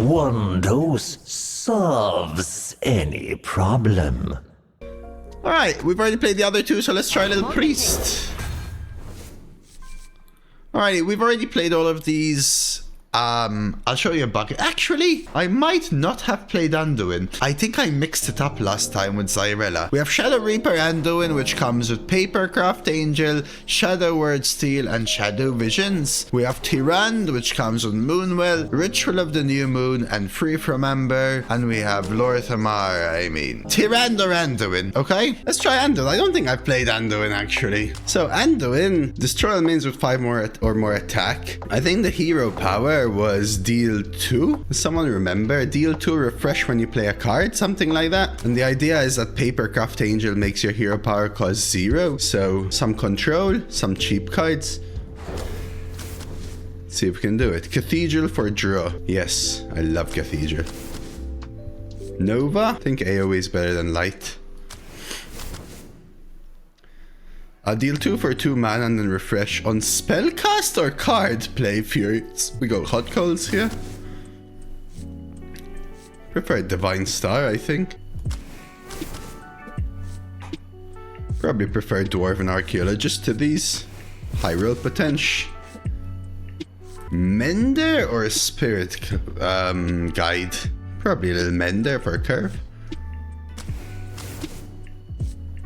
one dose solves any problem. Alright, we've already played the other two, so let's try a little priest. Alrighty, we've already played all of these. I'll show you a bucket. Actually, I might not have played Anduin. I think I mixed it up last time with Zyrella. We have Shadowreaper Anduin, which comes with Papercraft Angel, Shadow Word Steel, and Shadow Visions. We have Tyrande, which comes with Moonwell, Ritual of the New Moon, and Free from Ember. And we have Lorthamar, Tyrande or Anduin, okay? Let's try Anduin. I don't think I've played Anduin, actually. So Anduin, destroy all minions with 5 or more attack. I think the hero power was deal 2. Does someone remember? Deal 2 refresh when you play a card, something like that. And the idea is that Papercraft Angel makes your hero power cost 0. So some control, some cheap cards. Let's see if we can do it. Cathedral for draw. Yes, I love Cathedral. Nova. I think AoE is better than light. I'll deal 2 for 2 mana and then refresh on spellcast or card play Furious. We go Hot Coals here. Prefer Divine Star, I think. Probably prefer Dwarven Archaeologist to these. High roll potential. Mender or Spirit Guide? Probably a little Mender for a curve.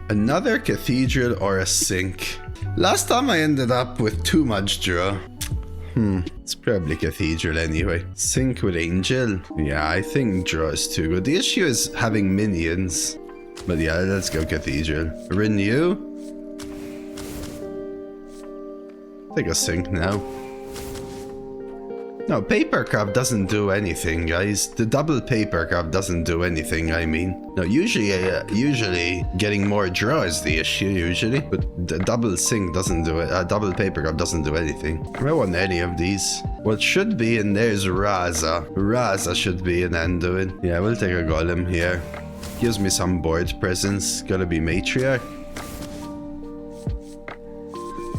Another Cathedral or a Sink. Last time I ended up with too much draw. It's probably Cathedral anyway. Sink with Angel. Yeah, I think draw is too good. The issue is having minions. But yeah, let's go Cathedral. Renew. Take a Sink now. No, Papercraft doesn't do anything, guys. The double Papercraft doesn't do anything, No, usually getting more draw is the issue, usually. But the double Sink doesn't do it. Double Papercraft doesn't do anything. I don't want any of these. What should be in there is Raza. Raza should be in Anduin. Yeah, we'll take a Golem here. Gives me some board presence. Gotta be Matriarch.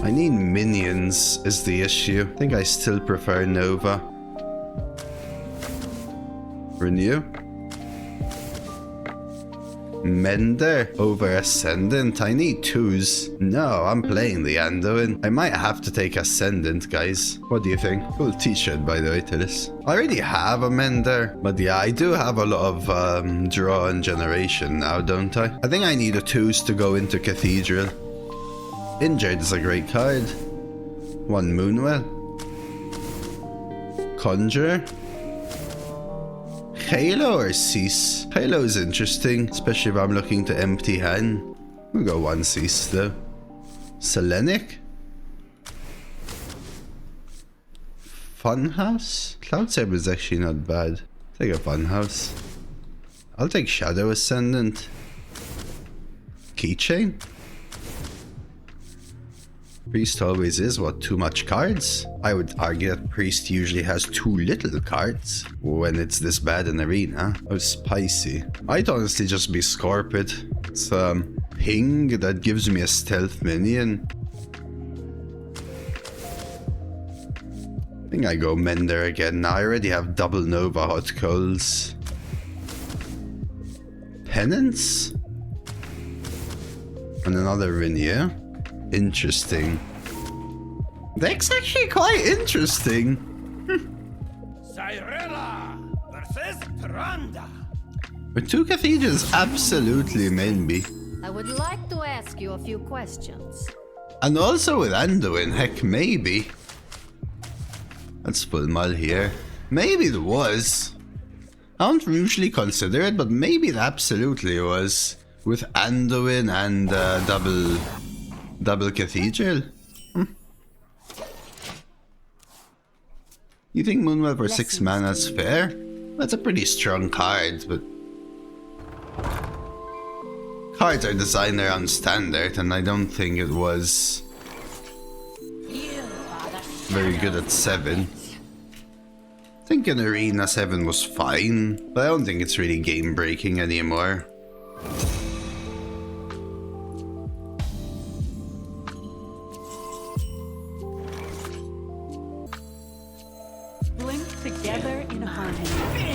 I need minions is the issue. I think I still prefer Nova. Renew. Mender over Ascendant. I need 2s. No, I'm playing the Anduin. I might have to take Ascendant, guys. What do you think? Cool t-shirt, by the way, to this. I already have a Mender. But yeah, I do have a lot of draw and generation now, don't I? I think I need a 2s to go into Cathedral. Injured is a great card. 1 Moonwell. Conjure. Halo or Cease? Halo is interesting, especially if I'm looking to empty hand. We'll go 1 Cease though. Selenic. Funhouse? Cloudsaber is actually not bad. Take a Funhouse. I'll take Shadow Ascendant. Keychain. Priest always is, what, too much cards? I would argue that Priest usually has too little cards when it's this bad in Arena. Oh, spicy. I'd honestly just be Scorpid. It's ping that gives me a stealth minion. I think I go Mender again. Now I already have double Nova Hot Coals. Penance? And another Renew. Interesting. Deck's actually quite interesting. Zyrella versus Tyrande. With 2 Cathedrals, absolutely maybe. I would like to ask you a few questions. And also with Anduin, heck, maybe. Let's full mull here. Maybe it was. I don't usually consider it, but maybe it absolutely was. With Anduin and double Cathedral. You think Moonwell for 6 mana is fair? That's a pretty strong card, but cards are designed around standard, and I don't think it was very good at 7. I think in Arena 7 was fine, but I don't think it's really game breaking anymore. Blink together in harmony.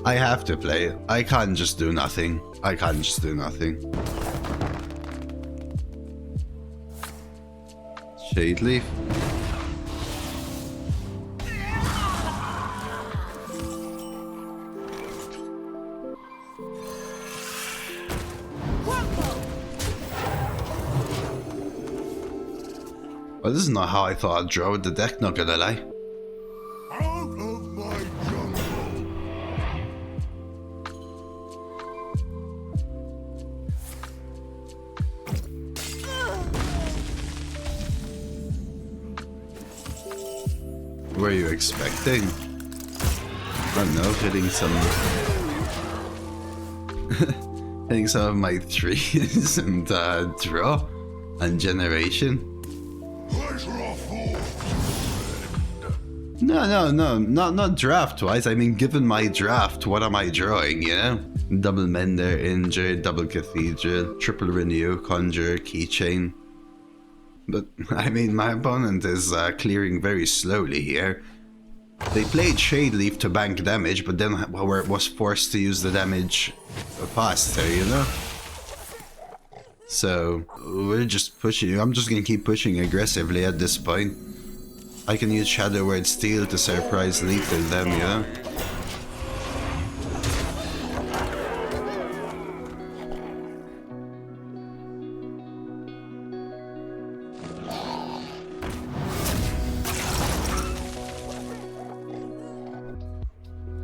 I have to play it. I can't just do nothing. I can't just do nothing. Shade Leaf. Well, this is not how I thought I'd draw with the deck, not gonna lie. Out of my jungle. What were you expecting? I don't know, hitting some... hitting some of my threes and draw and generation. No, not draft-wise. I mean, given my draft, what am I drawing, you know? Double Mender, Injure, Double Cathedral, Triple Renew, Conjure, Keychain. But, I mean, my opponent is clearing very slowly here. They played Shade Leaf to bank damage, but then was forced to use the damage faster, you know? So, we're just pushing. I'm just gonna keep pushing aggressively at this point. I can use Shadow Word Steel to surprise lethal them, you know?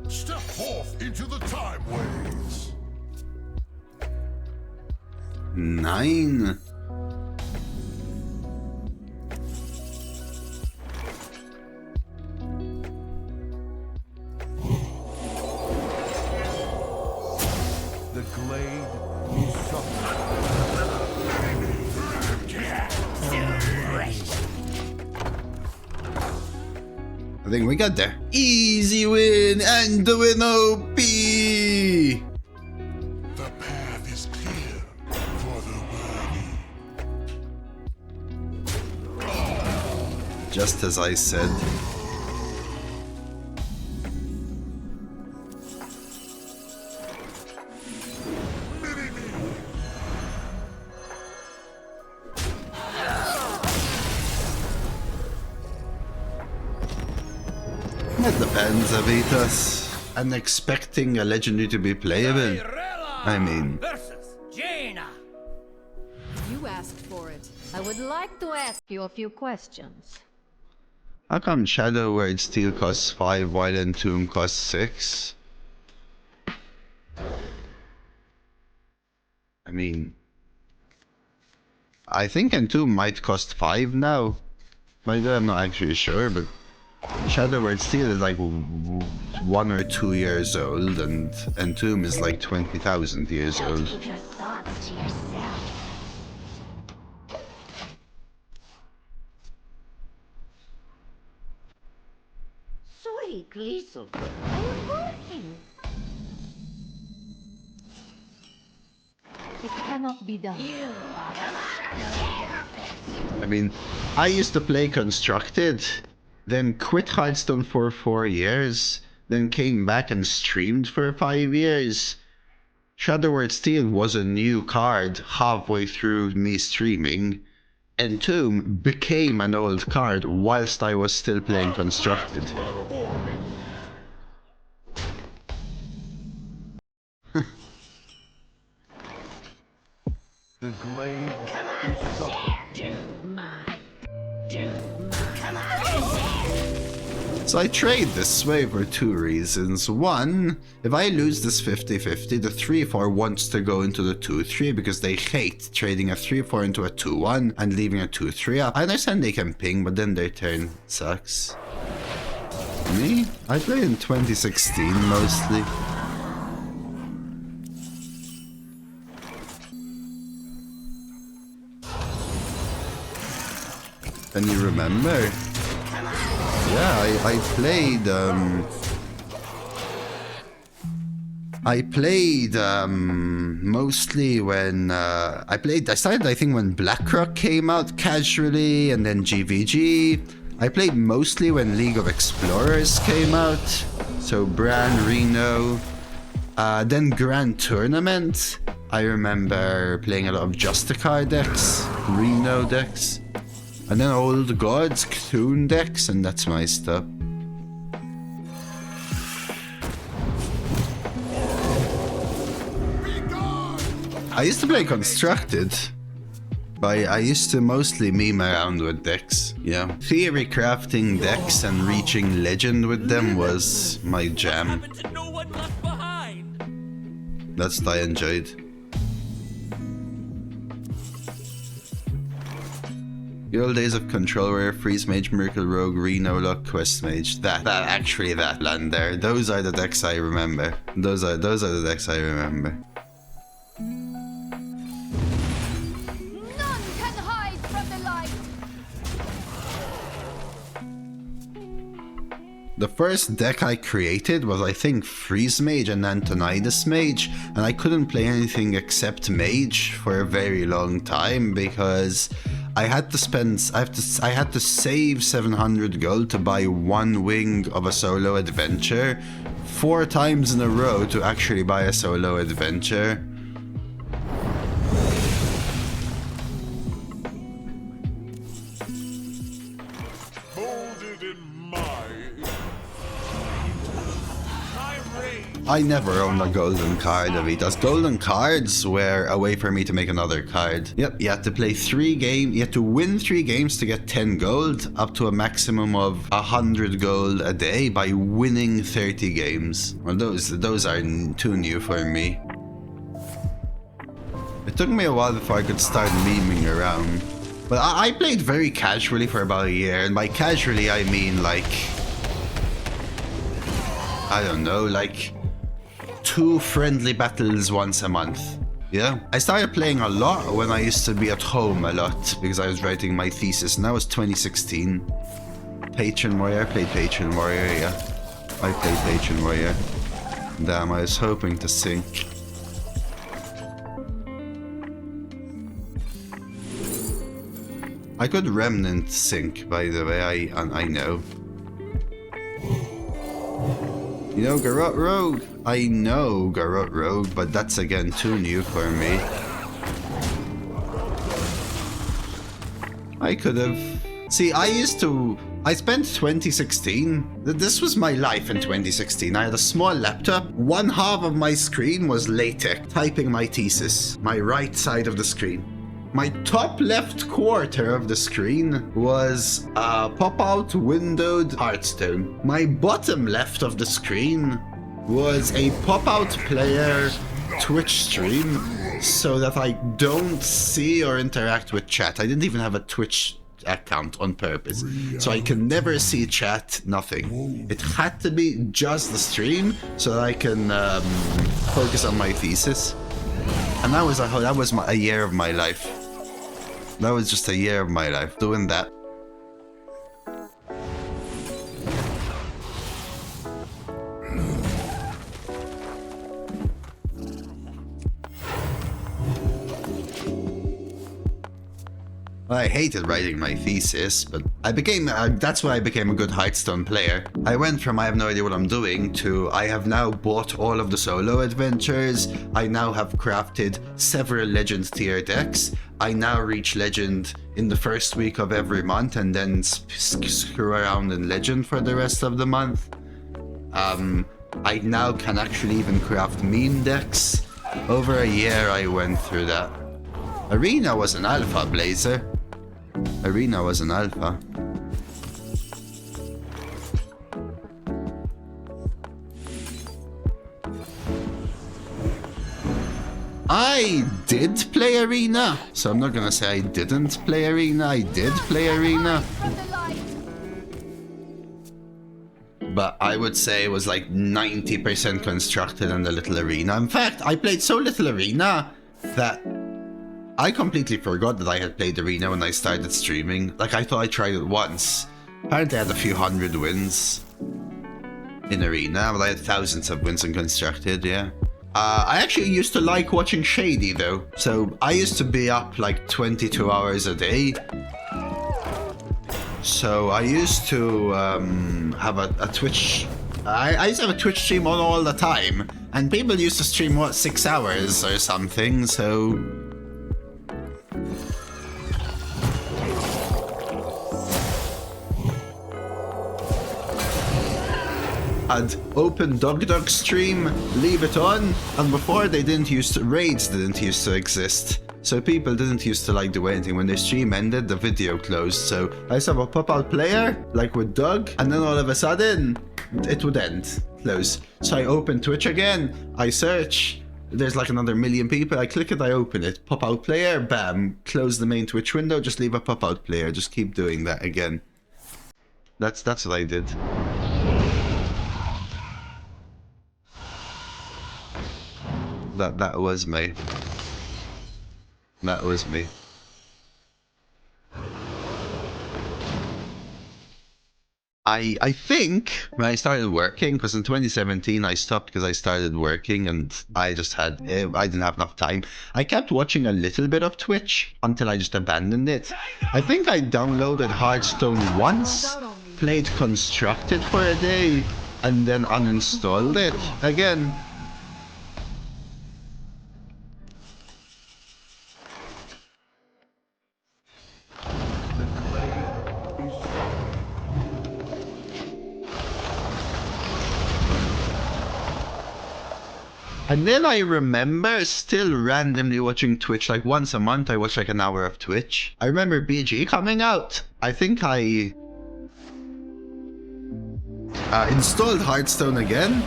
Step forth into the time waves. 9. The glade is I think we got there. Easy win, Anduin OP! The path is clear for the worthy. Just as I said. It depends, Avitas. I'm expecting a legendary to be playable. I mean... Versus Jaina. You asked for it. I would like to ask you a few questions. How come Shadow Word Steel costs 5 while Entomb costs 6? I mean... I think Entomb might cost 5 now. But I'm not actually sure, but... Shadow Word Steel is like 1 or 2 years old, and Entomb is like 20,000 years old. Keep your thoughts to yourself. Sweet little girl, I am working. It cannot be done. I mean, I used to play Constructed, then quit Hearthstone for 4 years, then came back and streamed for 5 years. Shadow Word Steel was a new card halfway through me streaming. Entomb became an old card whilst I was still playing Constructed. The glade is soft. So I trade this way for 2 reasons. One, if I lose this 50-50, the 3-4 wants to go into the 2-3 because they hate trading a 3-4 into a 2-1 and leaving a 2-3 up. I understand they can ping, but then their turn sucks. Me? I played in 2016 mostly. Can you remember? Yeah, I played mostly when I started I think when BlackRock came out casually, and then GVG. I played mostly when League of Explorers came out, so Bran, Reno, Then Grand Tournament. I remember playing a lot of Justicar decks, Reno decks, and then Old Gods, Cthulhu decks, and that's my stuff. I used to play Constructed, but I used to mostly meme around with decks, yeah. Theory crafting decks and reaching legend with them was my jam. That's what I enjoyed. The old days of Control Rare, Freeze Mage, Miracle Rogue, Reno Luck, Quest Mage. That land there. Those are the decks I remember. Those are the decks I remember. None can hide from the light. The first deck I created was, I think, Freeze Mage and Antonidas Mage, and I couldn't play anything except Mage for a very long time because I had to save 700 gold to buy one wing of a solo adventure 4 times in a row to actually buy a solo adventure. Molded in my rage. I never owned a golden card, Avitas. Golden cards were a way for me to make another card. Yep, you had to play 3 games. You had to win 3 games to get 10 gold, up to a maximum of 100 gold a day by winning 30 games. Well, those are too new for me. It took me a while before I could start memeing around. But I played very casually for about a year, and by casually I mean like, I don't know, like 2 friendly battles once a month. Yeah, I started playing a lot when I used to be at home a lot because I was writing my thesis, and that was 2016. Patron Warrior, I played Patron Warrior, yeah. I played Patron Warrior. Damn, I was hoping to sync. I could Remnant sync, by the way, I know. You know Garrot Rogue? I know Garrot Rogue, but that's again too new for me. I could have... See, I spent 2016. This was my life in 2016. I had a small laptop. One half of my screen was LaTeX, typing my thesis. My right side of the screen. My top left quarter of the screen was a pop-out windowed Hearthstone. My bottom left of the screen was a pop-out player Twitch stream so that I don't see or interact with chat. I didn't even have a Twitch account on purpose, so I can never see chat, nothing. It had to be just the stream so that I can focus on my thesis. And that was a year of my life. That was just a year of my life doing that. I hated writing my thesis, but that's why I became a good Hearthstone player. I went from I have no idea what I'm doing to I have now bought all of the solo adventures. I now have crafted several legend tier decks. I now reach legend in the first week of every month and then screw around in legend for the rest of the month. I now can actually even craft meme decks. Over a year I went through that. Arena was an alpha, Blazer. Arena was an alpha. I did play Arena, so I'm not gonna say I didn't play Arena. I did play Arena. But I would say it was like 90% constructed in the little arena. In fact, I played so little arena that I completely forgot that I had played arena when I started streaming. Like, I thought I tried it once. Apparently I had a few hundred wins in arena, but I had thousands of wins in constructed, yeah. I actually used to like watching Shady though. So I used to be up like 22 hours a day. So I used to have a Twitch I used to have a Twitch stream on all the time, and people used to stream, what, 6 hours or something, so... I'd open Dog stream, leave it on, and before they didn't use to, raids didn't used to exist. So people didn't used to like do anything. When the stream ended, the video closed. So I used to have a pop-out player, like with Doug, and then all of a sudden, it would end, close. So I open Twitch again, I search, there's like another million people, I click it, I open it, pop-out player, bam, close the main Twitch window, just leave a pop-out player, just keep doing that again. That's what I did. That was me. That was me. I think when I started working, because in 2017 I stopped because I started working and I just had, I didn't have enough time. I kept watching a little bit of Twitch until I just abandoned it. I think I downloaded Hearthstone once, played Constructed for a day, and then uninstalled it again. And then I remember still randomly watching Twitch, like once a month I watch like an hour of Twitch. I remember BG coming out. I think I installed Hearthstone again,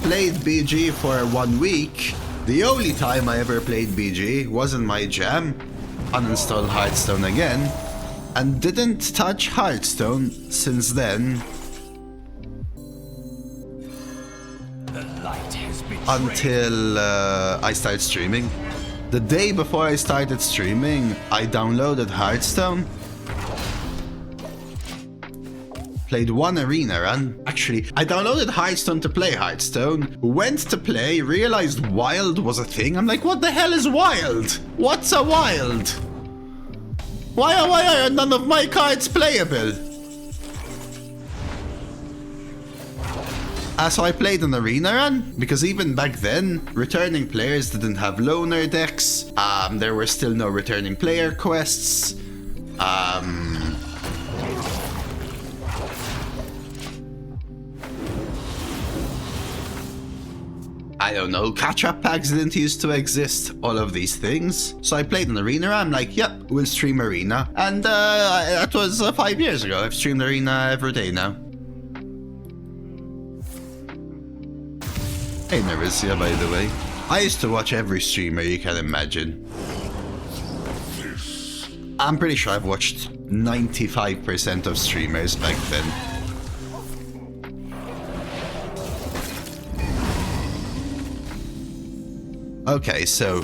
played BG for 1 week. The only time I ever played BG wasn't my jam. Uninstalled Hearthstone again, and didn't touch Hearthstone since then. Until I started streaming. The day before I started streaming, I downloaded Hearthstone. Played one arena run. Actually, I downloaded Hearthstone to play Hearthstone. Went to play, realized wild was a thing. I'm like, what the hell is wild? What's a wild? Why are none of my cards playable? So I played an arena run, because even back then, returning players didn't have loner decks, there were still no returning player quests, I don't know, catch-up packs didn't used to exist, all of these things. So I played an arena, I'm like, yep, we'll stream arena. And that was 5 years ago. I've streamed arena every day now. Hey Nervisia, by the way. I used to watch every streamer you can imagine. I'm pretty sure I've watched 95% of streamers back then. Okay, so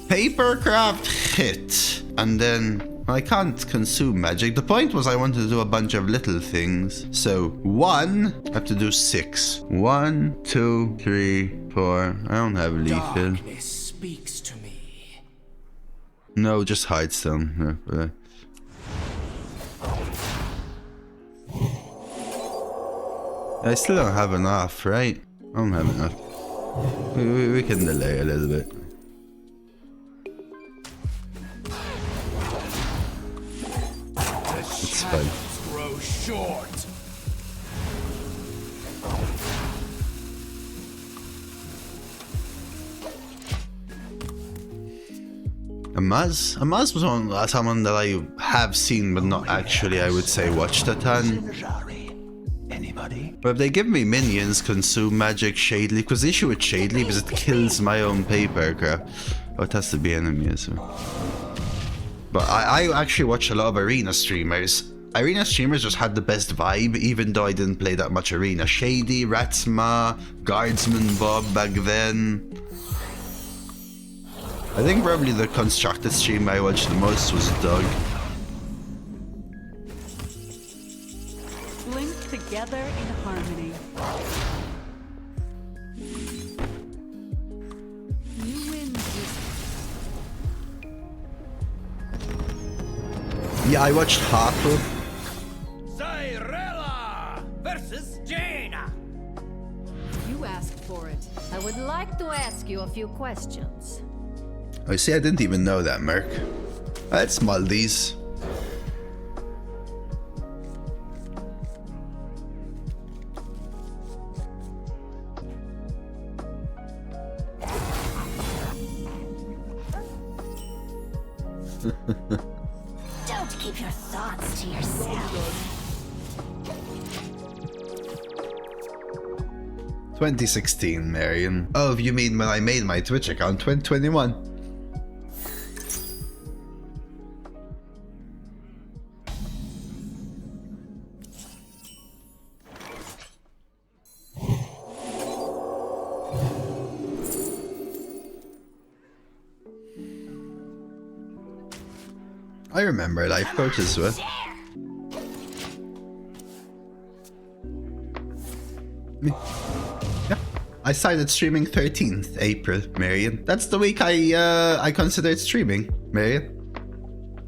Papercraft hit, and then I can't consume magic. The point was I wanted to do a bunch of little things. So 1, I have to do 6. 1, 2, 3, 4. I don't have lethal. Darkness speaks to me. No, just Hearthstone. I still don't have enough, right? I don't have enough. We can delay a little bit. It's fine. Grow short. Amaz? Amaz was someone that I have seen, but not actually, I would say, watched a ton. Anybody? But if they give me minions, consume magic, Shadely, because the issue with Shadely is it kills my own Papercraft. Oh, it has to be enemies. But I actually watch a lot of arena streamers. Arena streamers just had the best vibe, even though I didn't play that much arena. Shady, Ratsma, Guardsman Bob back then. I think probably the Constructed stream I watched the most was Doug. Linked together in harmony. You win this. Yeah, I watched half of. Cyrella versus Jaina. would like to ask you a few questions. Oh, see, I didn't even know that, Merc. Let's mull these. Don't keep your thoughts to yourself. 2016, Marion. Oh, you mean when I made my Twitch account, 2021? I remember life coaches were. Yeah, I started streaming 13th April, Marion. That's the week I considered streaming, Marion.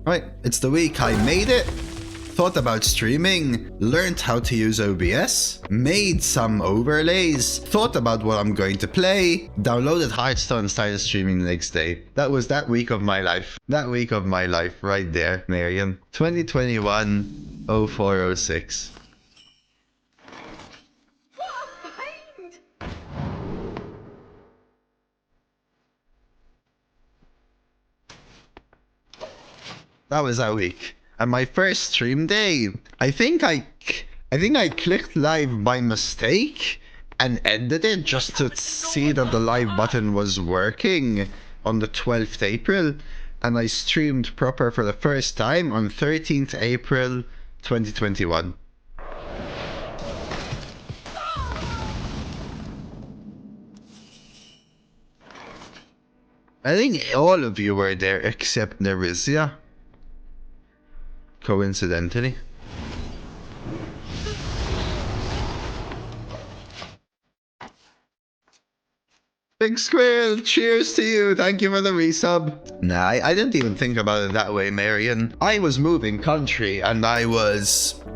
Right, it's the week I made it, thought about streaming, learned how to use OBS, made some overlays, thought about what I'm going to play, downloaded Hearthstone, started streaming the next day. That was that week of my life. That week of my life right there, Marion. 2021 0406. That was that week. And my first stream day, I think I clicked live by mistake and ended it just to see that the live button was working on the 12th April. And I streamed proper for the first time on 13th April 2021. I think all of you were there except Nerisia. Coincidentally. Big Squirrel, cheers to you. Thank you for the resub. Nah, I didn't even think about it that way, Marion. I was moving country and I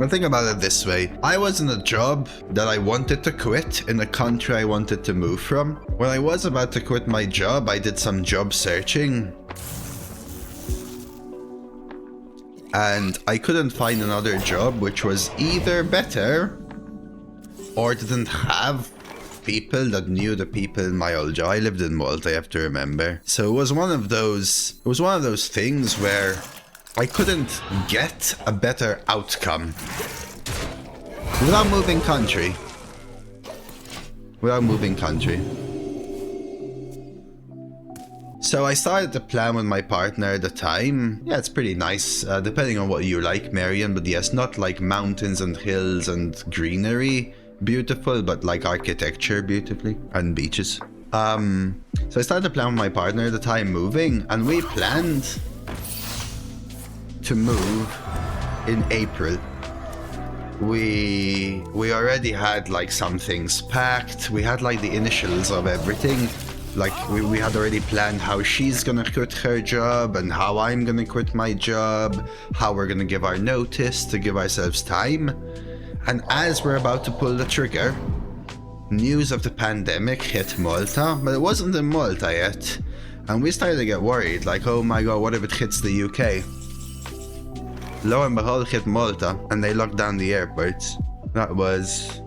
think about it this way. I was in a job that I wanted to quit in a country I wanted to move from. When I was about to quit my job, I did some job searching. And I couldn't find another job which was either better or didn't have people that knew the people in my old job. I lived in Malta, you have to remember. So it was one of those things where I couldn't get a better outcome without moving country. So I started to plan with my partner at the time. Yeah, it's pretty nice, depending on what you like, Marion. But yes, not like mountains and hills and greenery beautiful, but like architecture beautifully and beaches. So I started to plan with my partner at the time moving, and we planned to move in April. We already had like some things packed. We had like the initials of everything. Like we had already planned how she's gonna quit her job and how I'm gonna quit my job, how we're gonna give our notice to give ourselves time. And as we're about to pull the trigger, news of the pandemic hit Malta, but it wasn't in Malta yet. And we started to get worried, like, oh my god, what if it hits the UK? Lo and behold, hit Malta, and they locked down the airports. That was...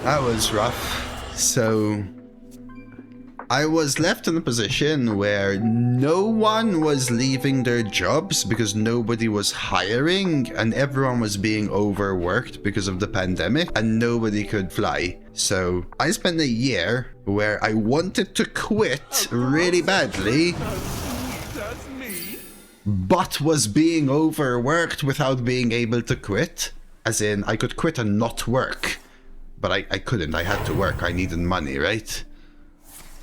that was rough. So I was left in a position where no one was leaving their jobs because nobody was hiring, and everyone was being overworked because of the pandemic, and nobody could fly. So I spent a year where I wanted to quit really badly, but was being overworked without being able to quit. As in, I could quit and not work. But I couldn't. I had to work. I needed money, right?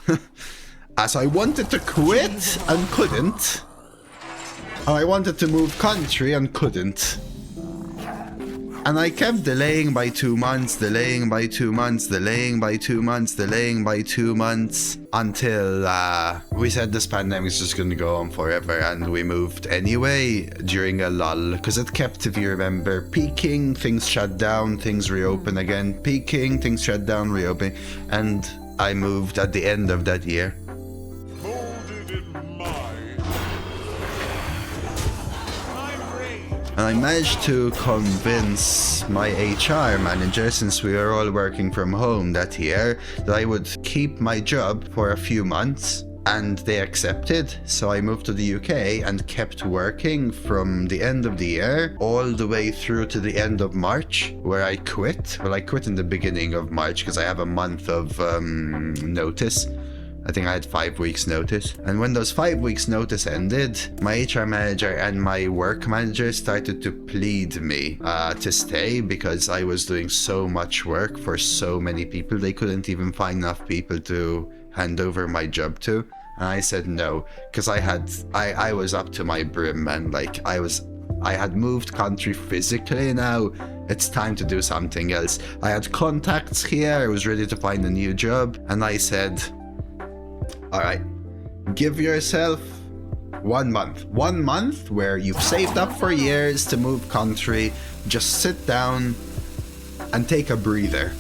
So I wanted to quit and couldn't. And I wanted to move country and couldn't. And I kept delaying by 2 months, delaying by 2 months, delaying by 2 months, delaying by 2 months, until we said this pandemic's just gonna go on forever, and we moved anyway during a lull, because it kept, if you remember, peaking, things shut down, things reopen again, peaking, things shut down, reopen, and I moved at the end of that year. Molded in my rage. And I managed to convince my HR manager, since we were all working from home that year, that I would keep my job for a few months, and they accepted. So I moved to the UK and kept working from the end of the year all the way through to the end of March, where I quit. Well, I quit in the beginning of March because I have a month of notice. I think I had 5 weeks notice. And when those 5 weeks notice ended, my HR manager and my work manager started to plead me to stay, because I was doing so much work for so many people. They couldn't even find enough people to hand over my job to. And I said no, because I was up to my brim, and like I had moved country physically. Now it's time to do something else. I had contacts here, I was ready to find a new job, and I said, all right, give yourself 1 month. 1 month where you've saved up for years to move country. Just sit down and take a breather.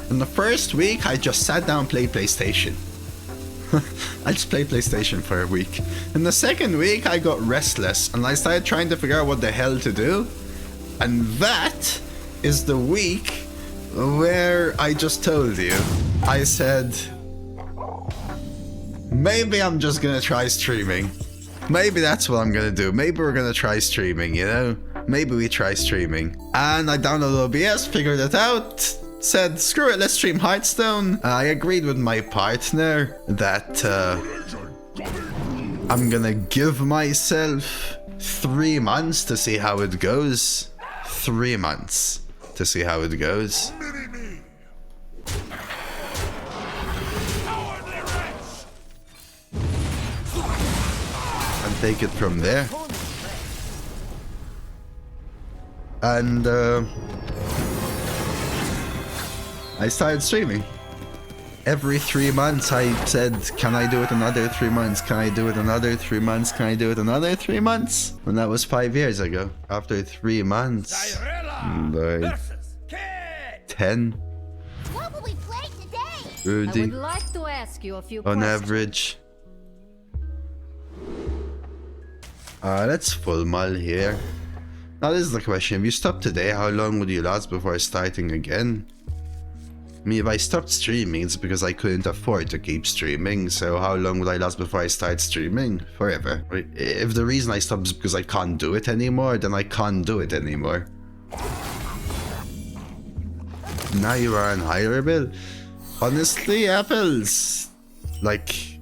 In the first week, I just sat down and played PlayStation. I just played PlayStation for a week. In the second week, I got restless and I started trying to figure out what the hell to do. And that is the week where I just told you. I said, maybe I'm just gonna try streaming. Maybe that's what I'm gonna do. Maybe we're gonna try streaming, you know? Maybe we try streaming. And I downloaded OBS, figured it out, said, screw it, let's stream Hearthstone. I agreed with my partner that I'm gonna give myself 3 months to see how it goes. 3 months to see how it goes. Take it from there. And I started streaming. Every 3 months I said, can I do it another 3 months? Can I do it another 3 months? Can I do it another 3 months? And that was 5 years ago. After 3 months, like 10. What will we play today? I Rudy, would like to ask you a few on questions. average. Let's full mull here. Now this is the question. If you stop today, how long would you last before starting again? I mean, if I stopped streaming, it's because I couldn't afford to keep streaming. So how long would I last before I start streaming? Forever. If the reason I stopped is because I can't do it anymore, then I can't do it anymore. Now you are unhireable. Honestly, Apples, like,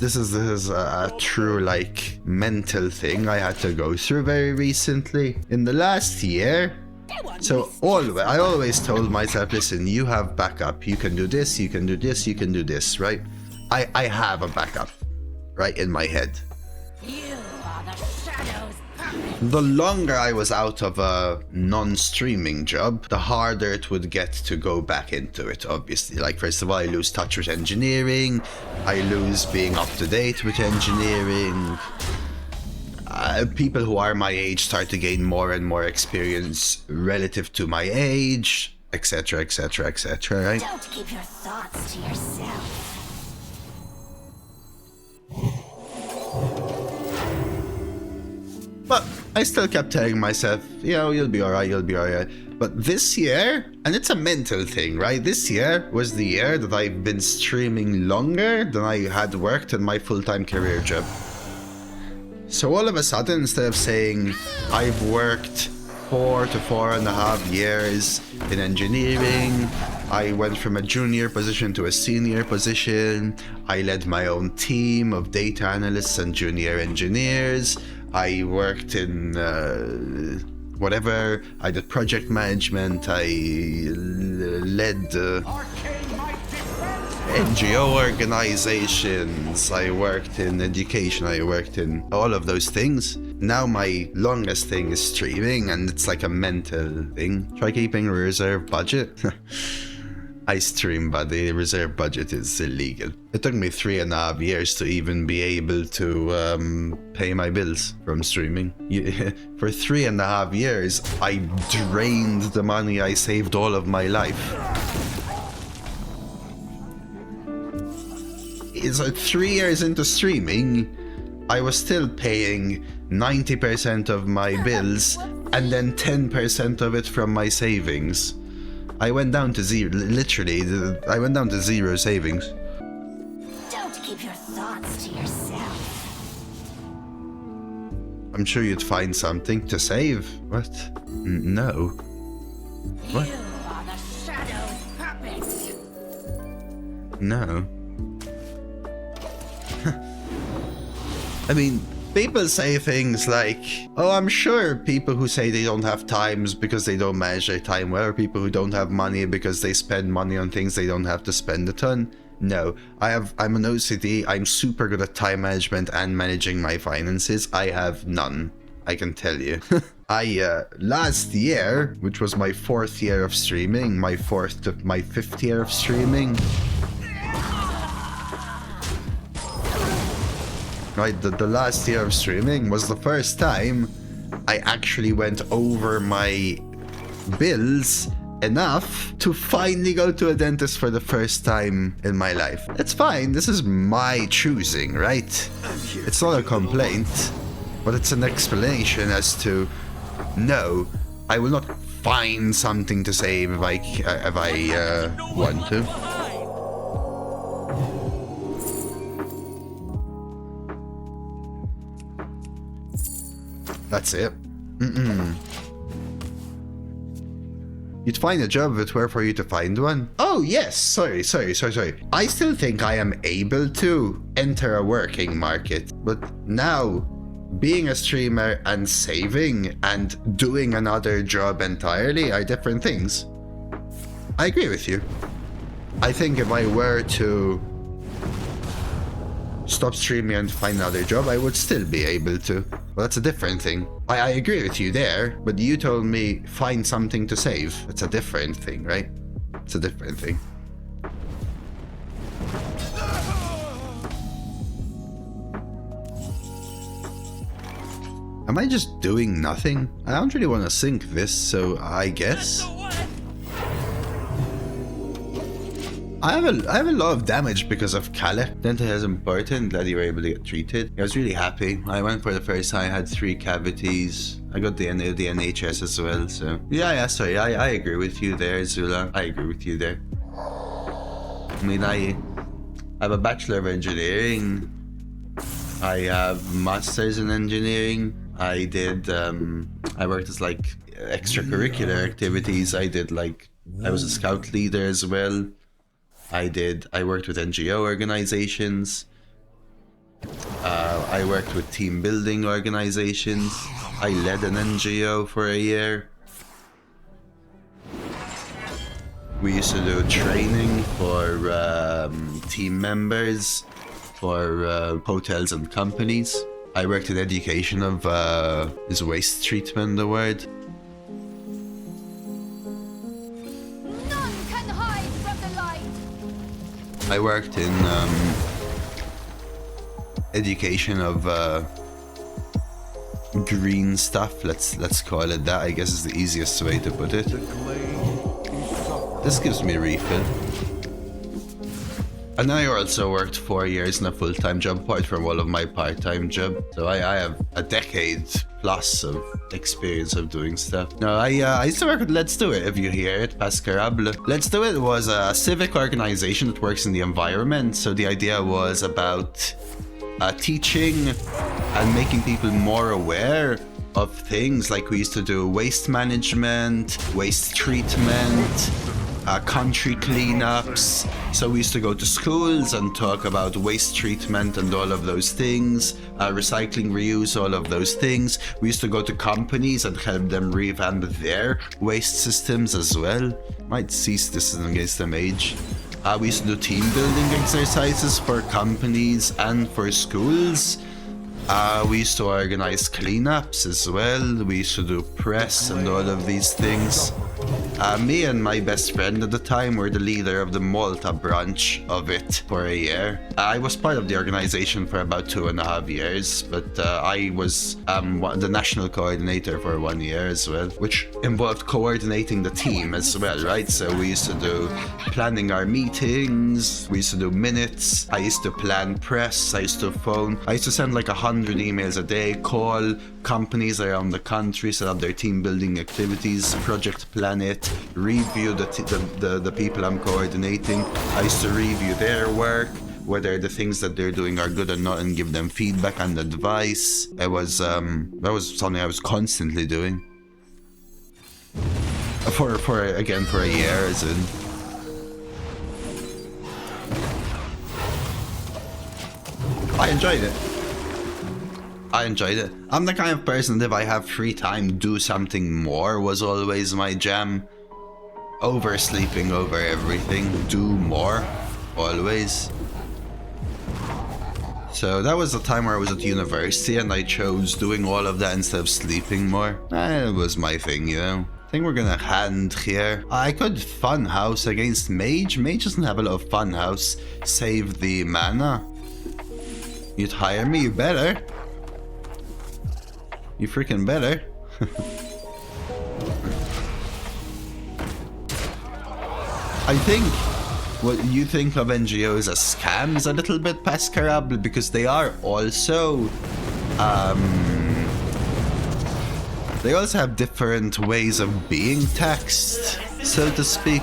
this is a true, like, mental thing I had to go through very recently. In the last year, so I always told myself, listen, you have backup. You can do this, you can do this, you can do this, right? I have a backup, right, in my head. You are the shadows. The longer I was out of a non-streaming job, the harder it would get to go back into it, obviously. Like, first of all, I lose touch with engineering, I lose being up to date with engineering. People who are my age start to gain more and more experience relative to my age, etc, etc, etc, right? Don't keep your thoughts to yourself. But I still kept telling myself, you know, you'll be alright, you'll be alright. But this year, and it's a mental thing, right? This year was the year that I've been streaming longer than I had worked in my full-time career job. So all of a sudden, instead of saying I've worked 4 to 4.5 years in engineering, I went from a junior position to a senior position, I led my own team of data analysts and junior engineers, I worked in whatever, I did project management, I led NGO organizations, I worked in education, I worked in all of those things. now my longest thing is streaming, and it's like a mental thing. Try keeping a reserve budget. I stream, but the reserve budget is illegal. It took me 3.5 years to even be able to pay my bills from streaming. For 3.5 years, I drained the money I saved all of my life. It's like 3 years into streaming, I was still paying 90% of my bills and then 10% of it from my savings. I went down to zero, literally, I went down to zero savings. Don't keep your thoughts to yourself. I'm sure you'd find something to save. What? No. What? You are the Shadow's puppet. No. I mean, people say things like, oh, I'm sure people who say they don't have times because they don't manage their time well, or people who don't have money because they spend money on things they don't have to spend a ton. No, I'm an OCD. I'm super good at time management and managing my finances. I have none, I can tell you. Last year, which was my 4th year of streaming, my 5th year of streaming, right, the last year of streaming was the first time I actually went over my bills enough to finally go to a dentist for the first time in my life. It's fine, this is my choosing, right? It's not a complaint, but it's an explanation as to, no, I will not find something to save if I want to. That's it. You'd find a job if it were for you to find one. Oh yes, sorry. I still think I am able to enter a working market, but now being a streamer and saving and doing another job entirely are different things. I agree with you. I think if I were to stop streaming and find another job, I would still be able to. Well, that's a different thing. I agree with you there, but you told me find something to save. It's a different thing, right? It's a different thing. Am I just doing nothing? I don't really want to sync this, so I guess. I have a lot of damage because of Kale. Dental is important, glad you were able to get treated. I was really happy. I went for the first time, I had 3 cavities. I got the NHS as well, so... Yeah, sorry, I agree with you there, Zula. I agree with you there. I mean, I have a Bachelor of Engineering. I have Masters in Engineering. I did, I worked as like extracurricular activities. I was a scout leader as well. I worked with NGO organizations. I worked with team building organizations. I led an NGO for a year. We used to do training for team members for hotels and companies. I worked in education of, is waste treatment the word? None can hide from the light. I worked in education of green stuff. Let's call it that. I guess is the easiest way to put it. This gives me a refill. And I also worked 4 years in a full-time job, apart from all of my part-time job. So I have a decade plus of experience of doing stuff. No, I used to work with Let's Do It, if you hear it, Pascarable. Let's Do It was a civic organization that works in the environment. So the idea was about teaching and making people more aware of things. Like we used to do waste management, waste treatment, country cleanups. So we used to go to schools and talk about waste treatment and all of those things, recycling, reuse, all of those things. We used to go to companies and help them revamp their waste systems as well. Might cease this in against them age. We used to do team building exercises for companies and for schools. We used to organize cleanups as well. We used to do press and all of these things. Me and my best friend at the time were the leader of the Malta branch of it for a year. I was part of the organization for about 2.5 years, but I was the national coordinator for 1 year as well, which involved coordinating the team as well, right? So we used to do planning our meetings, we used to do minutes, I used to plan press, I used to phone, I used to send like 100 emails a day, call companies around the country, set up their team building activities, project plan it, review the people I'm coordinating. I used to review their work, whether the things that they're doing are good or not, and give them feedback and advice. That was something I was constantly doing for a year, as in. I enjoyed it. I'm the kind of person that if I have free time, do something more was always my jam. Oversleeping over everything, do more, always. So that was the time where I was at university and I chose doing all of that instead of sleeping more. It was my thing, you know. I think we're gonna hand here. I could funhouse against Mage. Mage doesn't have a lot of funhouse. Save the mana. You'd hire me, you better. You freaking better. I think what you think of NGOs as scams a little bit pascarable, because they are also they also have different ways of being taxed, so to speak.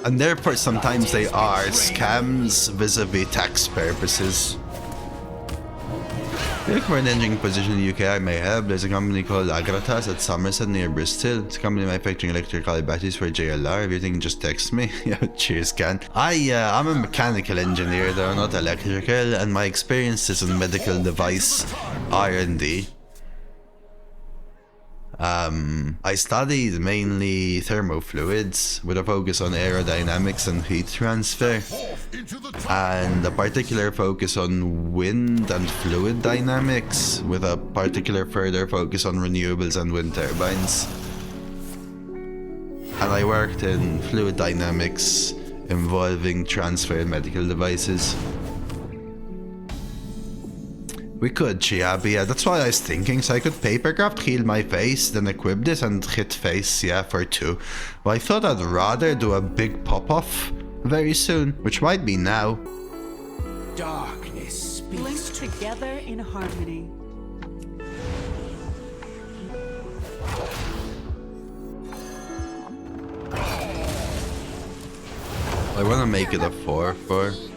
And therefore, sometimes they are scams vis-a-vis tax purposes. If you look for an engineering position in the UK, I may have. There's a company called Agratas at Somerset near Bristol. It's a company manufacturing electrical batteries for JLR. If you think, just text me. Yeah, cheers, Can. I'm a mechanical engineer, though, not electrical, and my experience is in medical device R&D. I studied mainly thermofluids with a focus on aerodynamics and heat transfer, and a particular focus on wind and fluid dynamics with a particular further focus on renewables and wind turbines. And I worked in fluid dynamics involving transfer in medical devices. We could, Chiabi, yeah, that's what I was thinking. So I could papercraft, heal my face, then equip this and hit face, yeah, for 2. But I thought I'd rather do a big pop-off very soon, which might be now. Darkness speaks. Linked together in harmony. I want to make it a 4/4.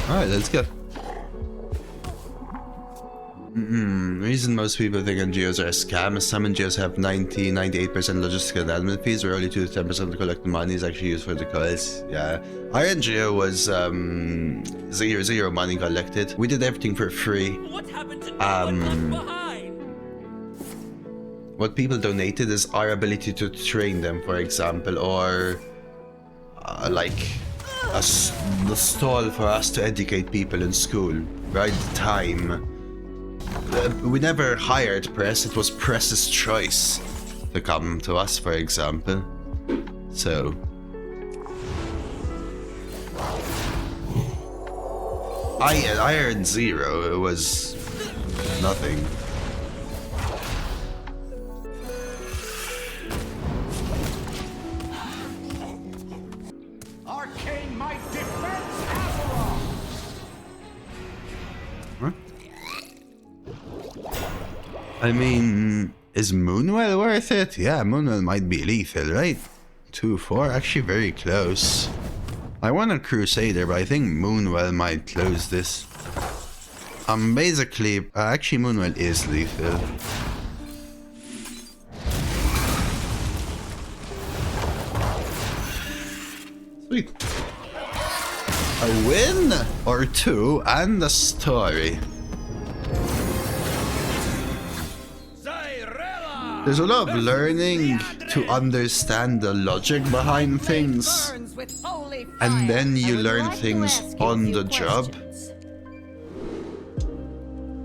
Alright, let's go. Reason most people think NGOs are a scam is some NGOs have 90-98% logistical and admin fees, where only 2-10% of the collected money is actually used for the calls. Yeah. Our NGO was zero money collected. We did everything for free. What happened to no one left behind? What people donated is our ability to train them, for example, or like the stall for us to educate people in school, right? Time. We never hired press, it was press's choice to come to us, for example. So I earned 0, it was nothing. Arcane might defense Azeroth! Huh? I mean, is Moonwell worth it? Yeah, Moonwell might be lethal, right? 2-4, actually very close. I want a Crusader, but I think Moonwell might close this. Basically, actually Moonwell is lethal. Sweet. A win or two and a story. There's a lot of learning to understand the logic behind things, and then you learn things on the job.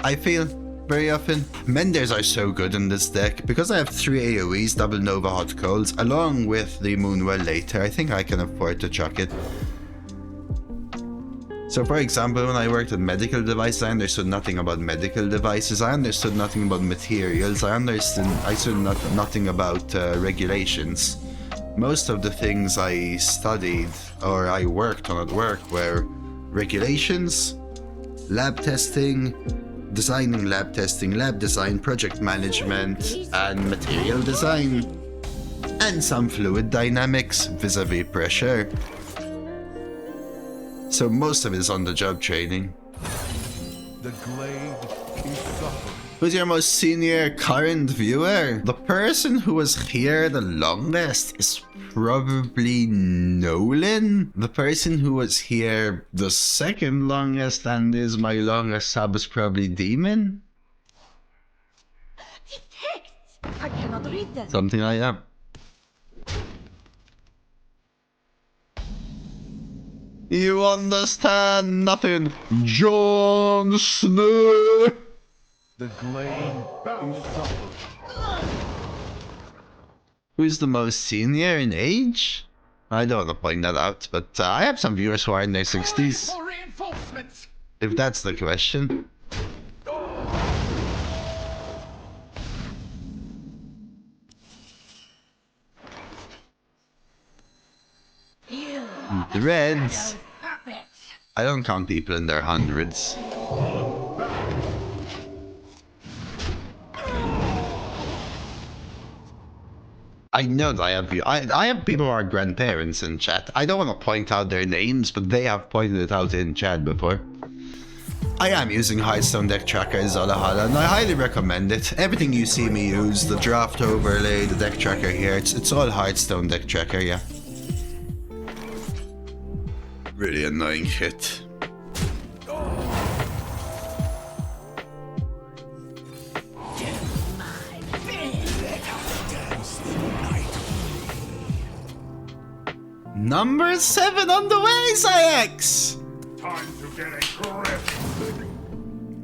I feel very often Menders are so good in this deck because I have 3 AoEs, double Nova Hot Coals, along with the Moonwell later. I think I can afford to chuck it. So for example, when I worked at medical devices, I understood nothing about medical devices. I understood nothing about materials. I understood nothing about regulations. Most of the things I studied or I worked on at work were regulations, lab testing, designing lab testing, lab design, project management, and material design. And some fluid dynamics vis-a-vis pressure. So most of it is on-the-job training. The glade is suffering. Who's your most senior current viewer? The person who was here the longest is probably Nolan. The person who was here the second longest and is my longest sub is probably Demon. I cannot read them. Something like that. You understand nothing, Jon Snow. The glade is suffering. Who's the most senior in age? I don't want to point that out, but I have some viewers who are in their 60s. For reinforcements. If that's the question. The Reds. I don't count people in their hundreds. I know that I have people who are grandparents in chat. I don't want to point out their names, but they have pointed it out in chat before. I am using Hearthstone deck tracker Zolahala, and I highly recommend it. Everything you see me use, the draft overlay, the deck tracker here, it's all Hearthstone deck tracker, yeah. Really annoying shit. Number 7 on the way, Sayax! Time to get a grip.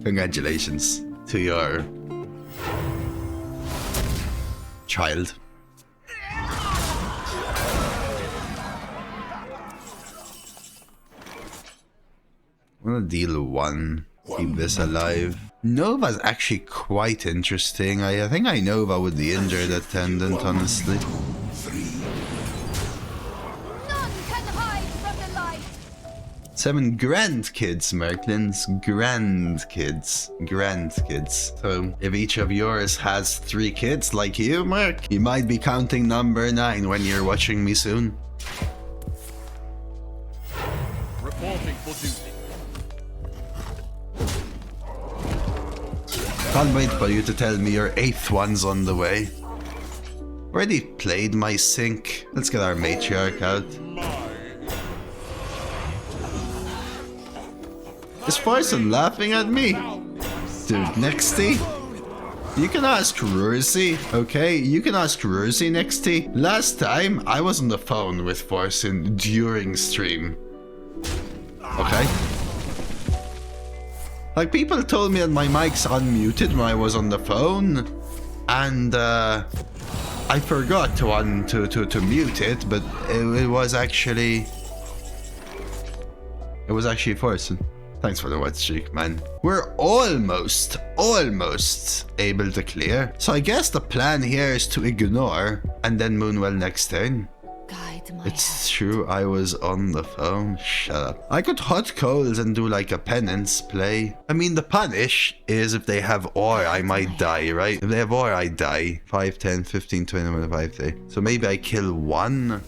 Congratulations to your child. I'm gonna deal 1. Keep this alive. Nova's actually quite interesting. I think I Nova with the injured attendant, honestly. None can hide from the light. 7 grandkids, Merklins. Grandkids. So, if each of yours has 3 kids like you, Merk, you might be counting number 9 when you're watching me soon. Reporting for duty. Can't wait for you to tell me your 8th one's on the way. Already played my sync. Let's get our matriarch out. Is Forsen laughing at me? Dude, Nexty? You can ask Rurzy, okay? You can ask Rurzy, Nexty. Last time, I was on the phone with Forsen during stream. Okay? Like, people told me that my mic's unmuted when I was on the phone, and I forgot to mute it, but it was actually Forsen. Thanks for the white streak, man. We're almost able to clear. So I guess the plan here is to ignore and then Moonwell next turn. Guide my It's true, I was on the phone. Shut up. I could hot coals and do like a penance play. I mean, the punish is if they have ore, I might die, right? If they have ore, I die. 5, 10, 15, 20, 25 day. So maybe I kill 1.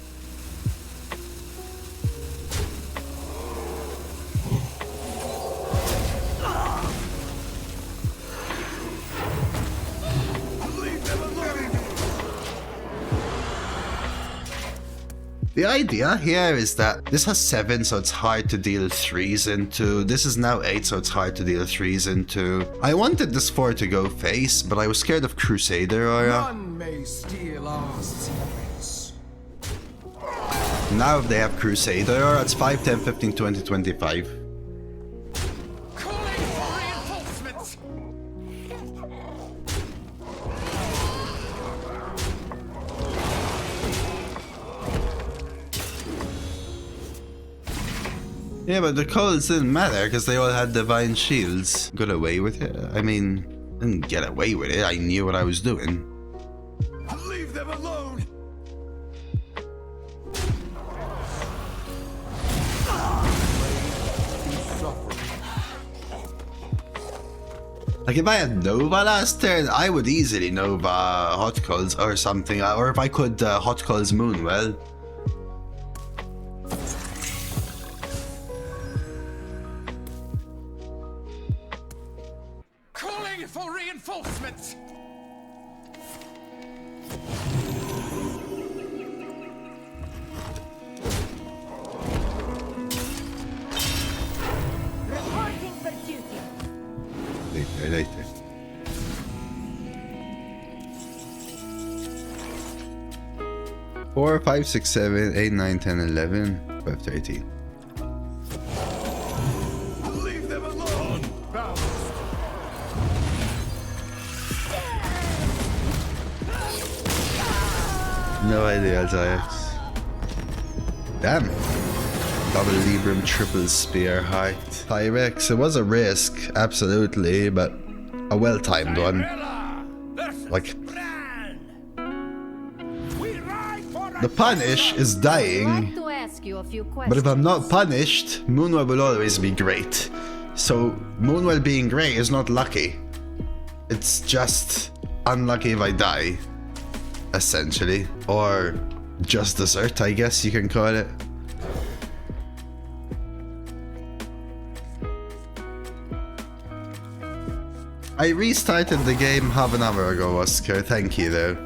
The idea here is that this has 7, so it's hard to deal 3s into. This is now 8, so it's hard to deal 3s into. I wanted this 4 to go face, but I was scared of Crusader Aura. None may steal our secrets. Now if they have Crusader Aura, it's 5, 10, 15, 20, 25. Calling for reinforcements. Yeah, but the colors didn't matter because they all had divine shields. Got away with it. I mean, didn't get away with it. I knew what I was doing. Leave them alone. Like if I had Nova last turn, I would easily Nova Hot Culls or something. Or if I could Hot Culls Moonwell. Calling for reinforcements. Reporting for duty. Later. Four, 5, 6, 7, 8, 9, 10, 11, 12, 13. Leave them alone. Balanced. No idea, Zayax. Damn. Double Libram, triple spear height. Pyrex, it was a risk, absolutely, but a well-timed one. Like, the punish is I'd dying, like to ask you a few questions. but if I'm not punished, Moonwell will always be great. So, Moonwell being great is not lucky. It's just unlucky if I die, essentially. Or just desert, I guess you can call it. I restarted the game half an hour ago, Oscar. Thank you, though.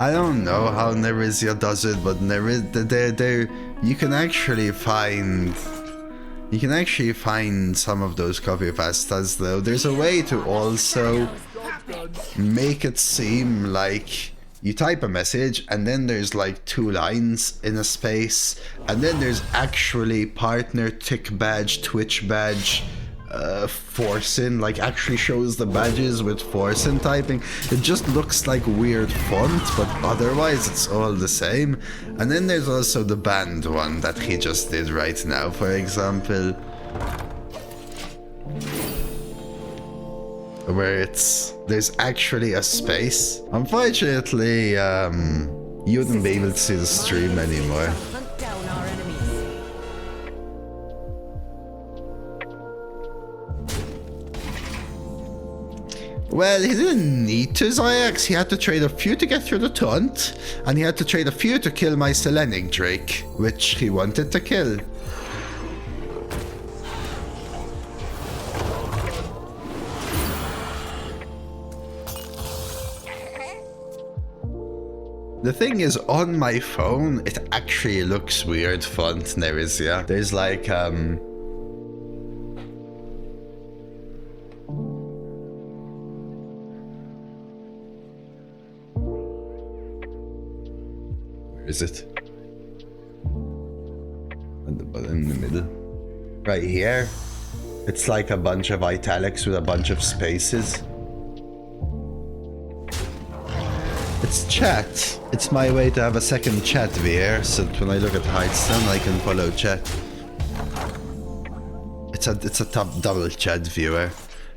I don't know how Nerizia does it, but you can actually find some of those copy pastas, though. There's a way to also make it seem like you type a message and then there's like 2 lines in a space, and then there's actually partner, tick badge, Twitch badge, Forsen, like actually shows the badges with Forsen typing. It just looks like weird font, but otherwise it's all the same. And then there's also the band one that he just did right now, for example, where there's actually a space. Unfortunately, you wouldn't be able to see the stream anymore. Hunt down our enemies. Well, he didn't need to, Zayax. He had to trade a few to get through the taunt, and he had to trade a few to kill my Selenic Drake, which he wanted to kill. The thing is, on my phone, it actually looks weird font, Nerizia. There's like, where is it? At the bottom, in the middle. Right here. It's like a bunch of italics with a bunch of spaces. It's chat. It's my way to have a second chat viewer, so that when I look at Hearthstone, I can follow chat. It's a top double chat viewer.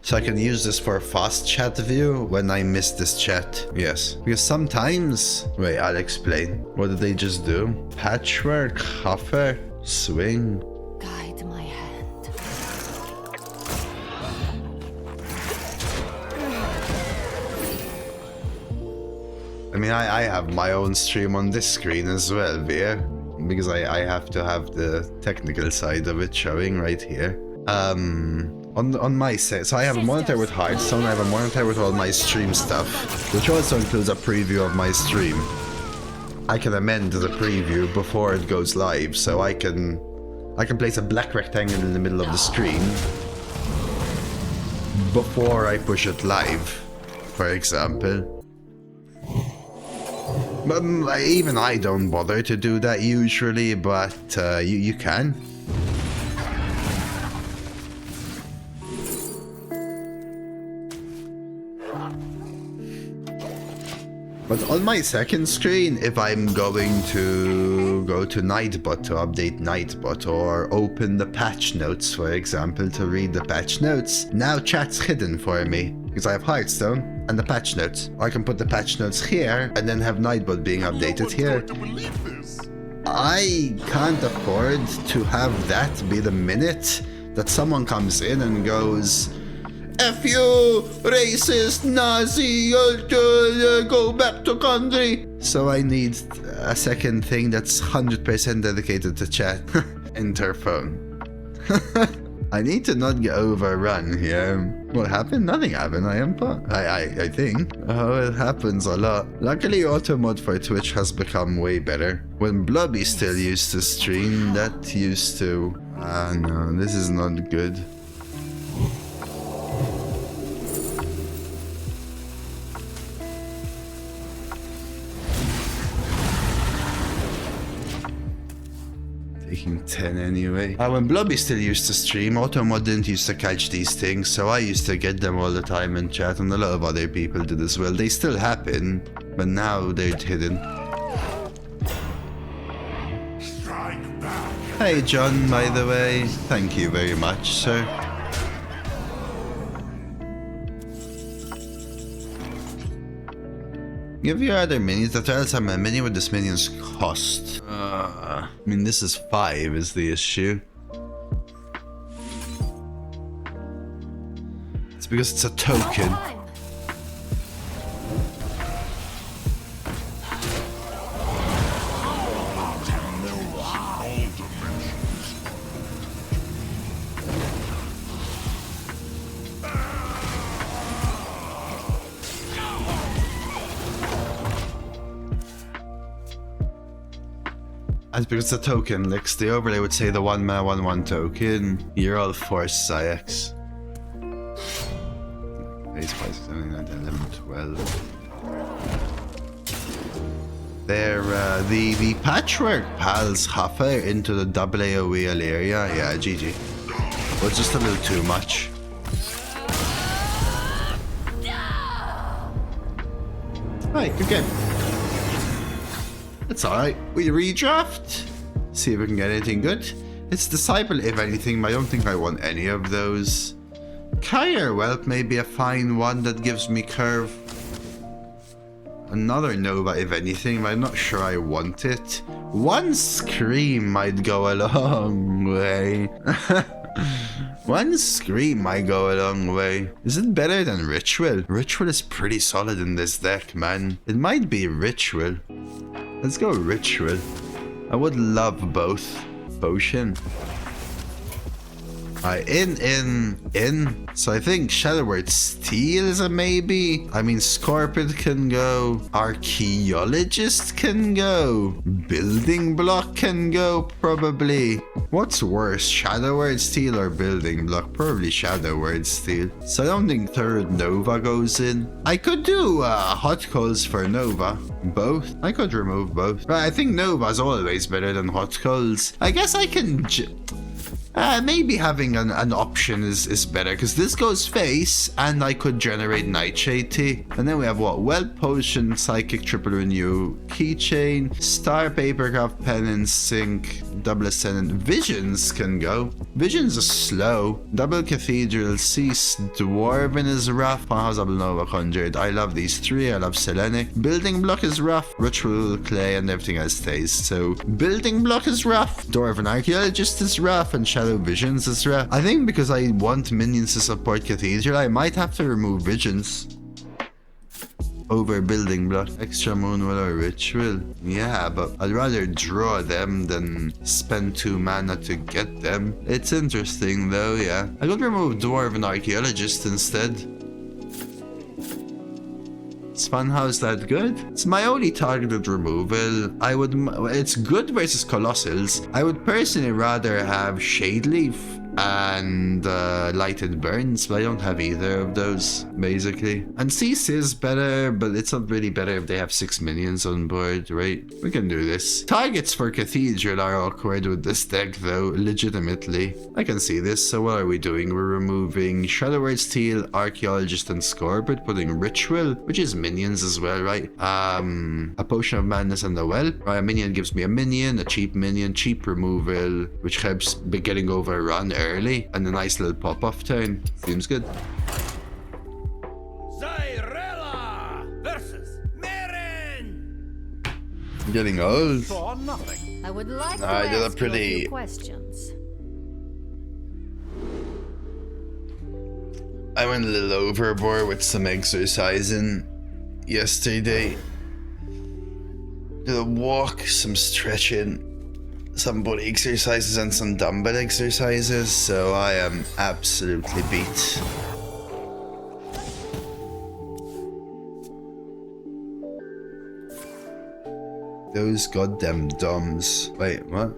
So I can use this for a fast chat view when I miss this chat. Yes. Because sometimes... Wait, I'll explain. What did they just do? Patchwork, hover, swing. Guide my hand. I mean, I have my own stream on this screen as well, Veer. Because I have to have the technical side of it showing right here. On my set, so I have a monitor with Hearthstone, I have a monitor with all my stream stuff, which also includes a preview of my stream. I can amend the preview before it goes live, so I can place a black rectangle in the middle of the screen before I push it live, for example. But even I don't bother to do that usually, but you can. But on my second screen, if I'm going to go to Nightbot to update Nightbot or open the patch notes, for example, to read the patch notes, now chat's hidden for me because I have Hearthstone and the patch notes. I can put the patch notes here and then have Nightbot being updated here. I can't afford to have that be the minute that someone comes in and goes, F you, racist, Nazi, go back to country. So I need a second thing that's 100% dedicated to chat. Interphone. I need to not get overrun here. What happened? Nothing happened. I think. Oh, it happens a lot. Luckily, auto mod for Twitch has become way better. When Blobby still used to stream, that used to... no, this is not good. Taking 10 anyway. When Blobby still used to stream, Automod didn't used to catch these things, so I used to get them all the time in chat, and a lot of other people did as well. They still happen, but now they're hidden. Hey John, by the way. Thank you very much, sir. Give your other minions the tell us how many would this minions cost. I mean, this is 5 is the issue. It's because it's a token. That's because it's a token. Like the overlay would say the 1 mana 1/1 token. You're all forced, Ix. Base price is only 11, 12. They're the patchwork pals huffer into the double AoE area. Yeah, GG. Well, just a little too much. Alright, good game. It's alright. We redraft. See if we can get anything good. It's Disciple if anything, but I don't think I want any of those. Kyre Whelp may be a fine one that gives me curve. Another Nova if anything, but I'm not sure I want it. One Scream might go a long way. One Scream might go a long way. Is it better than Ritual? Ritual is pretty solid in this deck, man. It might be Ritual. Let's go Ritual. I would love both. Potion. In. So I think Shadowword Steel is a maybe. I mean, Scorpion can go. Archaeologist can go. Building Block can go, probably. What's worse, Shadowword Steel or Building Block? Probably Shadowword Steel. So I don't think third Nova goes in. I could do Hot Coals for Nova. Both. I could remove both. But I think Nova's always better than Hot Coals. I guess I can... maybe having an option is better, because this goes face and I could generate Nightshade Tea. And then we have what? Well Potion, Psychic, Triple Renew, Keychain, Star Papercraft, Penance, Sync, Double Ascendant. Visions can go. Visions is slow. Double Cathedral, Cease, Dwarven is rough. Powerhouse Double Nova Conjured. I love these three. I love Selenic. Building Block is rough. Ritual, Clay, and everything else stays. So Building Block is rough. Dwarven Archaeologist is rough, and Shadow Visions is rough. I think because I want minions to support Cathedral, I might have to remove Visions. over building block. Extra moonwell or ritual. Yeah, but I'd rather draw them than spend 2 mana to get them. It's interesting though, yeah. I could remove Dwarven Archaeologist instead. Is Funhouse that good? It's my only targeted removal. It's good versus Colossals. I would personally rather have Shadeleaf and Lighted Burns, but I don't have either of those, basically. And Cease is better, but it's not really better if they have 6 minions on board, right? We can do this. Targets for Cathedral are awkward with this deck, though, legitimately. I can see this. So what are we doing? We're removing Shadowward Steel, Archaeologist, and Scorpid, putting Ritual, which is minions as well, right? A Potion of Madness and the Well. Right, a minion gives me a minion, cheap removal, which helps be getting overrun early, and a nice little pop-off turn. Seems good. Zyrella versus Marin. I'm getting old. For nothing. I would like to I did a ask you a pretty- few questions. I went a little overboard with some exercising yesterday. Did a walk, some stretching, some body exercises, and some dumbbell exercises, so I am absolutely beat. Those goddamn dumbs. Wait, what?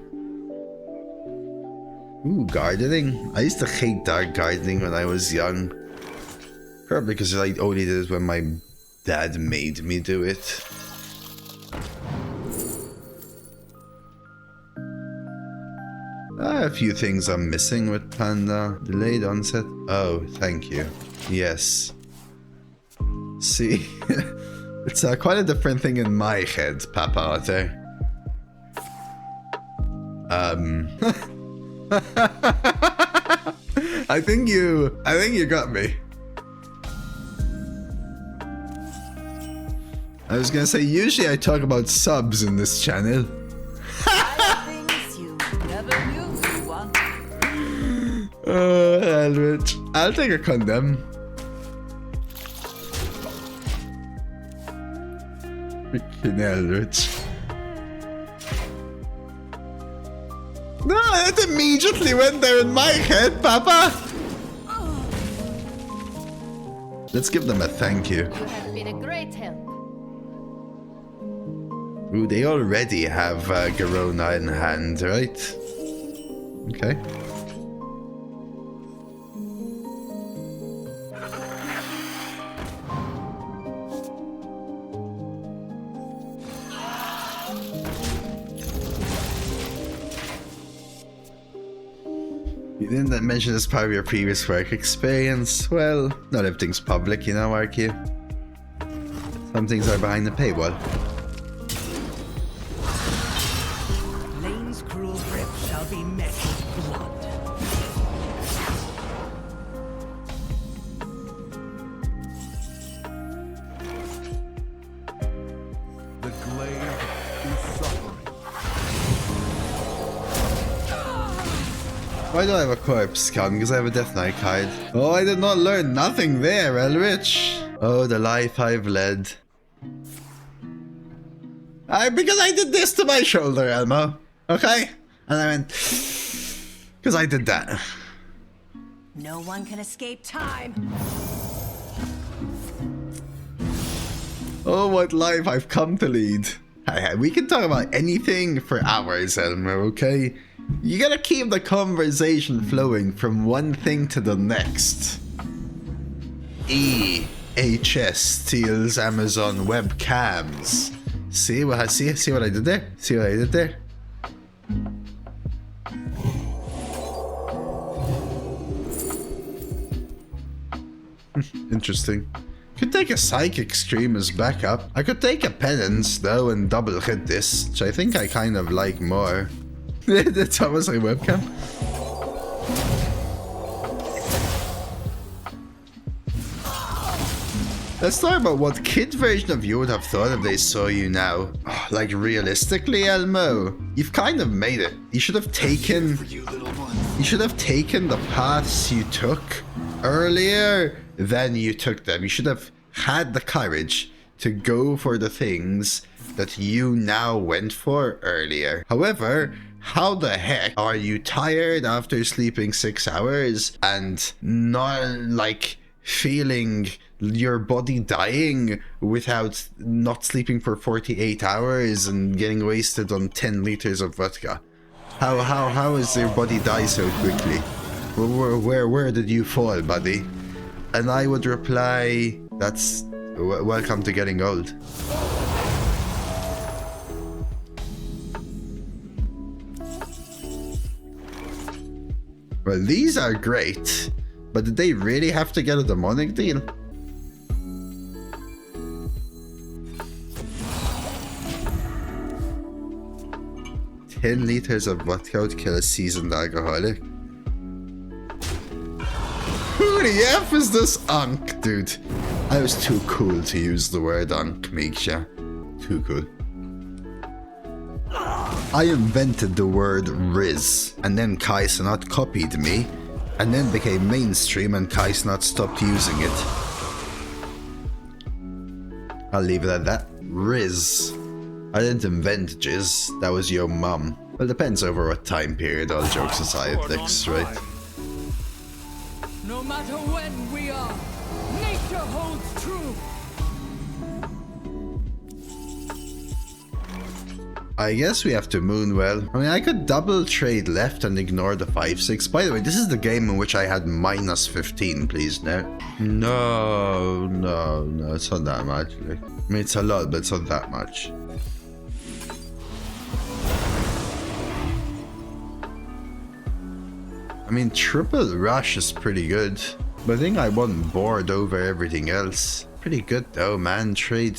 Ooh, gardening? I used to hate dark gardening when I was young. Probably because I only did it when my dad made me do it. A few things I'm missing with Panda. Delayed onset. Oh, thank you. Yes. See, it's quite a different thing in my head, Papa Otter. I think you got me. I was gonna say, usually I talk about subs in this channel. Things you never knew you wanted. Eldritch. I'll take a condemn. Freaking Eldritch. No, it immediately went there in my head, Papa. Let's give them a thank you. You have been a great help. Ooh, they already have Garona in hand, right? Okay. You didn't mention this part of your previous work experience. Well, not everything's public, you know, RQ. Some things are behind the paywall. Lane's cruel grip shall be met with blood. The glade is suffering. Why do I have a corpse scan? Because I have a Death Knight card. Oh, I did not learn nothing there, Elrich. Oh, the life I've led. Because I did this to my shoulder, Elmo. Okay? And I went... Because I did that. No one can escape time. Oh, what life I've come to lead. We can talk about anything for hours, Elmo, okay? You gotta keep the conversation flowing from one thing to the next. EHS steals Amazon webcams. See what I see what I did there? See what I did there? Interesting. Could take a Psychic Scream as backup. I could take a Penance though and double hit this, which I think I kind of like more. That's almost like a webcam. Let's talk about what kid version of you would have thought if they saw you now. Oh, like realistically, Elmo, you've kind of made it. You should have taken the paths you took earlier than you took them. You should have had the courage to go for the things that you now went for earlier. However, how the heck are you tired after sleeping 6 hours and not like feeling your body dying without not sleeping for 48 hours and getting wasted on 10 liters of vodka? How is your body die so quickly? Where did you fall, buddy? And I would reply, that's welcome to getting old. Well, these are great, but did they really have to get a demonic deal? "10 liters of vodka would kill a seasoned alcoholic." Who the F is this unk, dude? I was too cool to use the word unk, Miksha. Too cool. I invented the word Riz, and then Kaisenot copied me, and then became mainstream and Kaisenot stopped using it. I'll leave it at that. Riz. I didn't invent Jizz, that was your mum. Well, depends over what time period, all jokes aside, Lex, right? No matter when we are, nature holds true. I guess we have to Moonwell. I mean, I could double trade left and ignore the 5-6. By the way, this is the game in which I had minus 15, please, no? No, it's not that much. Like, I mean, it's a lot, but it's not that much. I mean, triple rush is pretty good, but I think I want board over everything else. Pretty good though, man. Trade.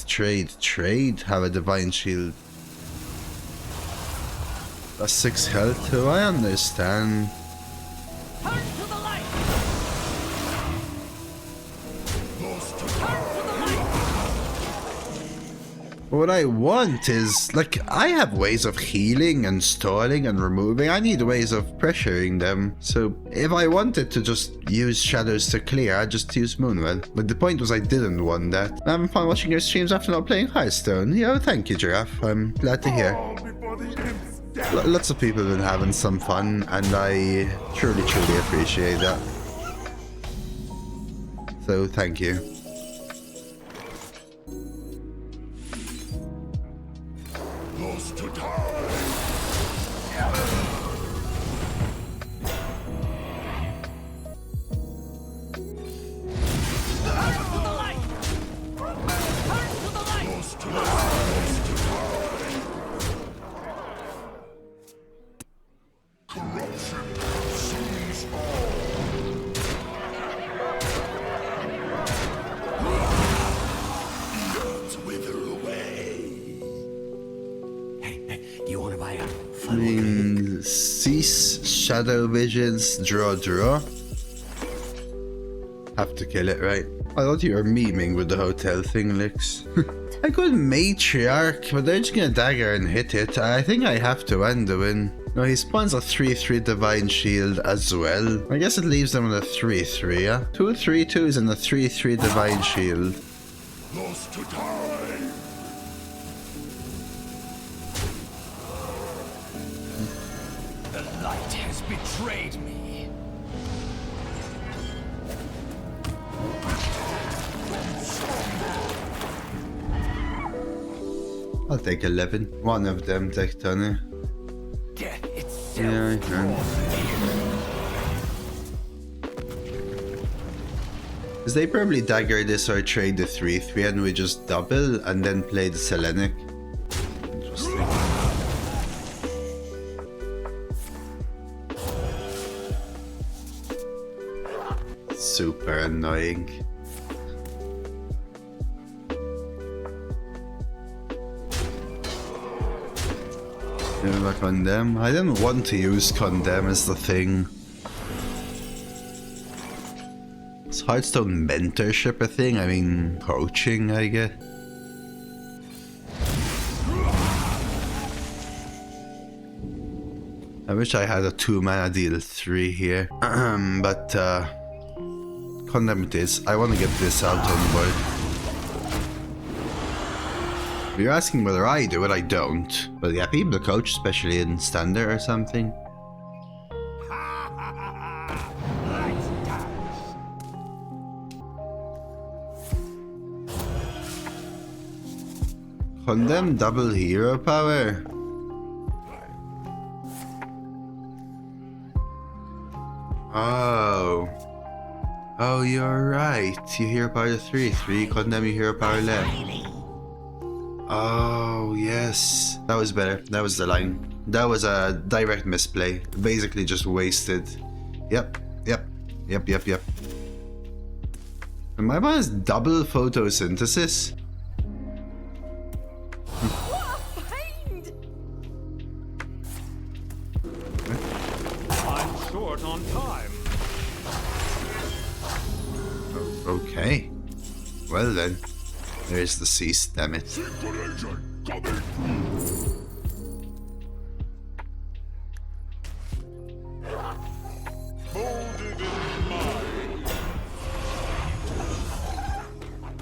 Have a divine shield. A 6 health too, I understand. Turn to the light. What I want is, like, I have ways of healing and stalling and removing. I need ways of pressuring them. So if I wanted to just use shadows to clear, I'd just use Moonwell. But the point was I didn't want that. I'm having fun watching your streams after not playing Hearthstone. Yo, thank you, Giraffe. I'm glad to hear. Lots of people have been having some fun, and I truly appreciate that. So thank you. Cease, shadow visions, draw. Have to kill it, right? I thought you were memeing with the hotel thing, Lix. I could matriarch, but they're just gonna dagger and hit it. I think I have to Anduin. No, he spawns a 3/3 divine shield as well. I guess it leaves them with a 3/3, yeah? 2 3/2s and a 3/3 divine shield. Lost to time. The light has betrayed me. I'll take 11. One of them, Tectonic. Death itself. Yeah, I can. Because they probably dagger this or trade the 3/3 and we just double and then play the Selenic. Interesting. Super annoying. Never condemn. I didn't want to use condemn as the thing. Is Hearthstone mentorship a thing? I mean, coaching, I guess. I wish I had a 2-mana deal 3 here. But condemn it is. I want to get this out on board. you're asking whether I do it, I don't. But yeah, people coach, especially in standard or something. Condemn double hero power. Oh. Oh, you're right. You hero power 3. 3 condemn, you hero power left. Oh, yes. That was better. That was the line. That was a direct misplay. Basically just wasted. Yep. And my one is double photosynthesis. I'm short on time. Okay. Well then. There's the cease, damn it.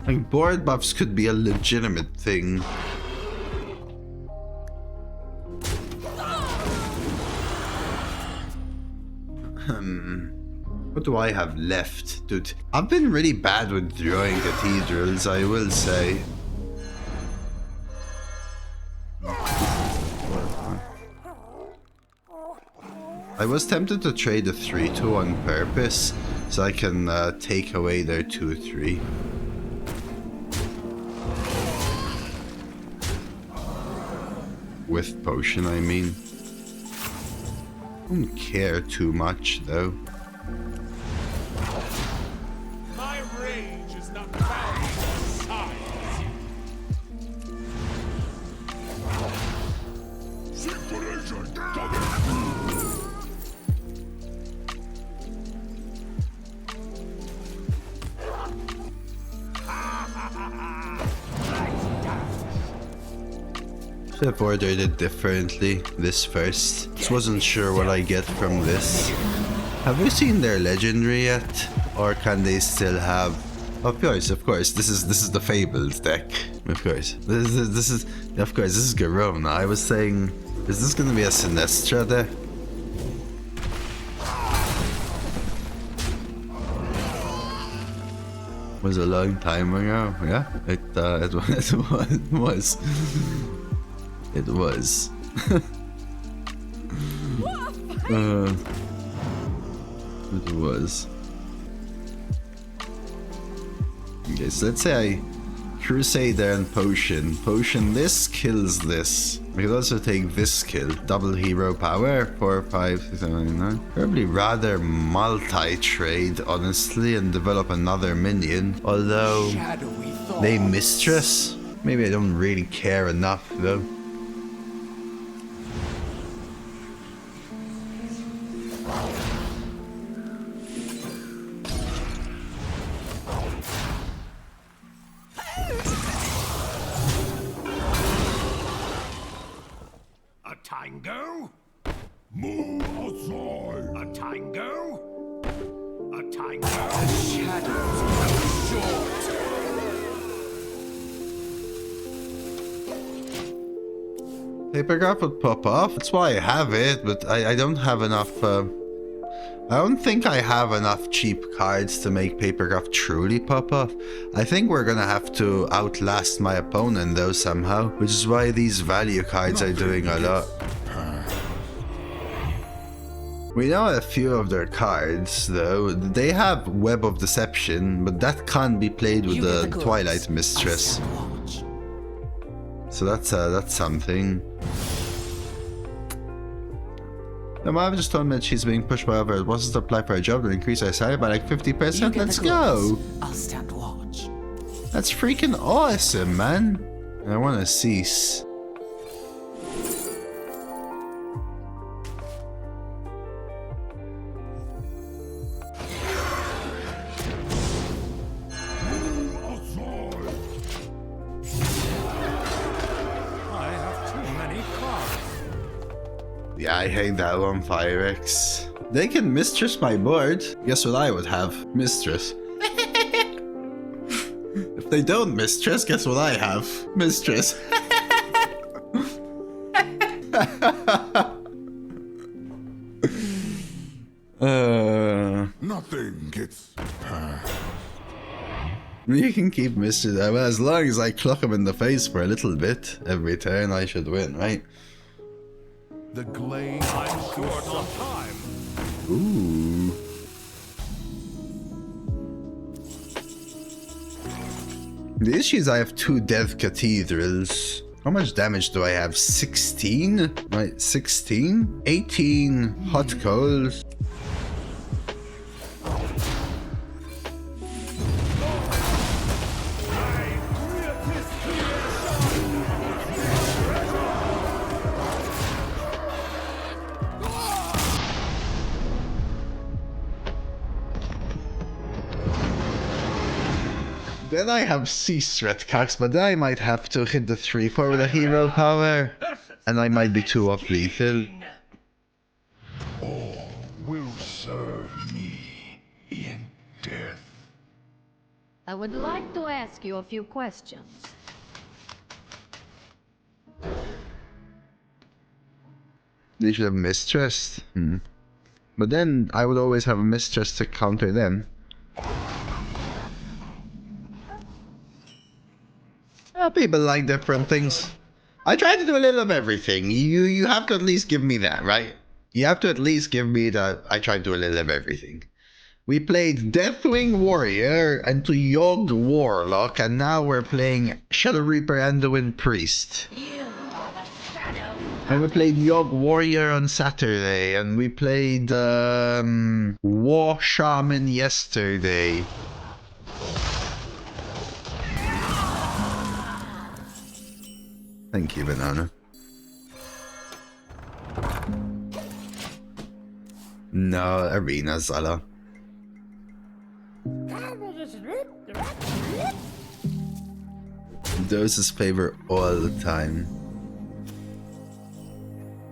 Like, board buffs could be a legitimate thing. What do I have left? Dude, I've been really bad with drawing cathedrals, I will say. I was tempted to trade the 3-2 on purpose, so I can take away their 2-3. With potion, I mean. I don't care too much, though. My rage is not bound by size. Should have ordered it differently this first. Just wasn't sure what I get from this. Have we seen their legendary yet? Or can they still have? Of course. This is the Fables deck. Of course. This is Garona. I was saying, is this gonna be a Sinestra deck? Was a long time ago. Yeah, it was. It was. It was. Okay, so let's say I Crusader and Potion. Potion this, kills this. I could also take this kill. Double hero power, 4, 5, 6, 7, 9. Probably rather multi-trade, honestly, and develop another minion. Although, they Mistress? Maybe I don't really care enough, though. Tango? Move aside! A tango? A tango? The shadows are short! Papergraph would pop off. That's why I have it, but I don't have enough... I don't think I have enough cheap cards to make Papergraph truly pop off. I think we're gonna have to outlast my opponent though somehow, which is why these value cards are doing a lot. We know a few of their cards though. They have Web of Deception, but that can't be played with the Twilight Mistress. So that's something. The Marv just told me that she's being pushed by others. Wants to apply for a job to increase her salary by like 50%. Let's go. I'll stand watch. That's freaking awesome, man. I want to cease. Yeah, I hate that one, Pyrex. They can Mistress my board. Guess what I would have? Mistress. If they don't Mistress, guess what I have? Mistress. Nothing gets past. You can keep Mr. Well, as long as I clock him in the face for a little bit every turn, I should win, right? The glade. I'm short on time. Ooh. The issue is I have 2 death cathedrals. How much damage do I have? 16? Right, 16? 18 hot coals. Then I have Cease Redcax, but then I might have to hit the 3-4 with a hero power. And I might be too off lethal. All will serve me in death. I would like to ask you a few questions. They should have Mistress. But then I would always have a Mistress to counter them. People like different things. I try to do a little of everything. You have to at least give me that, right? You have to at least give me that I try to do a little of everything. We played Deathwing Warrior and to Yogg Warlock, and now we're playing Shadowreaper Anduin Priest. And we played Yogg Warrior on Saturday, and we played War Shaman yesterday. Thank you, Banana. No, Arena Zala. Doses favor all the time.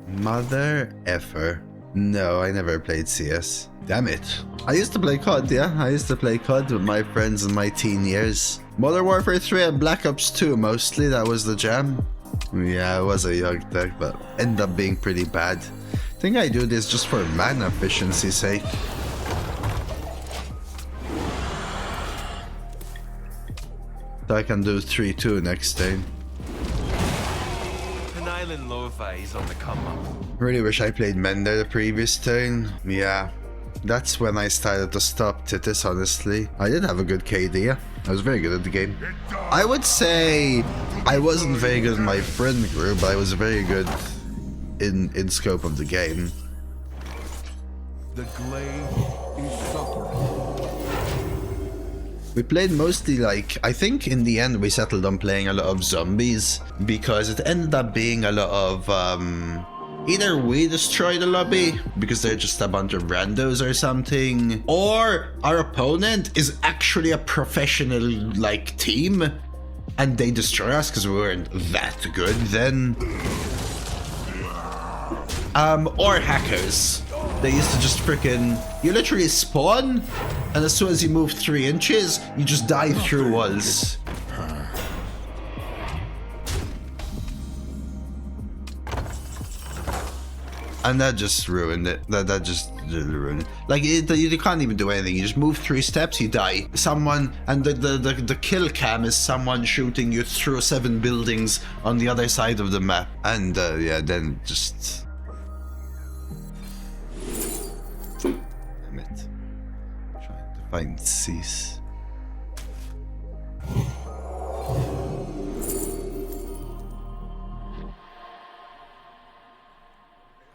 Mother effer. No, I never played CS. Damn it. I used to play COD, yeah. I used to play COD with my friends in my teen years. Modern Warfare 3 and Black Ops 2 mostly, that was the jam. Yeah, it was a young tech, but ended up being pretty bad. I think I do this just for mana efficiency's sake. So I can do 3-2 next time. An island lo-fi is on the come up. Really wish I played Mender the previous turn. Yeah, that's when I started to stop Titus, honestly. I did have a good KD, yeah. I was very good at the game. I would say I wasn't very good in my friend group, but I was very good in scope of the game. The glade is suffering. We played mostly like, I think in the end we settled on playing a lot of zombies because it ended up being a lot of either we destroy the lobby because they're just a bunch of randos or something, or our opponent is actually a professional like team and they destroy us because we weren't that good then. Or hackers. They used to just freaking, you literally spawn and as soon as you move 3 inches you just die through walls. And that just ruined it. That just ruined it. Like, you can't even do anything. You just move 3 steps, you die. Someone, and the kill cam is someone shooting you through 7 buildings on the other side of the map. And yeah, then just... Damn it. I'm trying to find Cease.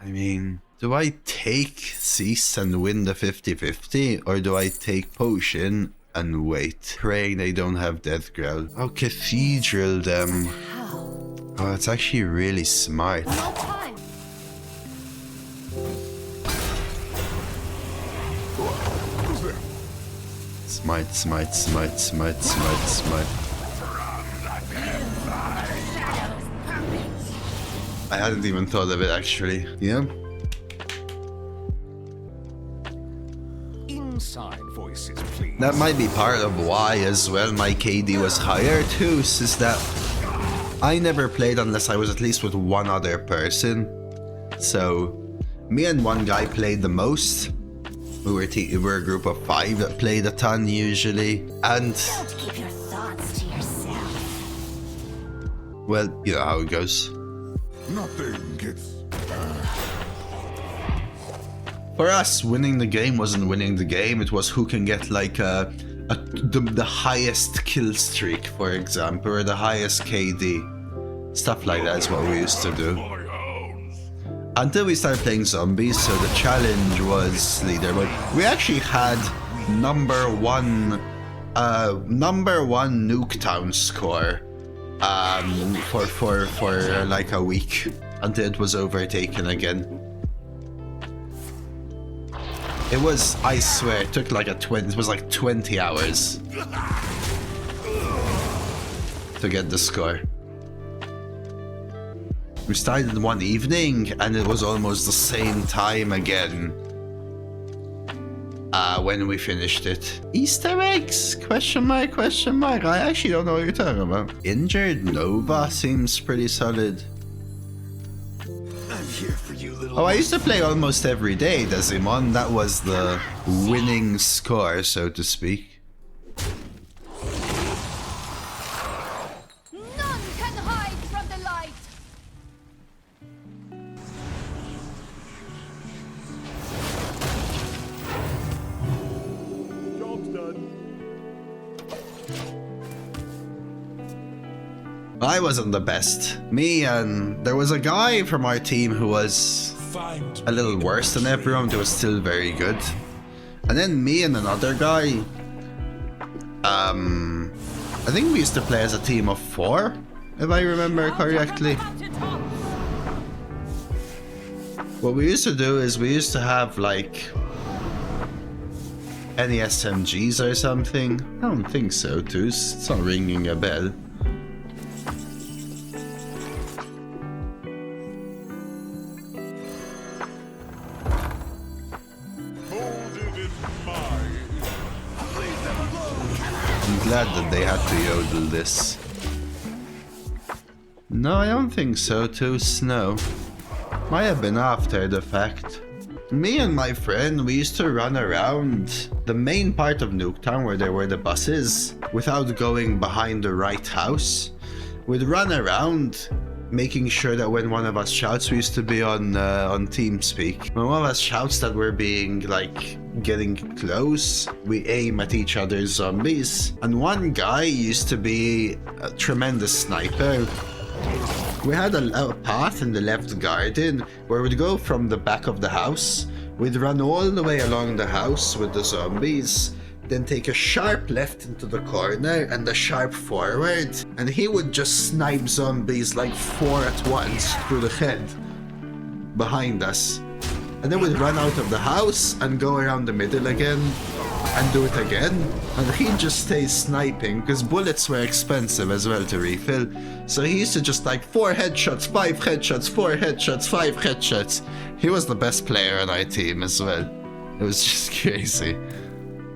I mean, do I take Cease and win the 50-50, or do I take Potion and wait, praying they don't have Death Growl? Oh, Cathedral them. Oh, it's actually really smart. No time. Smart, smart, smart, smart, smart, smart. I hadn't even thought of it actually, yeah? Inside voices, please. That might be part of why as well my KD was higher too, is that I never played unless I was at least with one other person. So me and one guy played the most. We were a group of 5 that played a ton usually. And Don't keep your thoughts to yourself. well, you know how it goes. Nothing gets For us, winning the game wasn't winning the game. It was who can get like the highest kill streak, for example, or the highest KD. Stuff like that is what we used to do. Until we started playing zombies, so the challenge was leaderboard. We actually had number one Nuketown score for like a week until it was overtaken again. It was, I swear, it took like it was like 20 hours to get the score. We started one evening and it was almost the same time again when we finished it. Easter eggs? Question mark, question mark. I actually don't know what you're talking about. Injured Nova seems pretty solid. I'm here for you, little. Oh, I used to play almost every day, Desimon. That was the winning score, so to speak. None can hide from the light. job's done. I wasn't the best. Me and there was a guy from our team who was a little worse than everyone, but was still very good. And then me and another guy, I think we used to play as a team of 4, if I remember correctly. What we used to do is we used to have like any SMGs or something. I don't think so, Toos. It's not ringing a bell. Hold it in mind. I'm glad that they had to yodel this. No, I don't think so, Toos. No. Might have been after the fact. Me and my friend, we used to run around the main part of Nuketown where there were the buses without going behind the right house. We'd run around making sure that when one of us shouts, we used to be on TeamSpeak. When one of us shouts that we're being like getting close, we aim at each other's zombies. And one guy used to be a tremendous sniper. We had a path in the left garden where we'd go from the back of the house. We'd run all the way along the house with the zombies, then take a sharp left into the corner and a sharp forward, and he would just snipe zombies like 4 at once through the head behind us. And then we'd run out of the house and go around the middle again and do it again, and he'd just stay sniping because bullets were expensive as well to refill. So he used to just like 4 headshots, 5 headshots, 4 headshots, 5 headshots. He was the best player on our team as well. It was just crazy.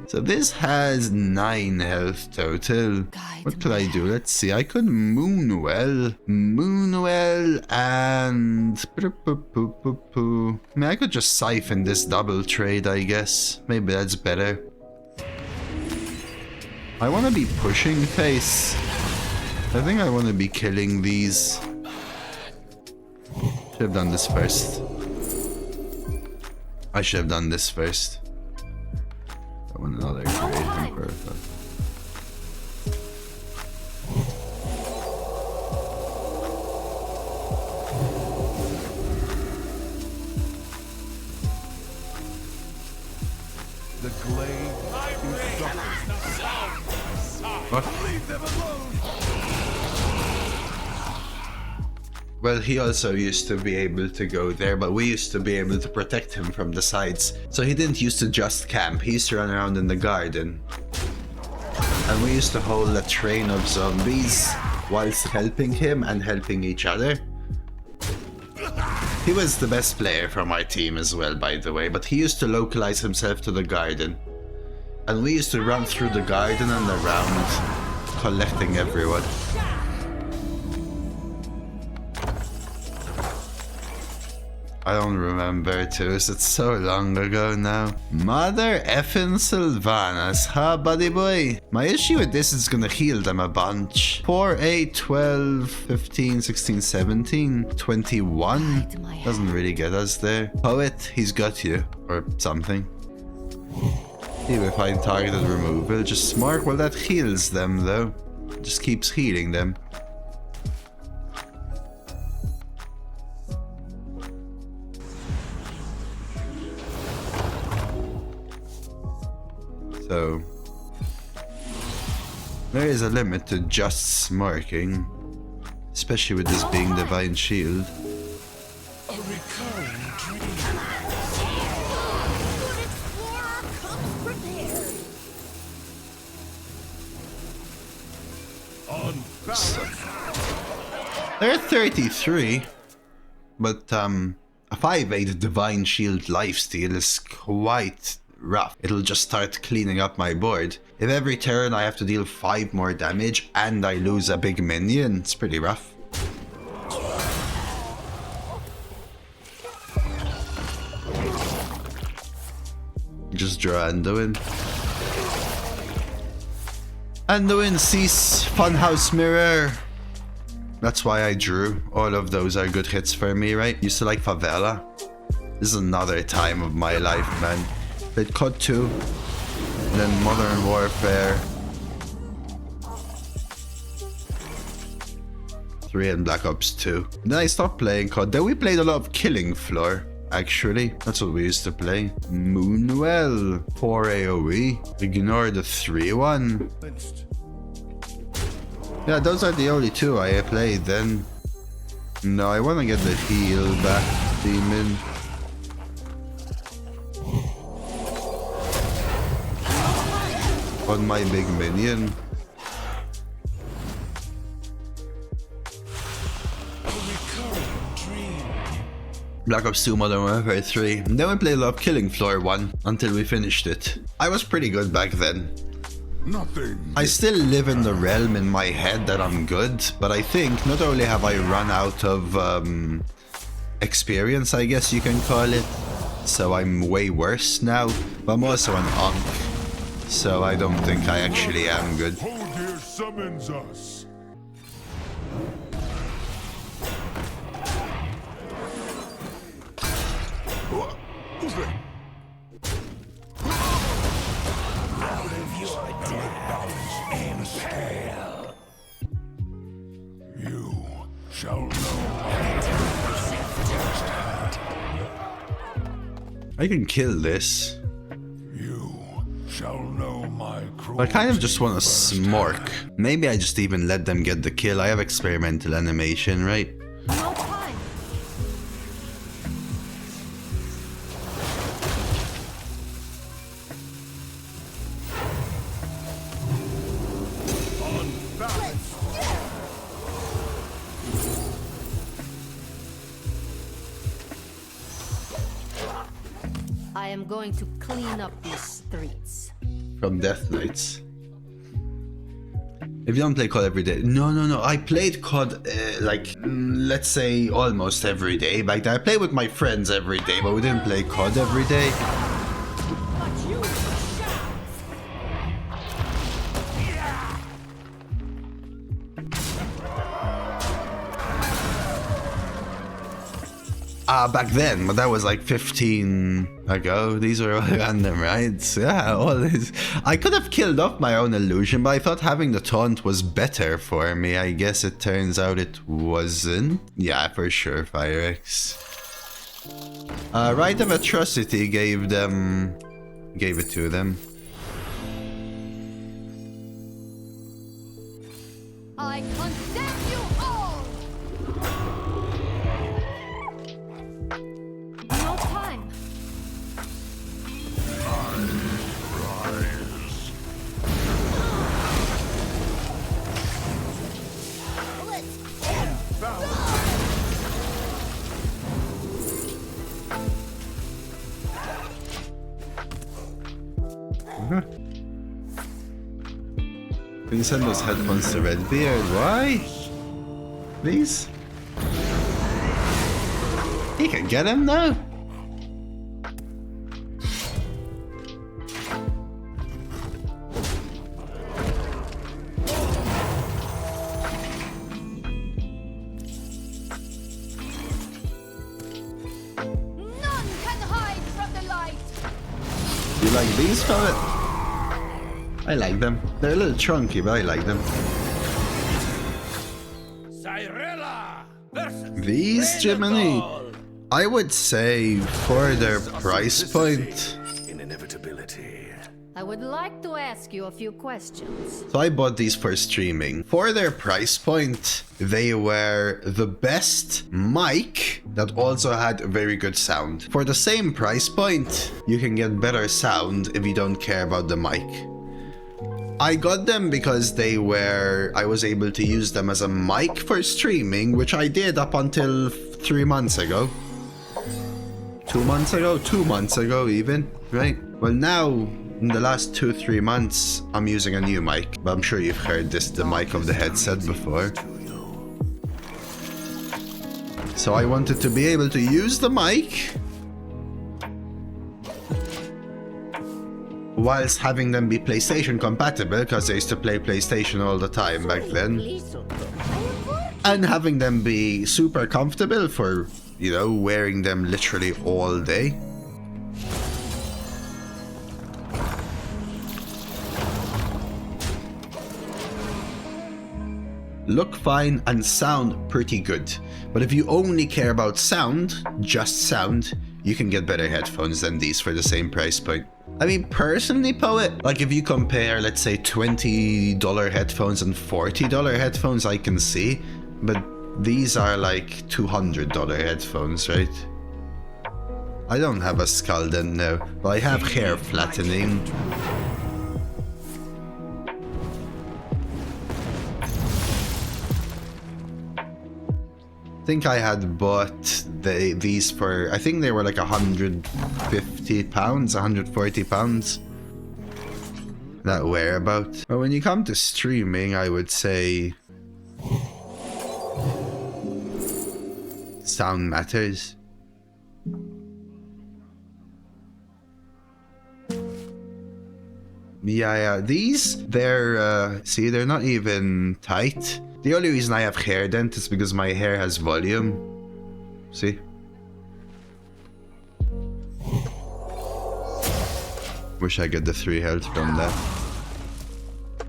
So this has 9 health total. What could I do? Let's see. I could Moonwell and I mean, I could just siphon this double trade, I guess. Maybe that's better. I want to be pushing face. I think I want to be killing these. Should have done this first. I should have done this first. I want another creating purpose. The glade is dark. What? Well, he also used to be able to go there, but we used to be able to protect him from the sides. So he didn't used to just camp, he used to run around in the garden. And we used to hold a train of zombies whilst helping him and helping each other. He was the best player from our team as well, by the way, but he used to localize himself to the garden. And we used to run through the garden and around, collecting everyone. I don't remember too. It's so long ago now. Mother effing Sylvanas, huh, buddy boy? My issue with this is gonna heal them a bunch. 4, 8, 12, 15, 16, 17, 21. Doesn't really get us there. Poet, he's got you. Or something. He will find targeted removal. Just smart. Well, that heals them though. Just keeps healing them. So there is a limit to just smarking, especially with this being Divine Shield. A recurring dream. Good explorer comes prepared. Unbalanced. They're 33, but a 5/8 Divine Shield lifesteal is quite rough. It'll just start cleaning up my board. If every turn I have to deal 5 more damage and I lose a big minion, it's pretty rough. Just draw Anduin. Anduin, Cease, Funhouse Mirror. That's why I drew. All of those are good hits for me, right? Used to like Favela. This is another time of my life, man. Played COD 2, and then Modern Warfare 3 and Black Ops 2. Then I stopped playing COD. Then we played a lot of Killing Floor, actually. That's what we used to play. Moonwell, 4 AoE. Ignore the 3-1. Yeah, those are the only 2 I played then. No, I want to get the heal back, demon. On my big minion. Black Ops 2, Modern Warfare 3. And then we played a lot of Killing Floor 1 until we finished it. I was pretty good back then. Nothing. I still live in the realm in my head that I'm good, but I think not only have I run out of experience, I guess you can call it, so I'm way worse now, but I'm also an onk. So I don't think I actually am good. Hodir summons us. Who's that? Out of your balance and scale. You shall know. I can kill this. Shall know my I kind of just want to smork. Maybe I just even let them get the kill. I have experimental animation, right? No time. I am going to clean up these streets. From Death Knights. If you don't play COD every day. No. I played COD let's say almost every day. Back then I played with my friends every day, but we didn't play COD every day. Back then, but that was like 15 ago. These were all random raids. Yeah, all this. I could have killed off my own illusion, but I thought having the taunt was better for me. I guess it turns out it wasn't. Yeah, for sure, Firex. Rite of Atrocity gave it to them. I condemn you all! No time. Can you send those headphones to Redbeard? Why? Please? He can get him now. None can hide from the light. You like these, Poet? I like them. They're a little chunky, but I like them. Cyrilla versus These, Jiminy, I would say for their price point. In inevitability. I would like to ask you a few questions. So I bought these for streaming. For their price point, they were the best mic that also had very good sound. For the same price point, you can get better sound if you don't care about the mic. I got them because I was able to use them as a mic for streaming, which I did up until 3 months ago. 2 months ago? 2 months ago even, right? Well, now, in the last 2-3 months, I'm using a new mic. But I'm sure you've heard the mic of the headset before. So I wanted to be able to use the mic whilst having them be PlayStation compatible, because I used to play PlayStation all the time back then. And having them be super comfortable for, you know, wearing them literally all day. Look fine and sound pretty good. But if you only care about sound, just sound, you can get better headphones than these for the same price point. I mean, personally, Poet, like if you compare, let's say, $20 headphones and $40 headphones, I can see. But these are like $200 headphones, right? I don't have a skull then, no. But I have hair flattening. I think I had bought these for, I think they were like £150, £140. That whereabout. But when you come to streaming, I would say sound matters. Yeah, these, they're, see, they're not even tight. The only reason I have hair dent is because my hair has volume. See? Wish I get the 3 health from that.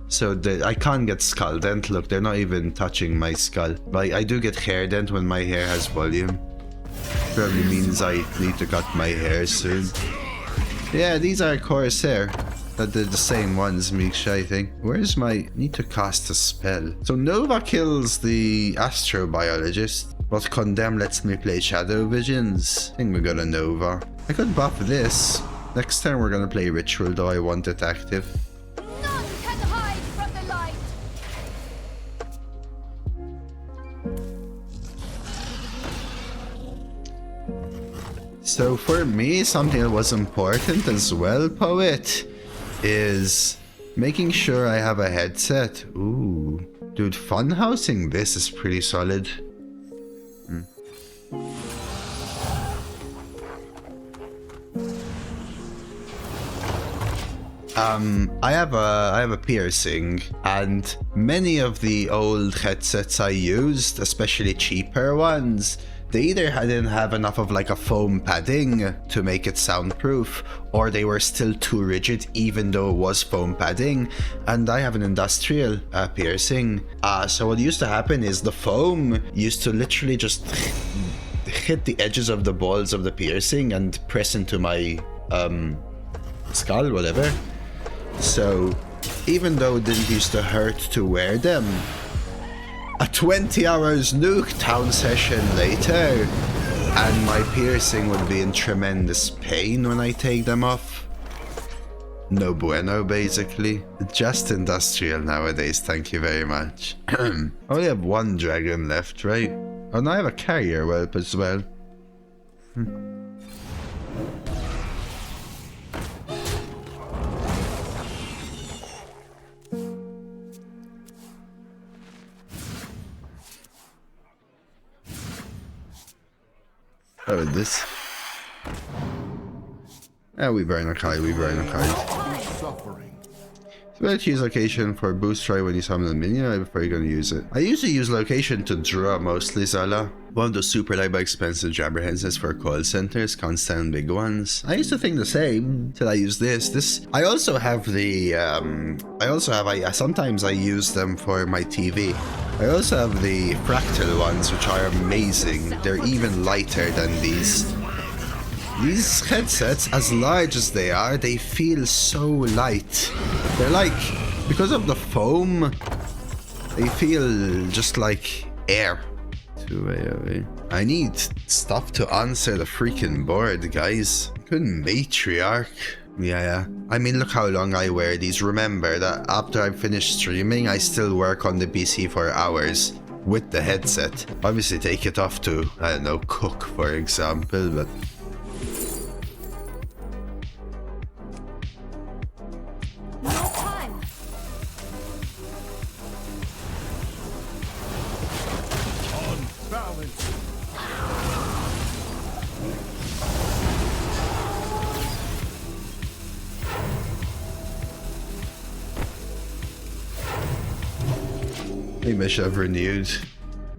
So I can't get skull dent. Look, they're not even touching my skull. But I do get hair dent when my hair has volume. Probably means I need to cut my hair soon. Yeah, these are Corsair. But they're the same ones, Miksha, I think. Where's my... need to cast a spell. So Nova kills the astrobiologist, but Condemn lets me play Shadow Visions. I think we got a Nova. I could buff this. Next time we're gonna play Ritual, though I want it active. None can hide from the light. So for me, something that was important as well, Poet, is making sure I have a headset. Ooh. Dude, funhousing this is pretty solid. I have a piercing, and many of the old headsets I used, especially cheaper ones, they either didn't have enough of like a foam padding to make it soundproof, or they were still too rigid even though it was foam padding. And I have an industrial piercing. So what used to happen is the foam used to literally just hit the edges of the balls of the piercing and press into my skull, whatever. So even though it didn't used to hurt to wear them, a 20 hours nuke town session later, and my piercing would be in tremendous pain when I take them off. No bueno, basically. Just industrial nowadays, thank you very much. I only have 1 dragon left, right? Oh, and I have a carrier whelp as well. How about this? We burn a card, we burn a card. Suffering. Well, choose location for boost try when you summon a minion before you're gonna use it. I usually use location to draw mostly, Zala. One of those super light expensive jabberheads is for call centers, constant big ones. I used to think the same till I use this. I also have the sometimes I use them for my TV. I also have the fractal ones, which are amazing. They're even lighter than these. These headsets, as large as they are, they feel so light. They're like, because of the foam, they feel just like air. 2 I need stuff to answer the freaking board, guys. Good matriarch. Yeah. I mean, look how long I wear these. Remember that after I finish streaming, I still work on the PC for hours with the headset. Obviously take it off to, I don't know, cook, for example, but... Maybe I should have renewed.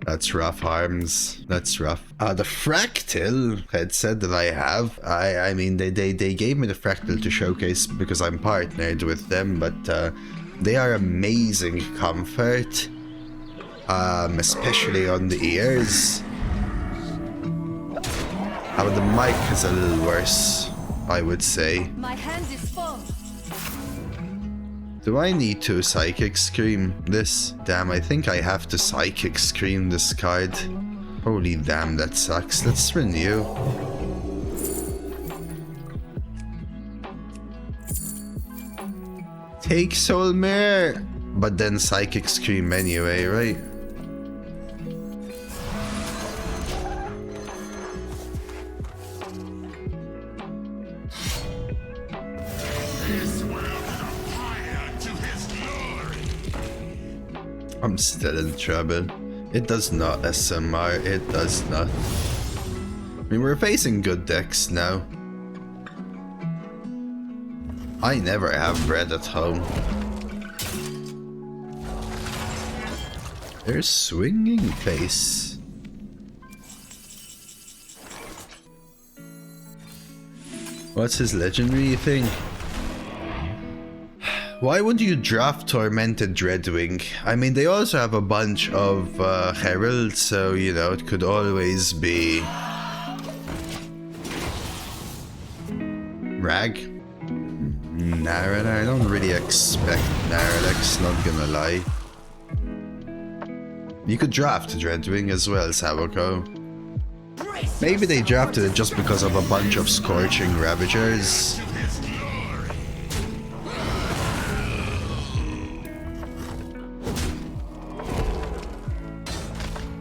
That's rough, Arms. That's rough. The fractal headset that I have, I mean, they gave me the fractal to showcase because I'm partnered with them, but they are amazing comfort, especially on the ears. But the mic is a little worse, I would say. My hand is full. Do I need to Psychic Scream this? Damn, I think I have to Psychic Scream this card. Holy damn, that sucks. Let's renew. Take Soul Mirror! But then Psychic Scream anyway, right? I'm still in trouble. It does not, SMR. It does not. I mean, we're facing good decks now. I never have bread at home. There's Swinging Face. What's his legendary, you think? Why would you draft Tormented Dreadwing? I mean, they also have a bunch of Heralds, so, you know, it could always be... Rag? Narad? I don't really expect Naradax, not gonna lie. You could draft Dreadwing as well, Sawako. Maybe they drafted it just because of a bunch of Scorching Ravagers.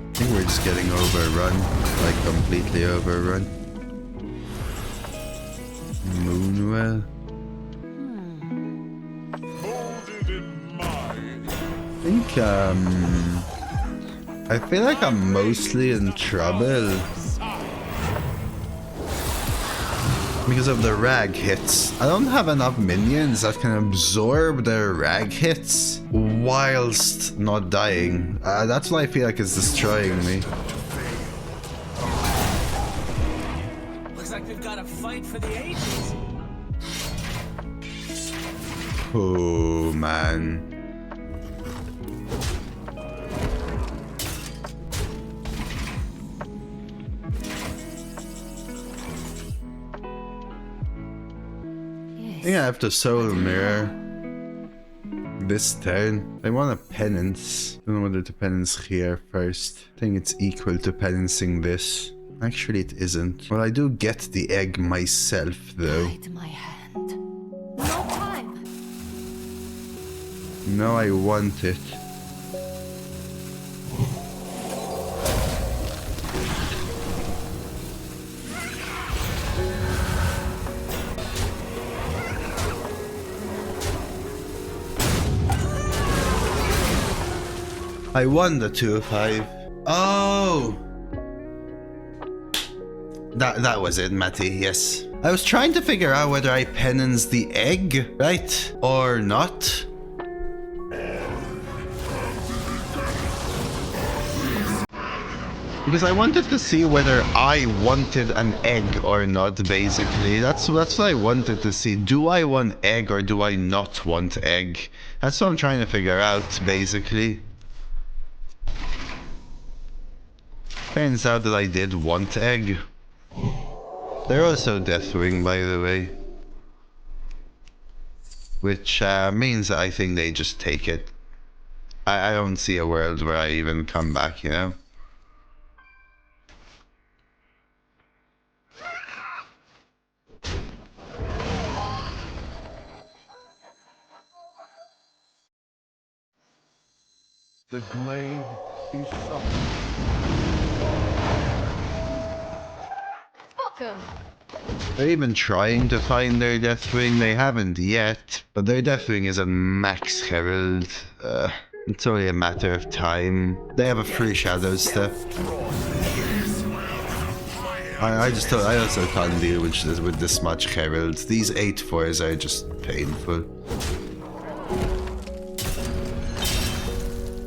I think we're just getting overrun, like completely overrun. Moonwell. I feel like I'm mostly in trouble because of the rag hits. I don't have enough minions that can absorb the rag hits whilst not dying. That's what I feel like is destroying me. Looks like we've got a fight for the ages. Oh man. I think I have to Soul Mirror this turn. I want a Penance. I don't know whether to Penance here first. I think it's equal to Penancing this. Actually, it isn't. Well, I do get the egg myself, though. Hide my hand. No time. No, I want it. I won the 2-5. Oh! That was it, Matty, yes. I was trying to figure out whether I penance the egg, right? Or not. Because I wanted to see whether I wanted an egg or not, basically. That's what I wanted to see. Do I want egg or do I not want egg? That's what I'm trying to figure out, basically. Turns out that I did want egg. They're also Deathwing, by the way. Which means that I think they just take it. I don't see a world where I even come back, you know? The glade is something. Welcome. They're even trying to find their Deathwing. They haven't yet, but their Deathwing is a max herald. It's only a matter of time. They have a free shadow step. I also can't deal with this much herald. These 8/4s are just painful.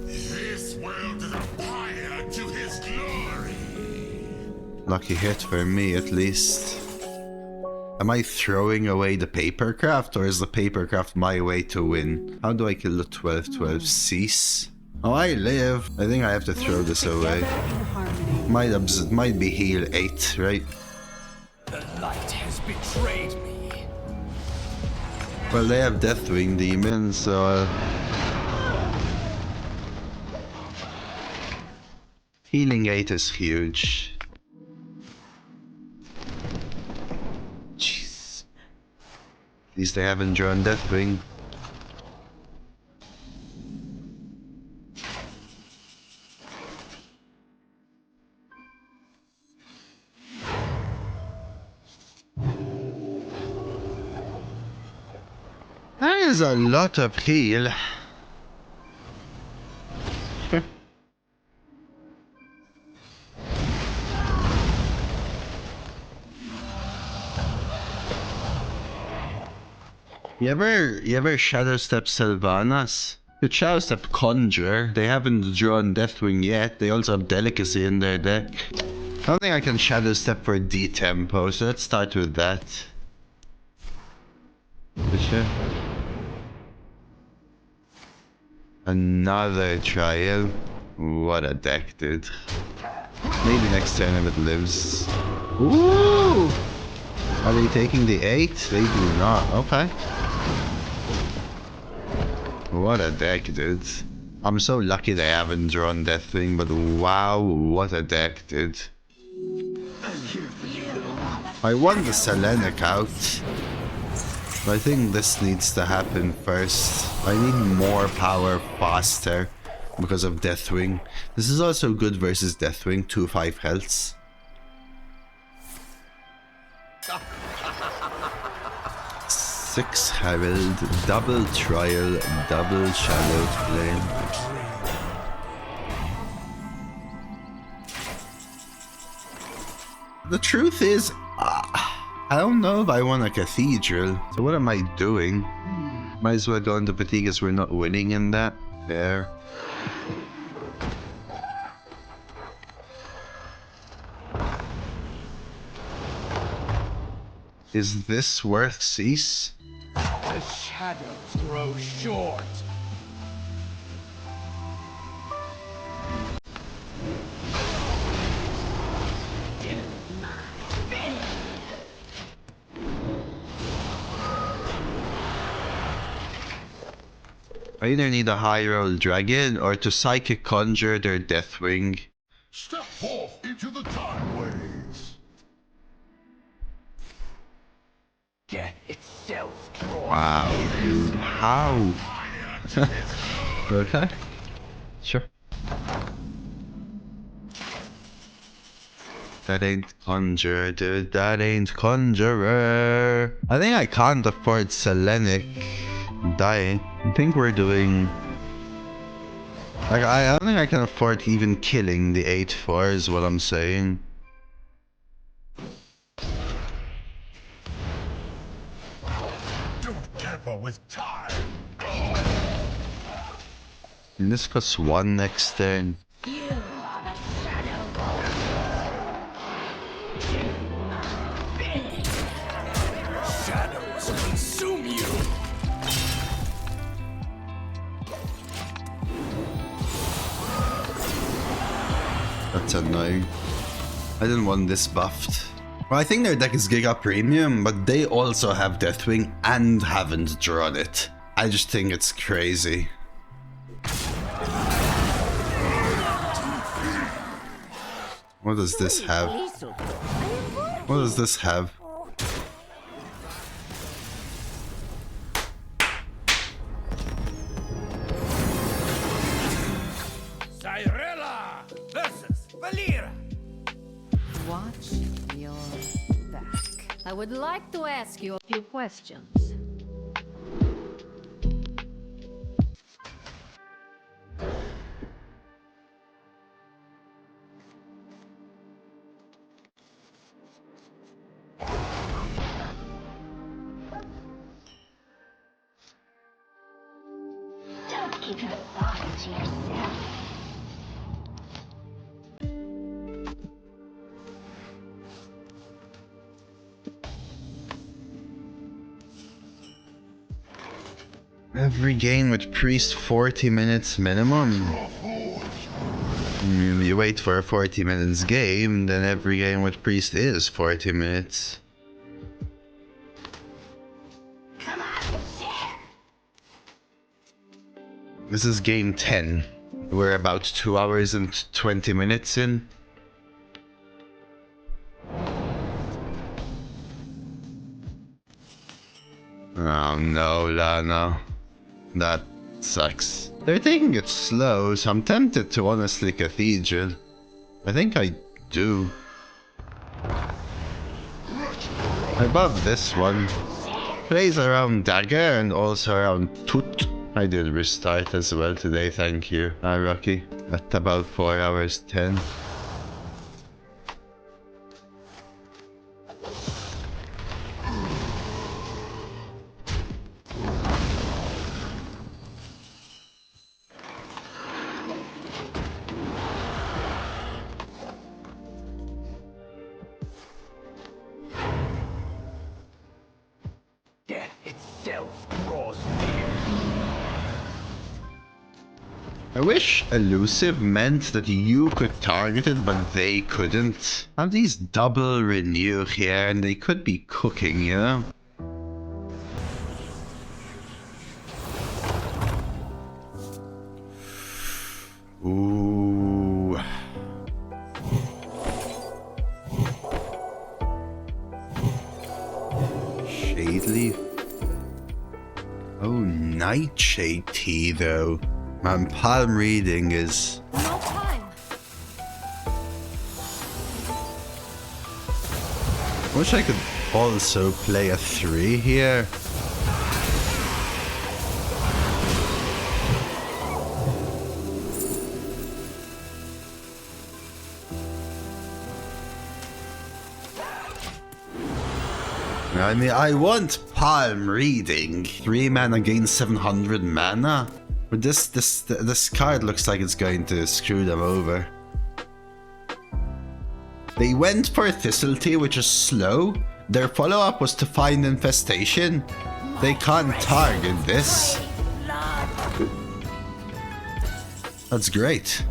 This world is a fire to his glory. Lucky hit for me, at least. Am I throwing away the papercraft, or is the papercraft my way to win? How do I kill the 12/12? Cease? Oh, I live. I think I have to throw this away. Might be heal 8, right? The light has betrayed me. Well, they have Deathwing demons, so healing 8 is huge. Jeez. At least they haven't drawn Deathwing. That is a lot of heal. You ever Shadow Step Sylvanas? You Shadow Step Conjure. They haven't drawn Deathwing yet. They also have Delicacy in their deck. I don't think I can Shadow Step for D-Tempo, so let's start with that. For sure. Another trial. What a deck, dude. Maybe next turn if it lives. Ooh! Are they taking the 8? They do not. Okay. What a deck, dude. I'm so lucky they haven't drawn Deathwing, but wow, what a deck, dude. I want the Selenic out. I think this needs to happen first. I need more power faster because of Deathwing. This is also good versus Deathwing, 2/5 healths. Six Herald, double Trial, double Shadow Flame. The truth is, I don't know if I want a Cathedral. So what am I doing? Might as well go into fatigue as we're not winning in that. There. Is this worth cease? The shadows grow short. I either need a high roll dragon or to psychic conjure their Deathwing. Step forth into the time waves. Get itself drawn. Wow, dude, how? Okay, sure. That ain't conjure, dude. That ain't conjurer. I think I can't afford Selenic dying. I think we're doing... Like, I don't think I can afford even killing the 8/4 is what I'm saying. temper with time. And this +1 next turn. You are the shadow. Shadows consume you. That's annoying. I didn't want this buffed. Well, I think their deck is Giga Premium, but they also have Deathwing and haven't drawn it. I just think it's crazy. What does this have? What does this have? Cyrella versus Valera. Watch your back. I would like to ask you a few questions. Don't keep your thoughts to yourself. Every game with priest 40 minutes minimum. You wait for a 40 minutes game, then every game with priest is 40 minutes. Come on, share. This is game 10. We're about 2 hours and 20 minutes in. Oh no, Lana. That sucks. They're taking it slow, so I'm tempted to honestly Cathedral. I think I do. Above this one. Plays around Dagger and also around Toot. I did restart as well today, thank you. Rocky. At about 4 hours 10. Death itself draws near. I wish elusive meant that you could target it, but they couldn't. Have these double renew here, and they could be cooking, you know? Ooh. Shade Leaf. Oh, Nightshade Tea, though. Man, palm reading is... No time. Wish I could also play a 3 here. I mean, I want palm reading. 3 mana gains 700 mana. But this card looks like it's going to screw them over. They went for Lethality, which is slow. Their follow-up was to find Infestation. They can't target this. That's great.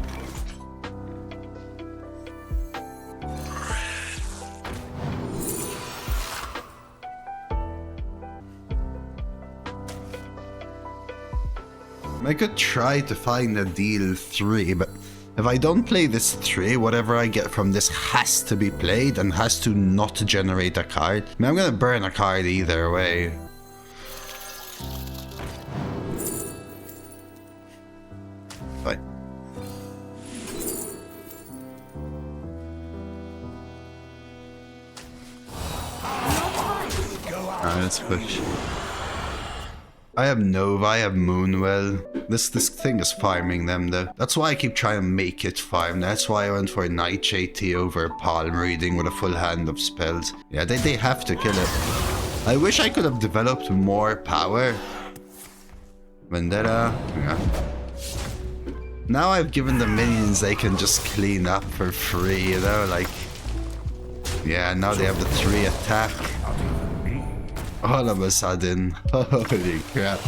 I could try to find a deal 3, but if I don't play this 3, whatever I get from this has to be played and has to not generate a card. I mean, I'm gonna burn a card either way. Fine. Alright, let's push. I have Nova, I have Moonwell. This thing is farming them though. That's why I keep trying to make it farm. That's why I went for Nightshade Tea over Palm Reading with a full hand of spells. Yeah, they have to kill it. I wish I could have developed more power. Vendetta. Yeah. Now I've given the minions they can just clean up for free, you know, like... Yeah, now they have the 3 attack. All of a sudden. Holy crap.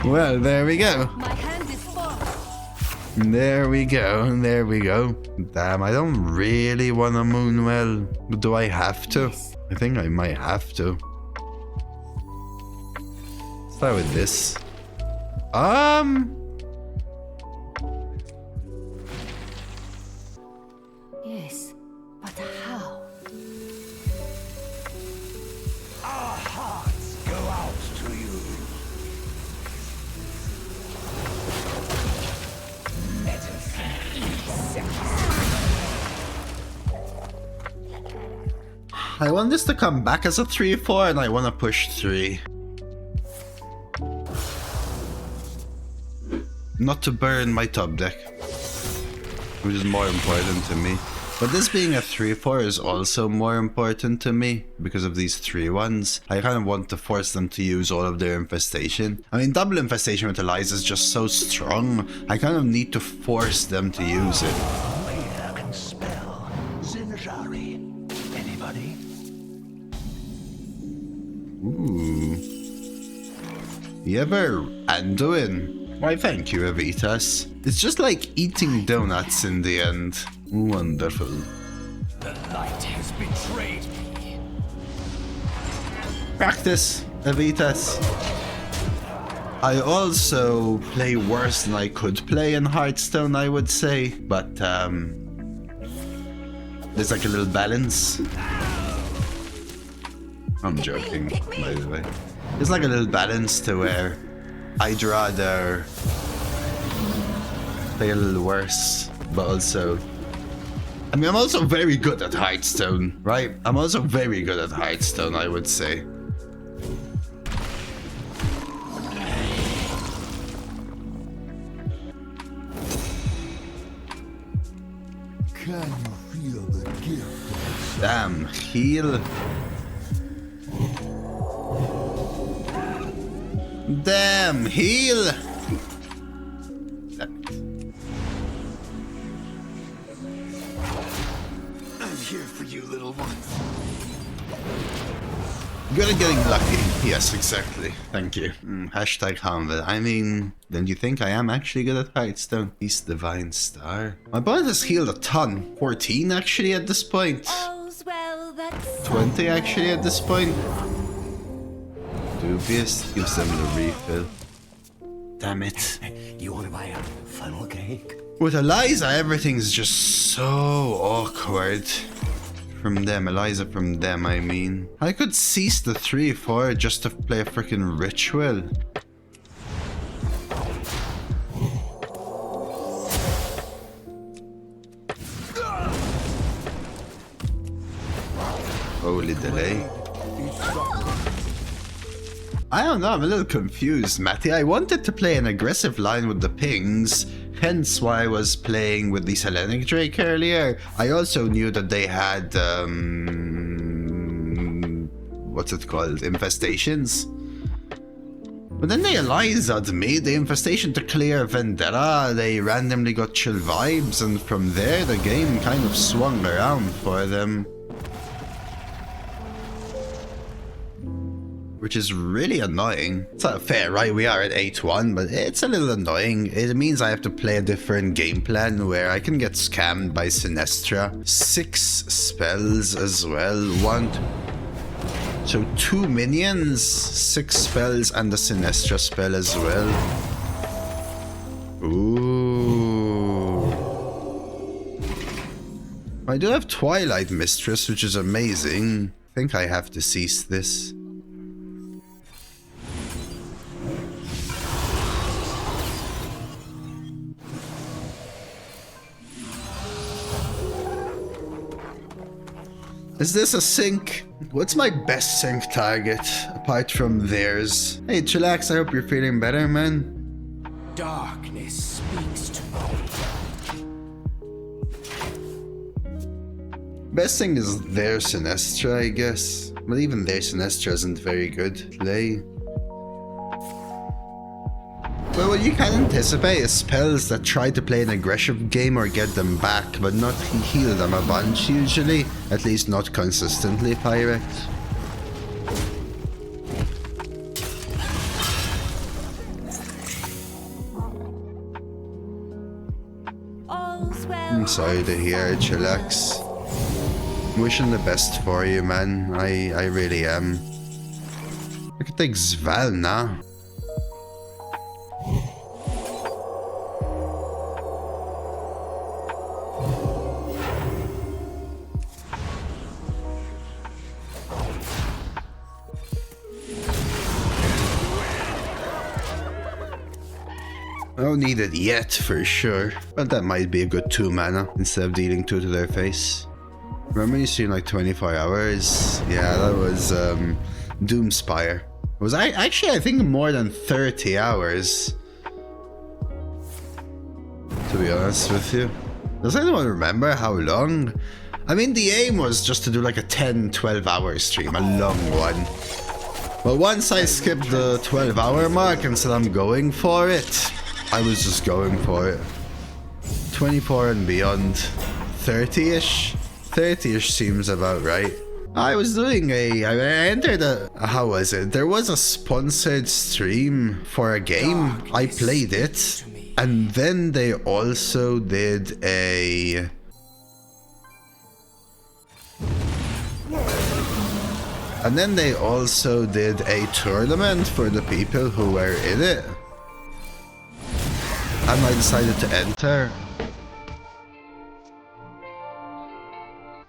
Well, there we go. My hand is full. There we go, there we go. Damn, I don't really want a Moonwell. But do I have to? I think I might have to. Start with this. Yes, but how? Our hearts go out to you. I want this to come back as a 3-4 and I want to push 3. Not to burn my top deck, which is more important to me. But this being a 3-4 is also more important to me because of these 3-1s. I kind of want to force them to use all of their infestation. I mean, double infestation with Eliza is just so strong. I kind of need to force them to use it. Here can spell Zinjari. Anybody? Ooh. Ever Anduin? Why, thank you, Evitas. It's just like eating donuts in the end. Wonderful. The light has betrayed me. Practice, Evitas. I also play worse than I could play in Hearthstone, I would say. But, there's like a little balance. I'm joking, by the way. There's like a little balance to where I'd rather play a little worse, but also... I mean, I'm also very good at Hearthstone, right? I'm also very good at Hearthstone, I would say. Can you feel the gift? Damn, heal. Damn, heal! I'm here for you, little ones. Good at getting lucky. Yes, exactly. Thank you. Hashtag humble. I mean, don't you think I am actually good at Hearthstone? He's Divine Star. My opponent has healed a ton. 14 actually at this point. All's well that's 20 actually at this point. Dubious gives them the refill. Damn it. You want to buy a funnel cake? With Eliza, everything's just so awkward. From them, Eliza from them, I mean. I could cease the 3-4 just to play a freaking ritual. Holy delay. I don't know, I'm a little confused, Matty. I wanted to play an aggressive line with the pings, hence why I was playing with the Hellenic Drake earlier. I also knew that they had, what's it called? Infestations. But then they Eliza'd me, the infestation to clear Vendetta, they randomly got chill vibes, and from there the game kind of swung around for them. Which is really annoying. It's not fair, right? We are at 8-1, but it's a little annoying. It means I have to play a different game plan where I can get scammed by Sinestra. 6 spells as well. So 2 minions, 6 spells, and the Sinestra spell as well. Ooh. I do have Twilight Mistress, which is amazing. I think I have to cease this. Is this a sync? What's my best sync target, apart from theirs? Hey, chillax, I hope you're feeling better, man. Darkness speaks to me. Best thing is their Sinestra, I guess. But even their Sinestra isn't very good play. But what you can anticipate is spells that try to play an aggressive game or get them back, but not heal them a bunch usually. At least not consistently, Pyrex. I'm sorry to hear it, Chillax. Wishing the best for you, man. I really am. I could take Zval now. I don't need it yet, for sure. But that might be a good 2 mana instead of dealing 2 to their face. Remember you seen like 24 hours? Yeah, that was Doomspire. It was actually, I think, more than 30 hours. To be honest with you. Does anyone remember how long? I mean, the aim was just to do like a 10-12 hour stream, a long one. But once I skipped the 12-hour mark and said I'm going for it, I was just going for it. 24 and beyond. 30-ish? 30-ish seems about right. I was doing I entered a, how was it? There was a sponsored stream for a game. I played it. And then they also did a... And then they also did a tournament for the people who were in it. And I decided to enter.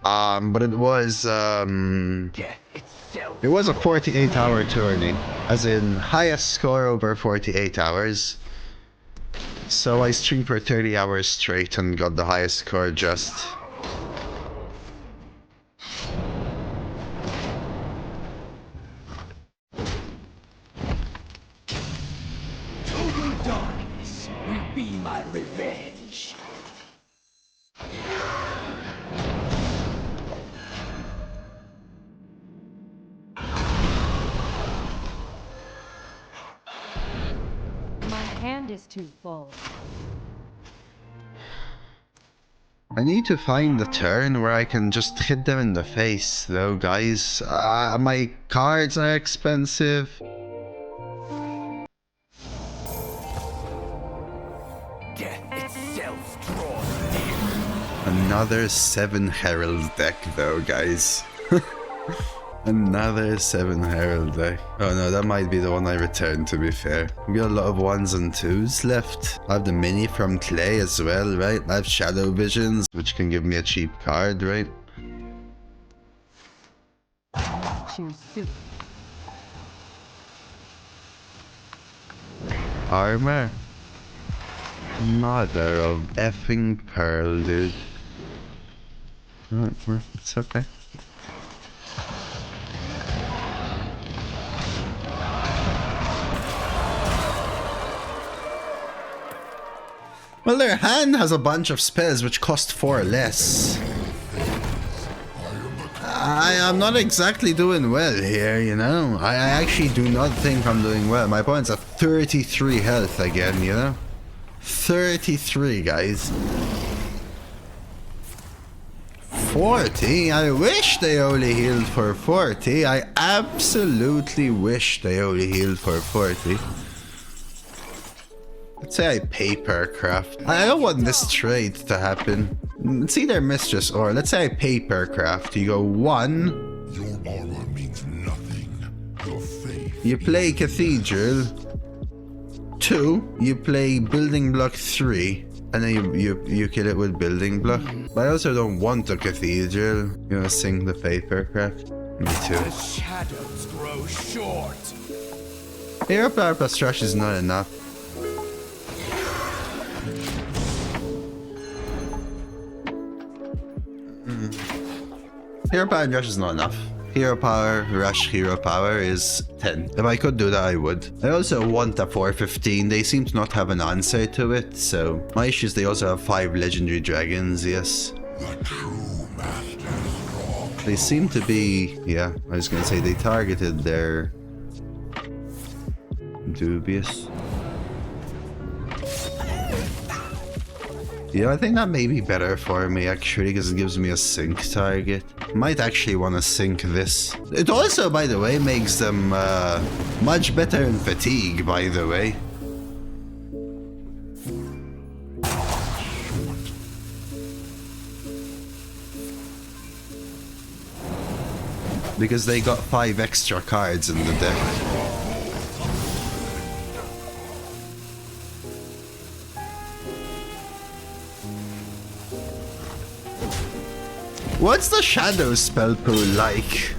But it was a 48-hour tourney, as in highest score over 48 hours. So I streamed for 30 hours straight and got the highest score just. Total darkness will be my revenge. My hand is too full. I need to find the turn where I can just hit them in the face, though, guys. My cards are expensive. Death itself draws near. Another 7 Herald deck, though, guys. Another 7 Herald deck. Oh no, that might be the one I returned, to be fair. We got a lot of 1s and 2s left. I have the mini from Clay as well, right? I have Shadow Visions, which can give me a cheap card, right? Choose soup. Armor. Mother of effing pearl, dude. Alright, it's okay. Well, their hand has a bunch of spells which cost 4 less. I'm not exactly doing well here, you know? I actually do not think I'm doing well. My opponent's at 33 health again, you know? 33, guys. 40? I wish they only healed for 40. I absolutely wish they only healed for 40. Let's say I papercraft. I don't want this trade to happen. It's either Mistress or let's say I papercraft. You go 1. Your armor means nothing. Your faith. You play Cathedral. 2. You play Building Block 3. And then you kill it with Building Block. But I also don't want a Cathedral. You wanna sing the papercraft? Me too. The shadows grow short. Hero Power plus Trash is not enough. Hero Power and Rush is not enough. Hero Power, Rush, Hero Power is 10. If I could do that, I would. I also want a 415. They seem to not have an answer to it, so... My issue is they also have 5 Legendary Dragons, yes. The true masters They seem to be... Yeah, I was gonna say they targeted their... Dubious. Yeah, I think that may be better for me actually, because it gives me a sync target. Might actually want to sync this. It also, by the way, makes them much better in fatigue, by the way. Because they got 5 extra cards in the deck. What's the shadow spell pool like?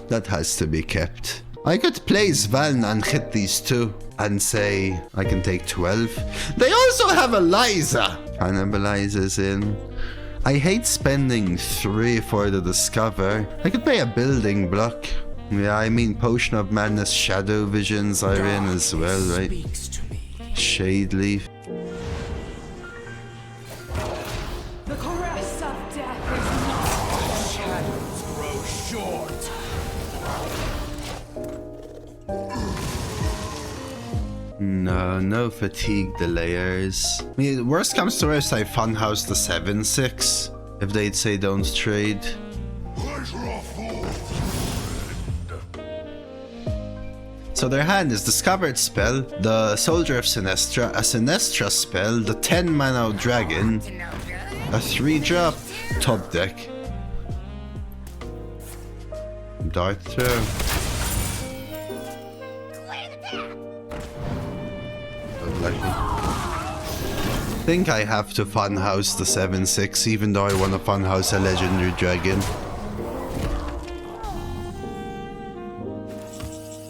That has to be kept. I could play Svan and hit these two and say I can take 12. They also have Eliza. Cannibalizes in. I hate spending 3 for the Discover. I could play a building block. Yeah, I mean Potion of Madness, Shadow Visions are in as well, right? Shade Leaf. The caress of death is not. Shadows grow short. No fatigue delayers. I mean, worst comes to worst, I funhouse the 7/6 if they'd say don't trade. So their hand is Discovered Spell, the Soldier of Sinestra, a Sinestra spell, the 10 mana dragon, a 3-drop, top deck. Dart throw. I think I have to funhouse the 7/6 even though I want to funhouse a legendary dragon.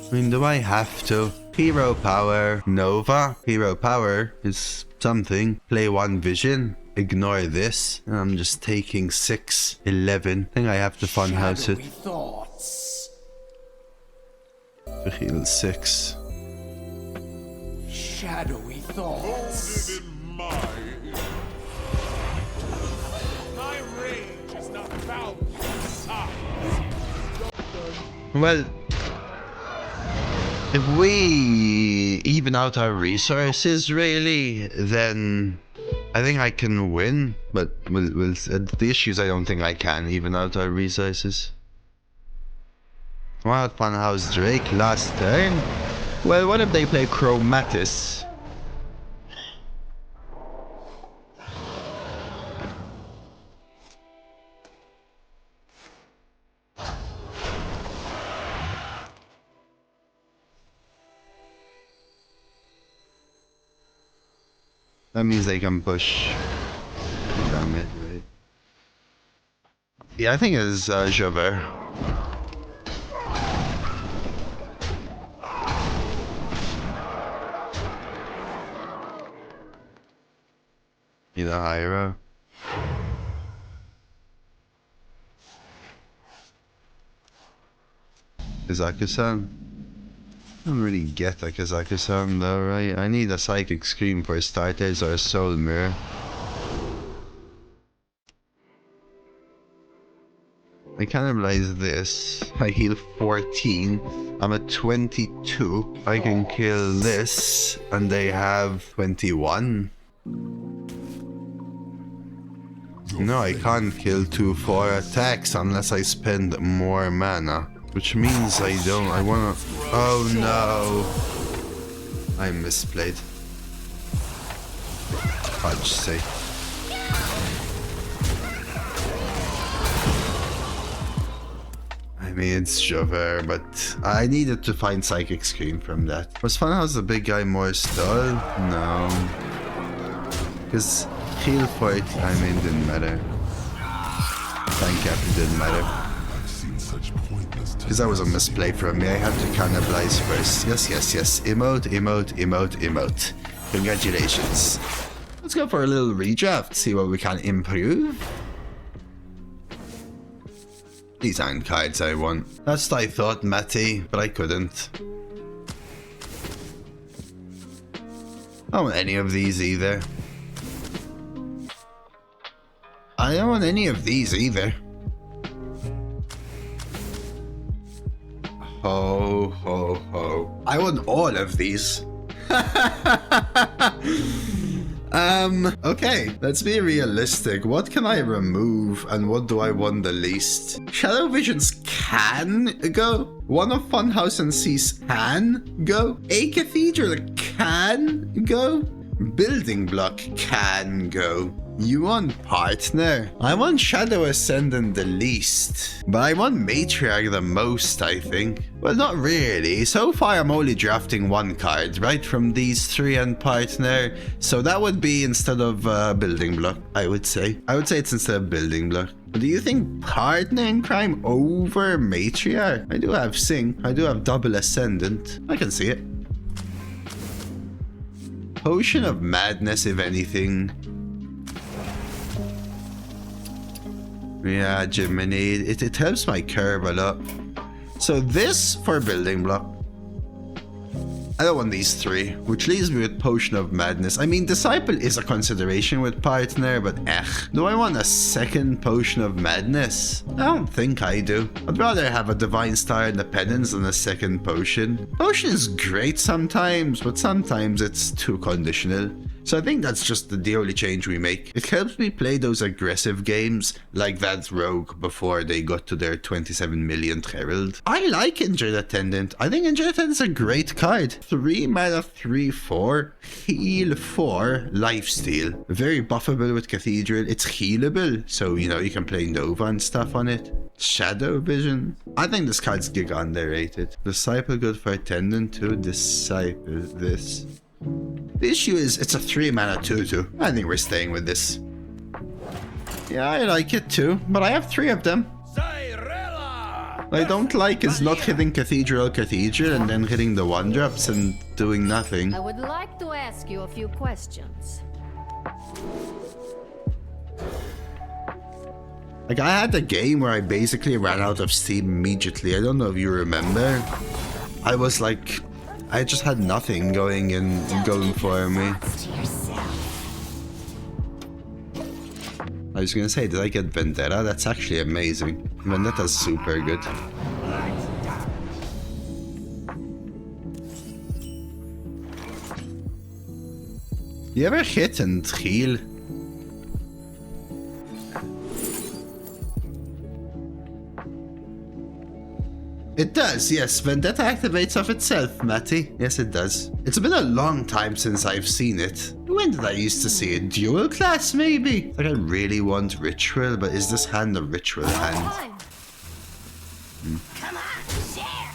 I mean, do I have to? Hero Power, Nova. Hero Power is something. Play 1 Vision. Ignore this. I'm just taking 6, 11. I think I have to funhouse it. Thoughts. To heal 6. Shadowy thoughts. My rage is not found. Well, if we even out our resources, really, then I think I can win. But with the issues, I don't think I can even out our resources. Wild Funhouse Drake last turn. Well, what if they play Chromatis? That means they can push. Damn it, right? Yeah, I think it's Javert. Need a Hyro. Kazakusan. I don't really get a Kazakusan though, right? I need a Psychic Scream for starters or a Soul Mirror. I cannibalize this. I heal 14. I'm at 22. I can kill this, and they have 21. No, I can't kill 2/4 attacks unless I spend more mana. Which means I wanna... Oh no! I misplayed. Fudge sake. I mean, it's Javert, but I needed to find Psychic Scream from that. Was Funhouse the big guy more stall? No. Because heal 40, I mean, didn't matter. Tank cap didn't matter. Because that was a misplay from me. I had to cannibalize first. Yes, yes, yes. Emote, emote, emote, emote. Congratulations. Let's go for a little redraft, see what we can improve. These aren't cards I want. That's what I thought, Matty, but I couldn't. I don't want any of these either. I don't want any of these either. Ho, ho, ho. I want all of these. Okay, let's be realistic. What can I remove and what do I want the least? Shadow Visions can go. One of Funhouse and Seas can go. A Cathedral can go. Building Block can go. You want Partner? I want Shadow Ascendant the least, but I want Matriarch the most, I think. Well, not really. So far, I'm only drafting one card, right? From these three and Partner. So that would be instead of Building Block, I would say. I would say it's instead of Building Block. But do you think Partner in Crime over Matriarch? I do have Sing. I do have Double Ascendant. I can see it. Potion of Madness, if anything. Yeah, Jiminy, it helps my curve a lot. So this for Building Block. I don't want these three, which leaves me with Potion of Madness. I mean, Disciple is a consideration with Partner, but do I want a second Potion of Madness? I don't think I do. I'd rather have a Divine Star and a Penance than a second Potion. Potion is great sometimes, but sometimes it's too conditional. So I think that's just the only change we make. It helps me play those aggressive games like that Rogue before they got to their 27 millionth Herald. I like Injured Attendant. I think Injured Attendant is a great card. 3 mana, 3/4, heal 4, lifesteal. Very buffable with Cathedral. It's healable, so you know you can play Nova and stuff on it. Shadow Vision. I think this card's giga underrated. Disciple good for Attendant too. Disciple this. The issue is it's a 3 mana 2/2. I think we're staying with this. Yeah, I like it too, but I have 3 of them. What I don't like is not hitting Cathedral and then hitting the 1-drops and doing nothing. I would like to ask you a few questions. Like, I had a game where I basically ran out of steam immediately. I don't know if you remember. I was like, I just had nothing going for me. I was gonna say, did I get Vendetta? That's actually amazing. Vendetta's super good. You ever hit and heal? It does, yes. Vendetta activates of itself, Matty. Yes, it does. It's been a long time since I've seen it. When did I used to see it? Dual class, maybe? Like, I really want Ritual, but is this hand a Ritual hand? Come on, share.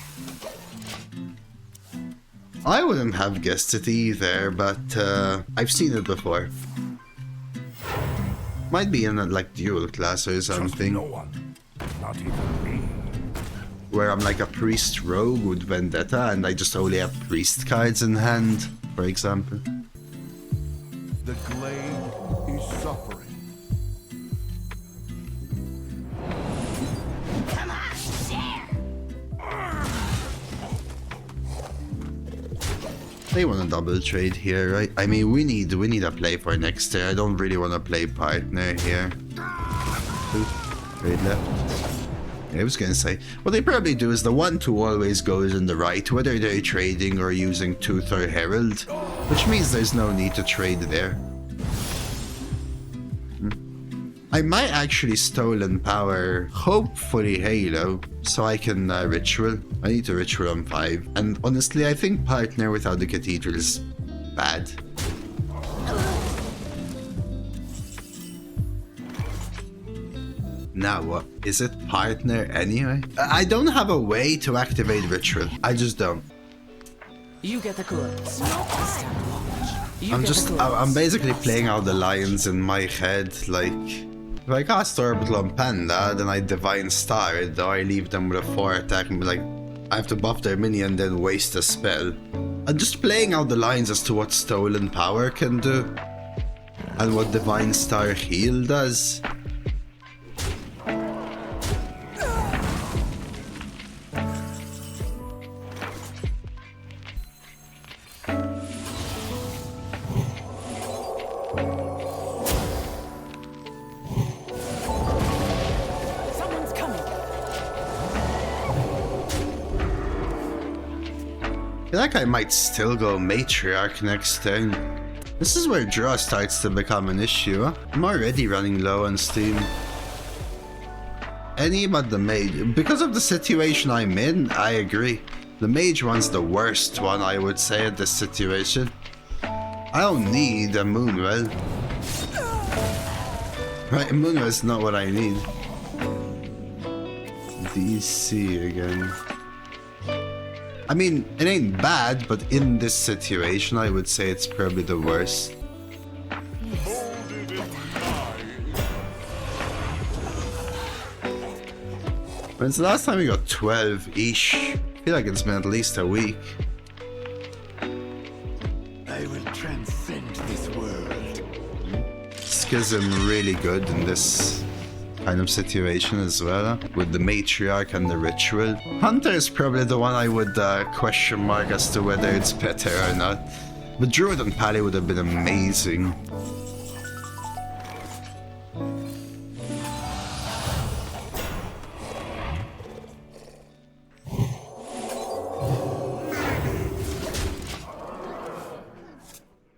I wouldn't have guessed it either, but I've seen it before. Might be in a, like, dual class or something. No one, not even me. Where I'm like a priest rogue with Vendetta and I just only have priest cards in hand, for example. The glade is suffering. Come on, share. They want a double trade here, right? I mean, we need a play for next year. I don't really want to play Partner here. Trade left. I was gonna say, what they probably do is the 1/2 always goes in the right, whether they're trading or using Tooth or Herald, which means there's no need to trade there. I might actually Stolen Power, hopefully Halo, so I can Ritual. I need to Ritual on 5, and honestly, I think Partner without the Cathedral is bad. Now what? Is it Partner anyway? I don't have a way to activate Ritual. I just don't. You get the goods. I'm basically playing out the lines in my head. Like, if I cast Orbital on Panda, then I Divine Star it, or I leave them with a 4 attack and be like, I have to buff their minion and then waste a spell. I'm just playing out the lines as to what Stolen Power can do. And what Divine Star Heal does. feel like I might still go Matriarch next turn. This is where draw starts to become an issue. Huh? I'm already running low on Steam. Any but the Mage. Because of the situation I'm in, I agree. The Mage one's the worst one, I would say, at this situation. I don't need a Moonwell. Right, Moonwell's not what I need. DC again. I mean, it ain't bad, but in this situation, I would say it's probably the worst. When's the last time we got 12-ish? I feel like it's been at least a week. I will transcend this world. Schism really good in this kind of situation as well, with the Matriarch and the Ritual. Hunter is probably the one I would question mark as to whether it's better or not. But Druid and Pally would have been amazing.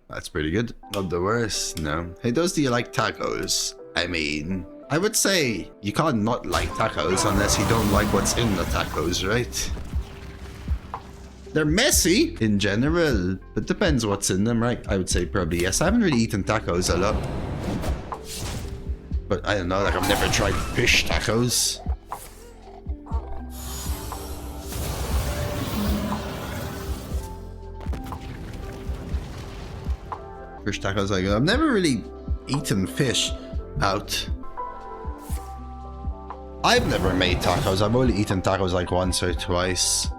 That's pretty good. Not the worst, no. Hey, Dose, do you like tacos? I mean, I would say you can't not like tacos unless you don't like what's in the tacos, right? They're messy in general, but depends what's in them, right? I would say probably yes. I haven't really eaten tacos a lot. But I don't know, like I've never tried fish tacos. Fish tacos, like I've never really eaten fish out. I've never made tacos. I've only eaten tacos like once or twice.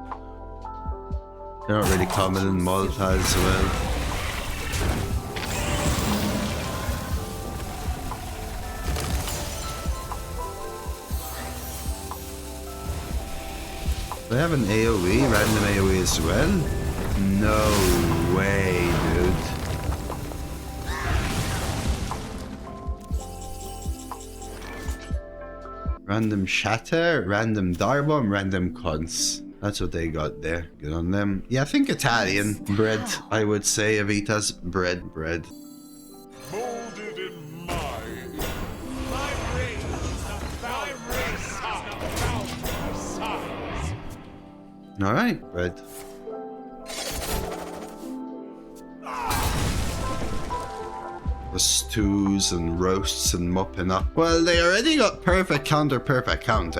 They're not really common in Malta as well. They have an AoE, random AoE as well? No way, dude. Random Shatter, random Darbomb, random Cons. That's what they got there. Good on them. Yeah, I think Italian bread, I would say. Evita's bread. Molded in my race is about size. Alright, bread. The stews and roasts and mopping up. Well, they already got perfect counter.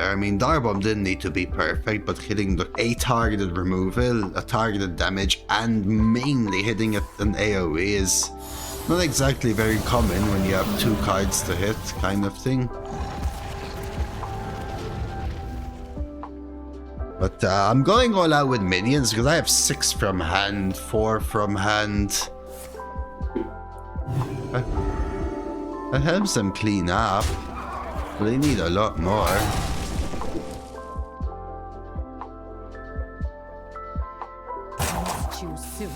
I mean, Darbomb didn't need to be perfect, but hitting a targeted removal, a targeted damage, and mainly hitting an AoE is not exactly very common when you have 2 cards to hit, kind of thing. But I'm going all out with minions because I have 6 from hand, 4 from hand. That helps them clean up, but they need a lot more. Choose soon.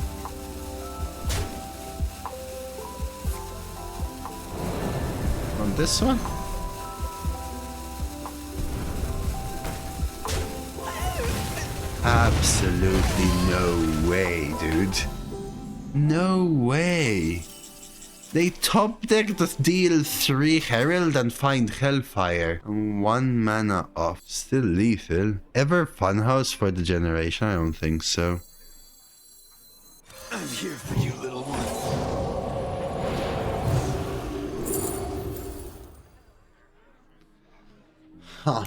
On this one? Absolutely no way, dude. No way. They top deck to deal 3 Herald and find Hellfire. 1 mana off. Still lethal. Ever Funhouse for the generation? I don't think so. I'm here for you, little one. Huh.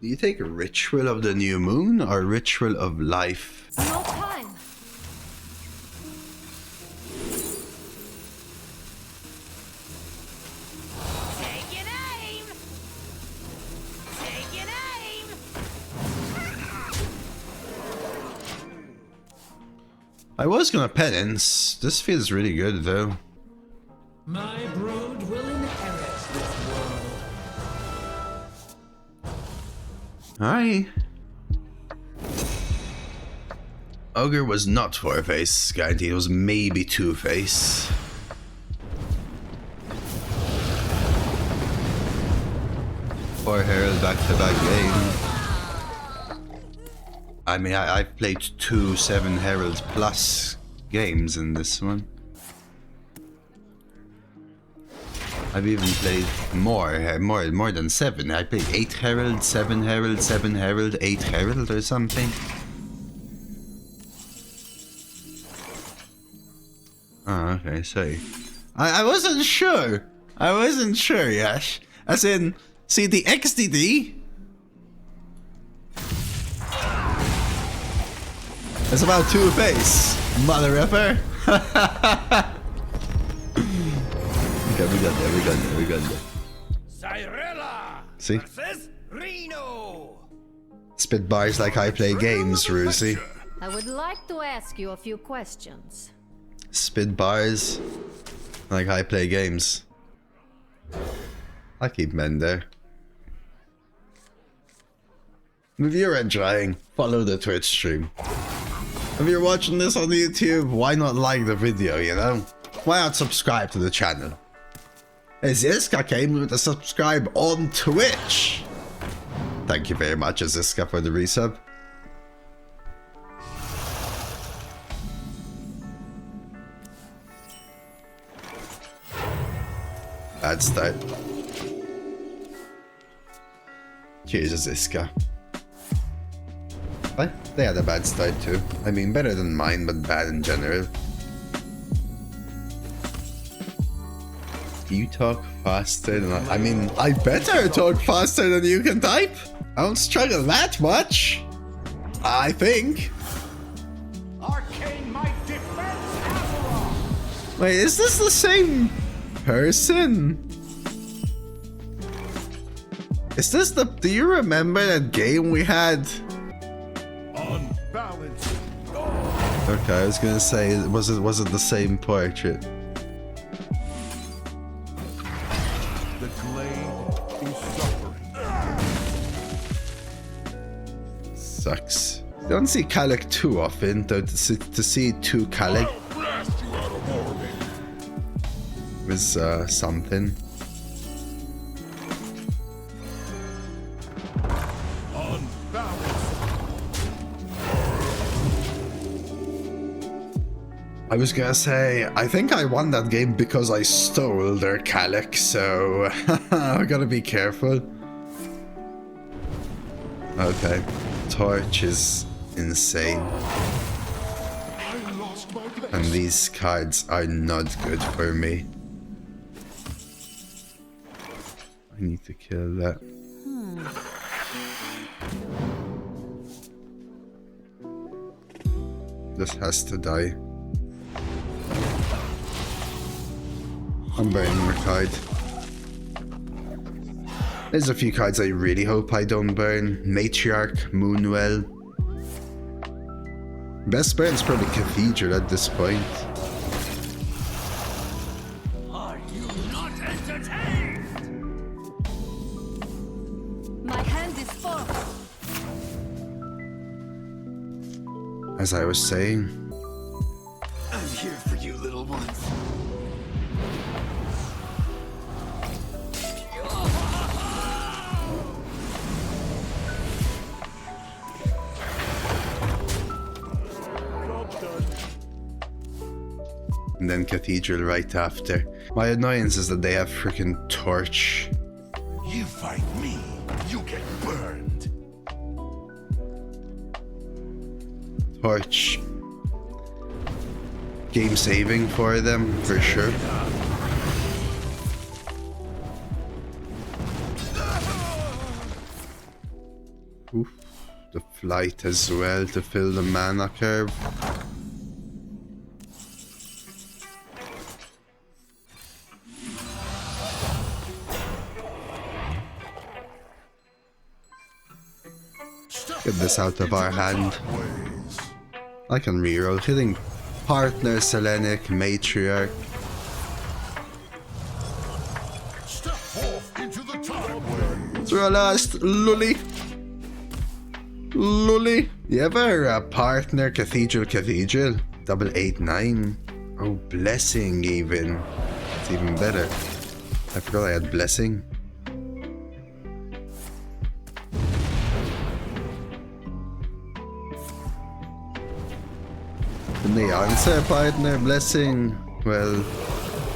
Do you take Ritual of the New Moon or Ritual of Life? No time. I was gonna penance. This feels really good though. My brood will inherit this world. Alright. Ogre was not 4-face, guaranteed. It was maybe 2-face. Or Herald back-to-back game. I mean, I've played 2 7 Herald plus games in this one. I've even played more than 7. I played 8 Herald, 7 Herald, 7 Herald, 8 Herald or something. Oh, okay, sorry. I wasn't sure. I wasn't sure, Yash. As in, see the XDD? It's about two-face, mother effer. Okay, we got there. Cyrella See? versus Reno. Spit bars like I play games, Rusi. I would like to ask you a few questions. Spit bars like I play games. I keep men there. If you're enjoying, follow the Twitch stream. If you're watching this on YouTube, why not like the video, you know? Why not subscribe to the channel? Aziska came with a subscribe on Twitch. Thank you very much, Aziska, for the resub. Bad start. Cheers, Aziska. What? They had a bad start too. I mean, better than mine, but bad in general. You talk faster than I mean, I better talk faster than you can type. I don't struggle that much. I think. Arcane might defense Azeroth. Wait, is this the same person? Is this the... Do you remember that game we had? Unbalanced. Okay, I was gonna say, was it the same portrait? The glade is suffering. Sucks. You don't see Kalik too often, though to see 2 Kalik Blast you out of orbit. was something. I was gonna say, I think I won that game because I stole their Kalik, so I gotta be careful. Okay, Torch is insane. And these cards are not good for me. I need to kill that. This has to die. I'm burning my card. There's a few cards I really hope I don't burn. Matriarch, Moonwell. Best burn's probably Cathedral at this point. Are you not entertained? My hand is full. As I was saying. I'm here for you, little ones. And then Cathedral right after. My annoyance is that they have freaking Torch. You fight me, you get burned. Torch. Game saving for them, for sure. Oof. The flight as well to fill the mana curve. Get this out of our hand. I can reroll, hitting Partner, Selenic, Matriarch. Step off into the tideway. It's our last Lully. Lully. You ever a Partner, Cathedral, 889. Oh, Blessing even. It's even better. I forgot I had Blessing. And the answer, partner, blessing. Well,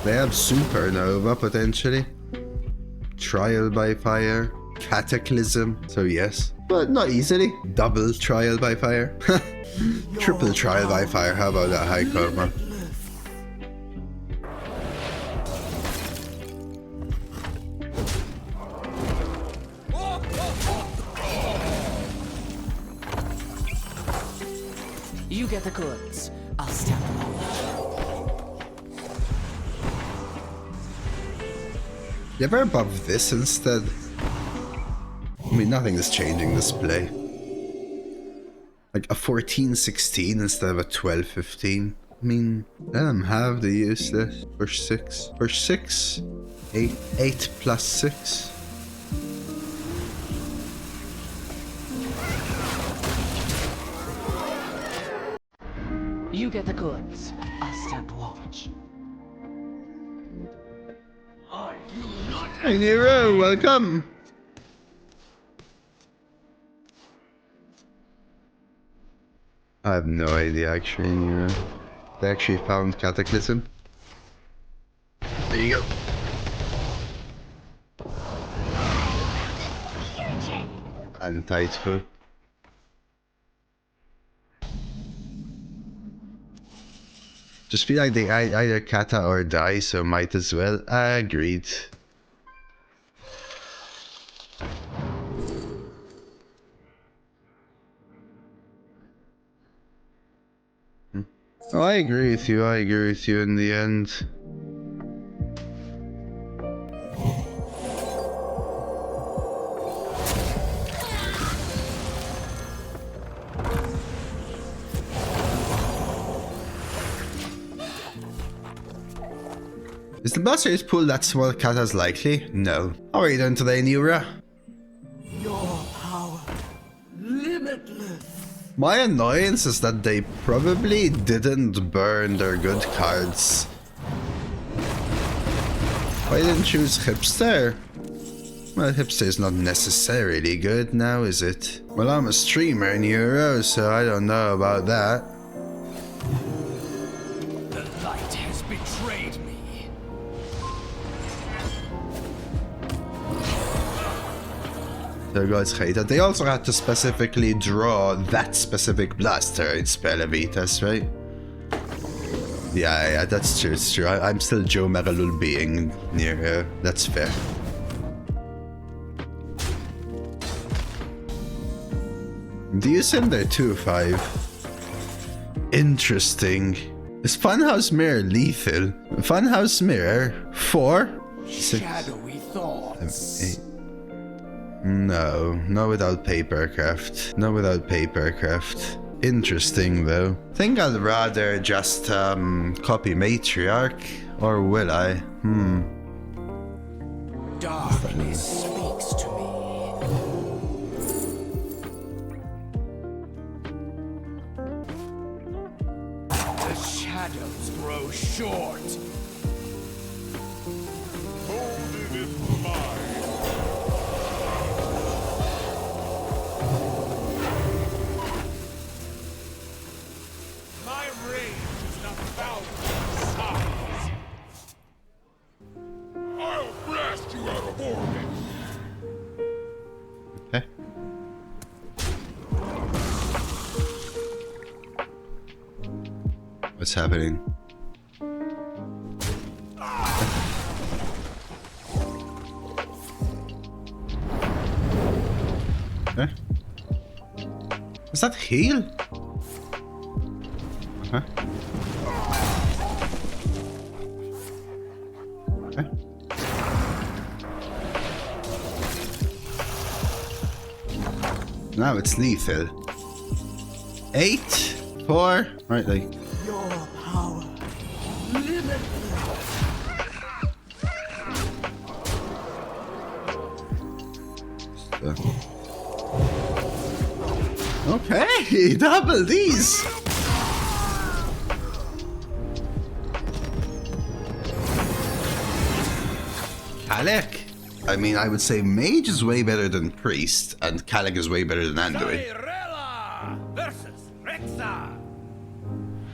they have supernova potentially. Trial by fire. Cataclysm. So yes. But not easily. Double trial by fire. Triple trial by fire. How about that, high karma? You get the goods. I'll stand alone. You ever above this instead? I mean, nothing is changing this play. Like a 14-16 instead of a 12-15. I mean, let them have the useless. Push 6. Push 6. 8 plus 6. You get the goods. I'll stand watch. Hey Nero, welcome! I have no idea actually, Nero. They actually found Cataclysm. There you go. And Tightful. Just feel like they either kata or die, so might as well. Agreed. Oh, I agree with you. I agree with you in the end. Is the Blaster's pool that small katas likely? No. How are you doing today, Nura? Your power, limitless. My annoyance is that they probably didn't burn their good cards. Why didn't choose Hipster? Well, Hipster is not necessarily good now, is it? Well, I'm a streamer in Euro, so I don't know about that. The light has betrayed me. Their gods hate that. They also had to specifically draw that specific blaster in Spelavitas, right? Yeah, that's true, it's true. I'm still Joe Megalul being near her. That's fair. Do you send there 2-5? Interesting. Is Funhouse Mirror lethal? Funhouse Mirror 4? 6, Shadowy thoughts. 7, 8. No, not without Papercraft. Not without Papercraft. Interesting though. I think I'd rather just copy Matriarch, or will I? Darkness speaks to me. The shadows grow short. Holding in mind. My rage is not found in size. I'll blast you out of orbit. Okay. What's happening? Okay. Is that heal? Okay. Okay. Now it's lethal. 8, 4, right, like. Your power, limitless. Okay, double these. Kalek. I mean, I would say Mage is way better than Priest, and Kalek is way better than Anduin. Rela versus Rexa.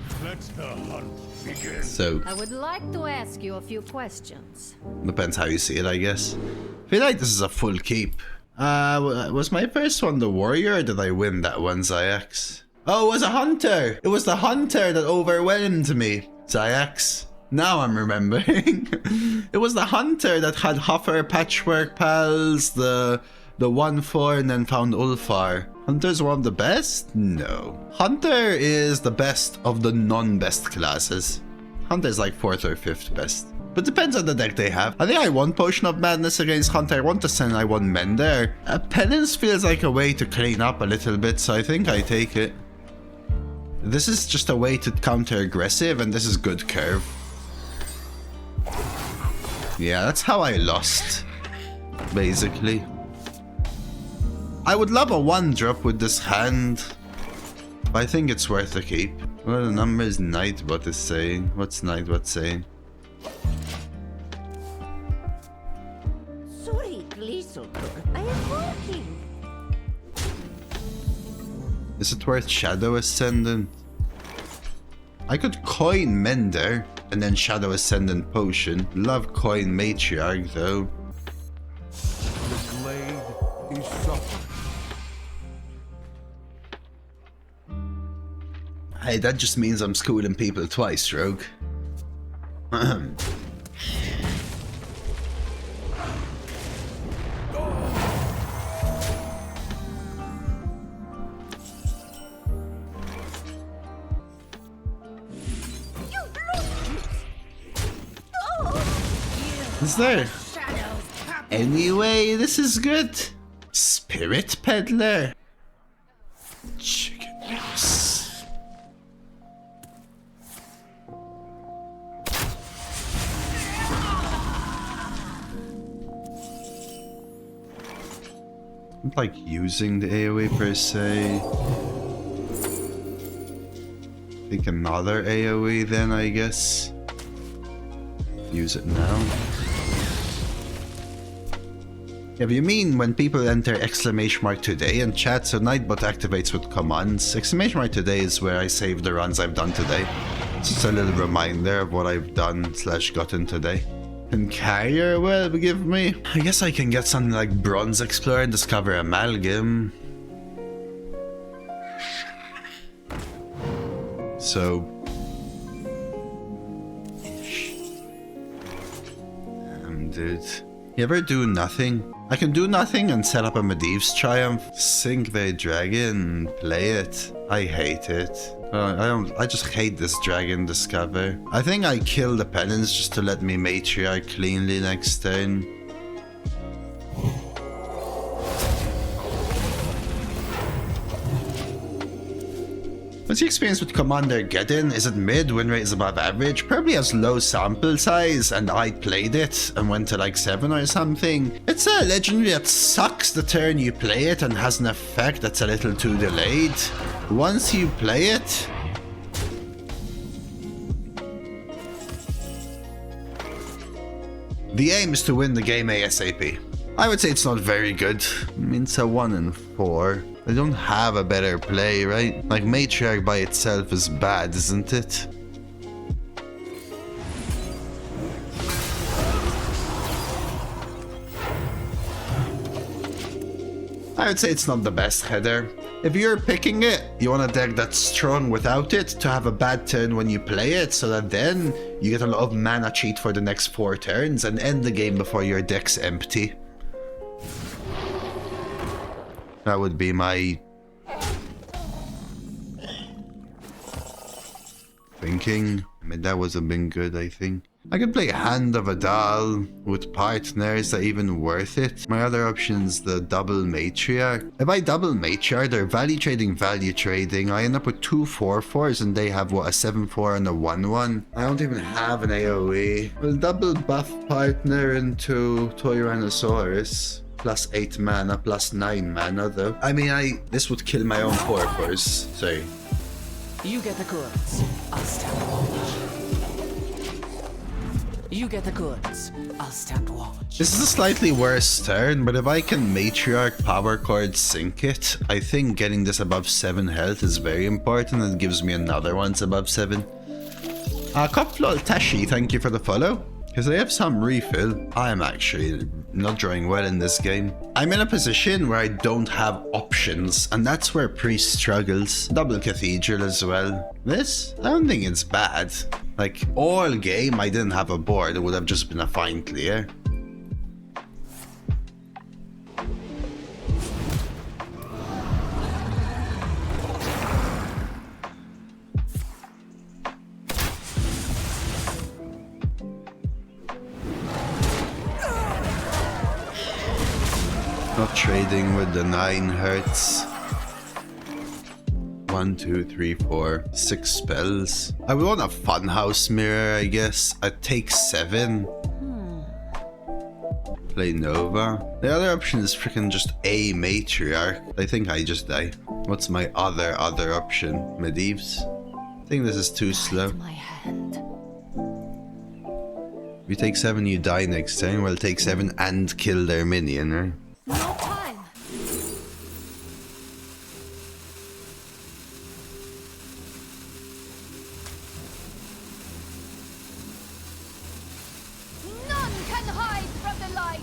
Play Let the hunt begin. So, I would like to ask you a few questions. depends how you see it, I guess. I feel like this is a full keep. Was my first one the warrior, or did I win that one, Zayax? Oh, it was a hunter! It was the hunter that overwhelmed me, Zayax. Now I'm remembering. It was the hunter that had Hoffer, Patchwork Pals, the 1-4, and then found Ulfar. Hunter's one of the best? No. Hunter is the best of the non-best classes. Hunter's like 4th or 5th best. But depends on the deck they have. I think I won Potion of Madness against Hunter. I want to send I won Mender. Penance feels like a way to clean up a little bit, so I think I take it. This is just a way to counter aggressive, and this is good curve. Yeah, that's how I lost, basically. I would love a 1-drop with this hand, but I think it's worth a keep. What are the numbers Nightbot is saying? What's Nightbot saying? Sorry, Gleesontor. I am working. Is it worth Shadow Ascendant? I could coin Mender and then Shadow Ascendant Potion. Love coin Matriarch though. The glade is suffering. Hey, that just means I'm schooling people twice, Rogue. Is there? Anyway, this is good. Spirit Peddler. Chicken loose. I'm like using the AoE per se. I think another AoE then, I guess. Use it now. Yeah, you mean when people enter !today in chat, so Nightbot activates with commands. !today is where I save the runs I've done today. It's just a little reminder of what I've done / gotten today. And Carrier will give me. I guess I can get something like Bronze Explorer and discover Amalgam. So dude. You ever do nothing? I can do nothing and set up a Medivh's Triumph, sink the dragon, play it. I hate it. I just hate this dragon discover. I think I kill the penance just to let me matriarch cleanly next turn. What's your experience with Commander Geddon? Is it mid? Win rate is above average? Probably has low sample size, and I played it and went to like 7 or something. It's a legendary that sucks the turn you play it and has an effect that's a little too delayed. Once you play it, the aim is to win the game ASAP. I would say it's not very good. I mean, it's a 1 in 4. I don't have a better play, right? Like, Matriarch by itself is bad, isn't it? I would say it's not the best header. If you're picking it, you want a deck that's strong without it to have a bad turn when you play it, so that then you get a lot of mana cheat for the next 4 turns and end the game before your deck's empty. That would be my thinking. I mean, that would have been good, I think. I could play Hand of Adal with partners. Are even worth it? My other option's the double Matriarch. If I double Matriarch, they're value trading. I end up with 2 4/4s and they have, what, a 7/4 and a 1/1. I don't even have an AoE. Well, double buff partner into Tyrannosaurus. Plus 8 mana, plus 9 mana though. I mean, this would kill my own 4/4s. Sorry. You get the goods. I'll stand watch. You get the goods. I'll stand watch. This is a slightly worse turn, but if I can Matriarch Power Chord sync it, I think getting this above 7 health is very important. It gives me another one's above 7. Kopflol Tashi, thank you for the follow. Because I have some refill. I am actually not drawing well in this game. I'm in a position where I don't have options, and that's where Priest struggles. Double Cathedral as well. This, I don't think it's bad. Like, all game I didn't have a board, it would have just been a fine clear. Not trading with the 9 hurts. 1, 2, 3, 4, 6 spells. I would want a Funhouse Mirror, I guess. I take 7. Play Nova. The other option is freaking just a Matriarch. I think I just die. What's my other option? Medivhs? I think this is too slow. My hand. If you take 7, you die next turn. Well, take 7 and kill their minion, right? No time. None can hide from the light.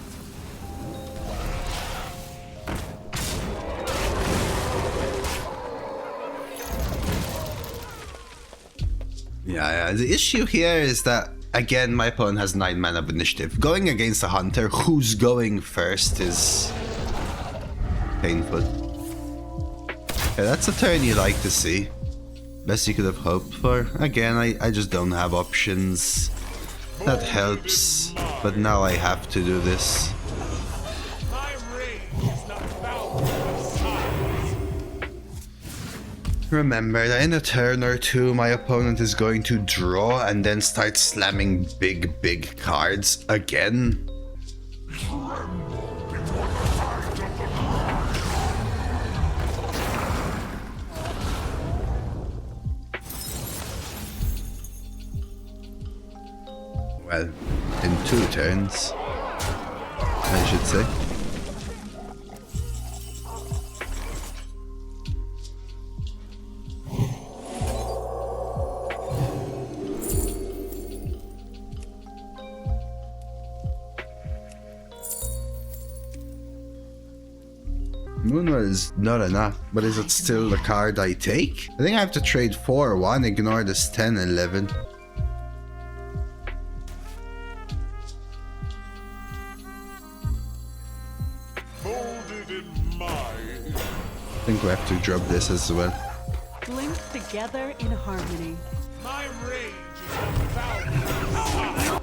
Yeah, the issue here is that, again, my opponent has 9 mana of initiative. Going against a hunter who's going first is painful. Okay, that's a turn you like to see. Best you could have hoped for. Again, I just don't have options. That helps, but now I have to do this. My rage is not bound by silence. Remember that in a turn or two, my opponent is going to draw and then start slamming big cards again. Well, in 2 turns, I should say. Moonwell is not enough, but is it still the card I take? I think I have to trade 4-1, ignore this 10-11. Molded in mine. I think we have to drop this as well. Linked together in harmony. My rage is not bound by silence.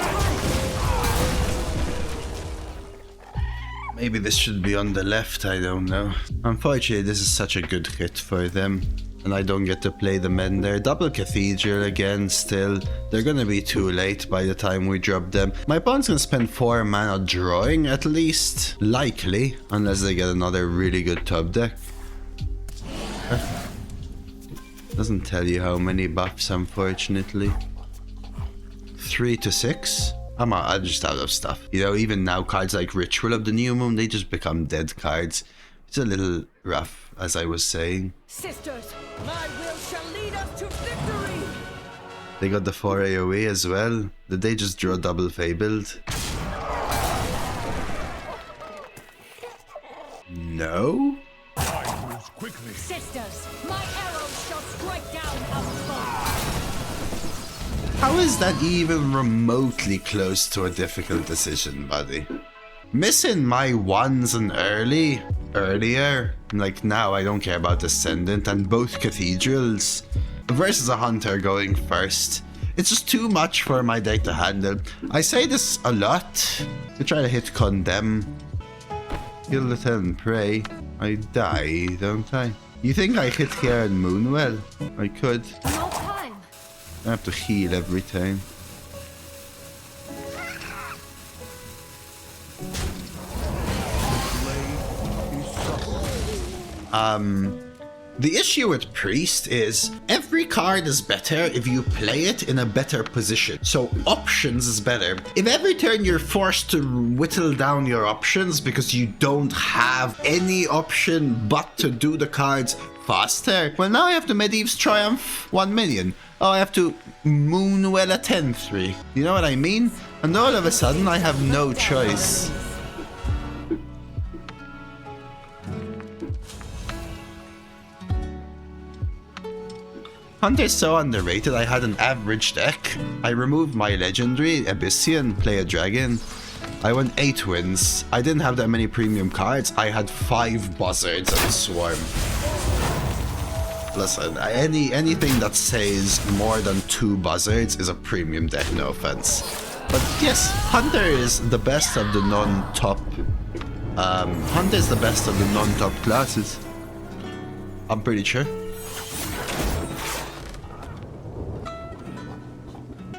Maybe this should be on the left, I don't know. Unfortunately, this is such a good hit for them, and I don't get to play the men there. Double Cathedral again, still. They're gonna be too late by the time we drop them. My opponent's gonna spend 4 mana drawing, at least. Likely, unless they get another really good top deck. Doesn't tell you how many buffs, unfortunately. 3 to 6. I'm just out of stuff. You know, even now, cards like Ritual of the New Moon, they just become dead cards. It's a little rough, as I was saying. Sisters, my will shall lead us to victory. They got the 4 AoE as well. Did they just draw double Fabled? No? I move quickly. Sisters, my arrows shall strike down a foe. How is that even remotely close to a difficult decision, buddy? Missing my 1s and earlier, like now I don't care about Descendant and both Cathedrals, versus a Hunter going first. It's just too much for my deck to handle. I say this a lot. To try to hit Condemn. Kill the 10 Prey. I die, don't I? You think I hit here in Moonwell? I could. No time. I have to heal every time. The issue with Priest is every card is better if you play it in a better position. So options is better. If every turn you're forced to whittle down your options because you don't have any option but to do the cards faster. Well, now I have to Medivh's Triumph 1 million. Oh, I have to Moonwell a 10-3. You know what I mean? And all of a sudden, I have no choice. Hunter's so underrated. I had an average deck. I removed my legendary, Abyssian, play a dragon. I won 8 wins. I didn't have that many premium cards. I had 5 buzzards and a swarm. Listen, anything that says more than 2 buzzards is a premium deck, no offense. But yes, Hunter is the best of the non-top. Hunter is the best of the non-top classes. I'm pretty sure.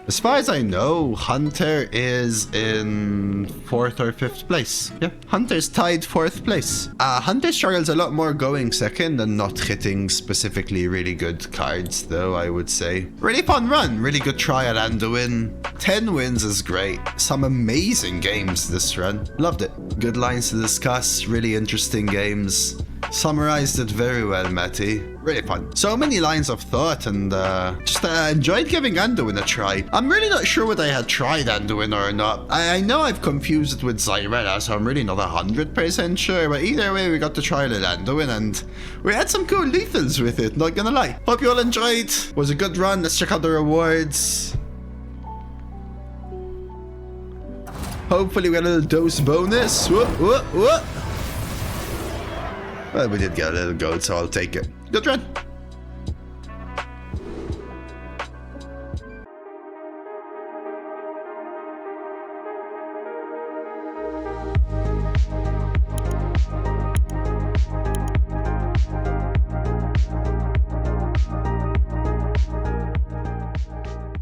As far as I know, Hunter is in 4th or 5th place. Yeah, Hunter's tied 4th place. Hunter struggles a lot more going 2nd and not hitting specifically really good cards, though, I would say. Really fun run, really good try at Anduin. 10 wins is great. Some amazing games this run. Loved it. Good lines to discuss, really interesting games. Summarized it very well, Matty. Really fun. So many lines of thought, and just enjoyed giving Anduin a try. I'm really not sure whether I had tried Anduin or not. I know I've confused it with Xyrella, so I'm really not 100% sure, but either way, we got to try little Anduin, and we had some cool lethals with it, not gonna lie. Hope you all enjoyed. It was a good run. Let's check out the rewards. Hopefully we got a little dose bonus. Whoop, whoop, whoop. Well, we did get a little gold, so I'll take it. Good run.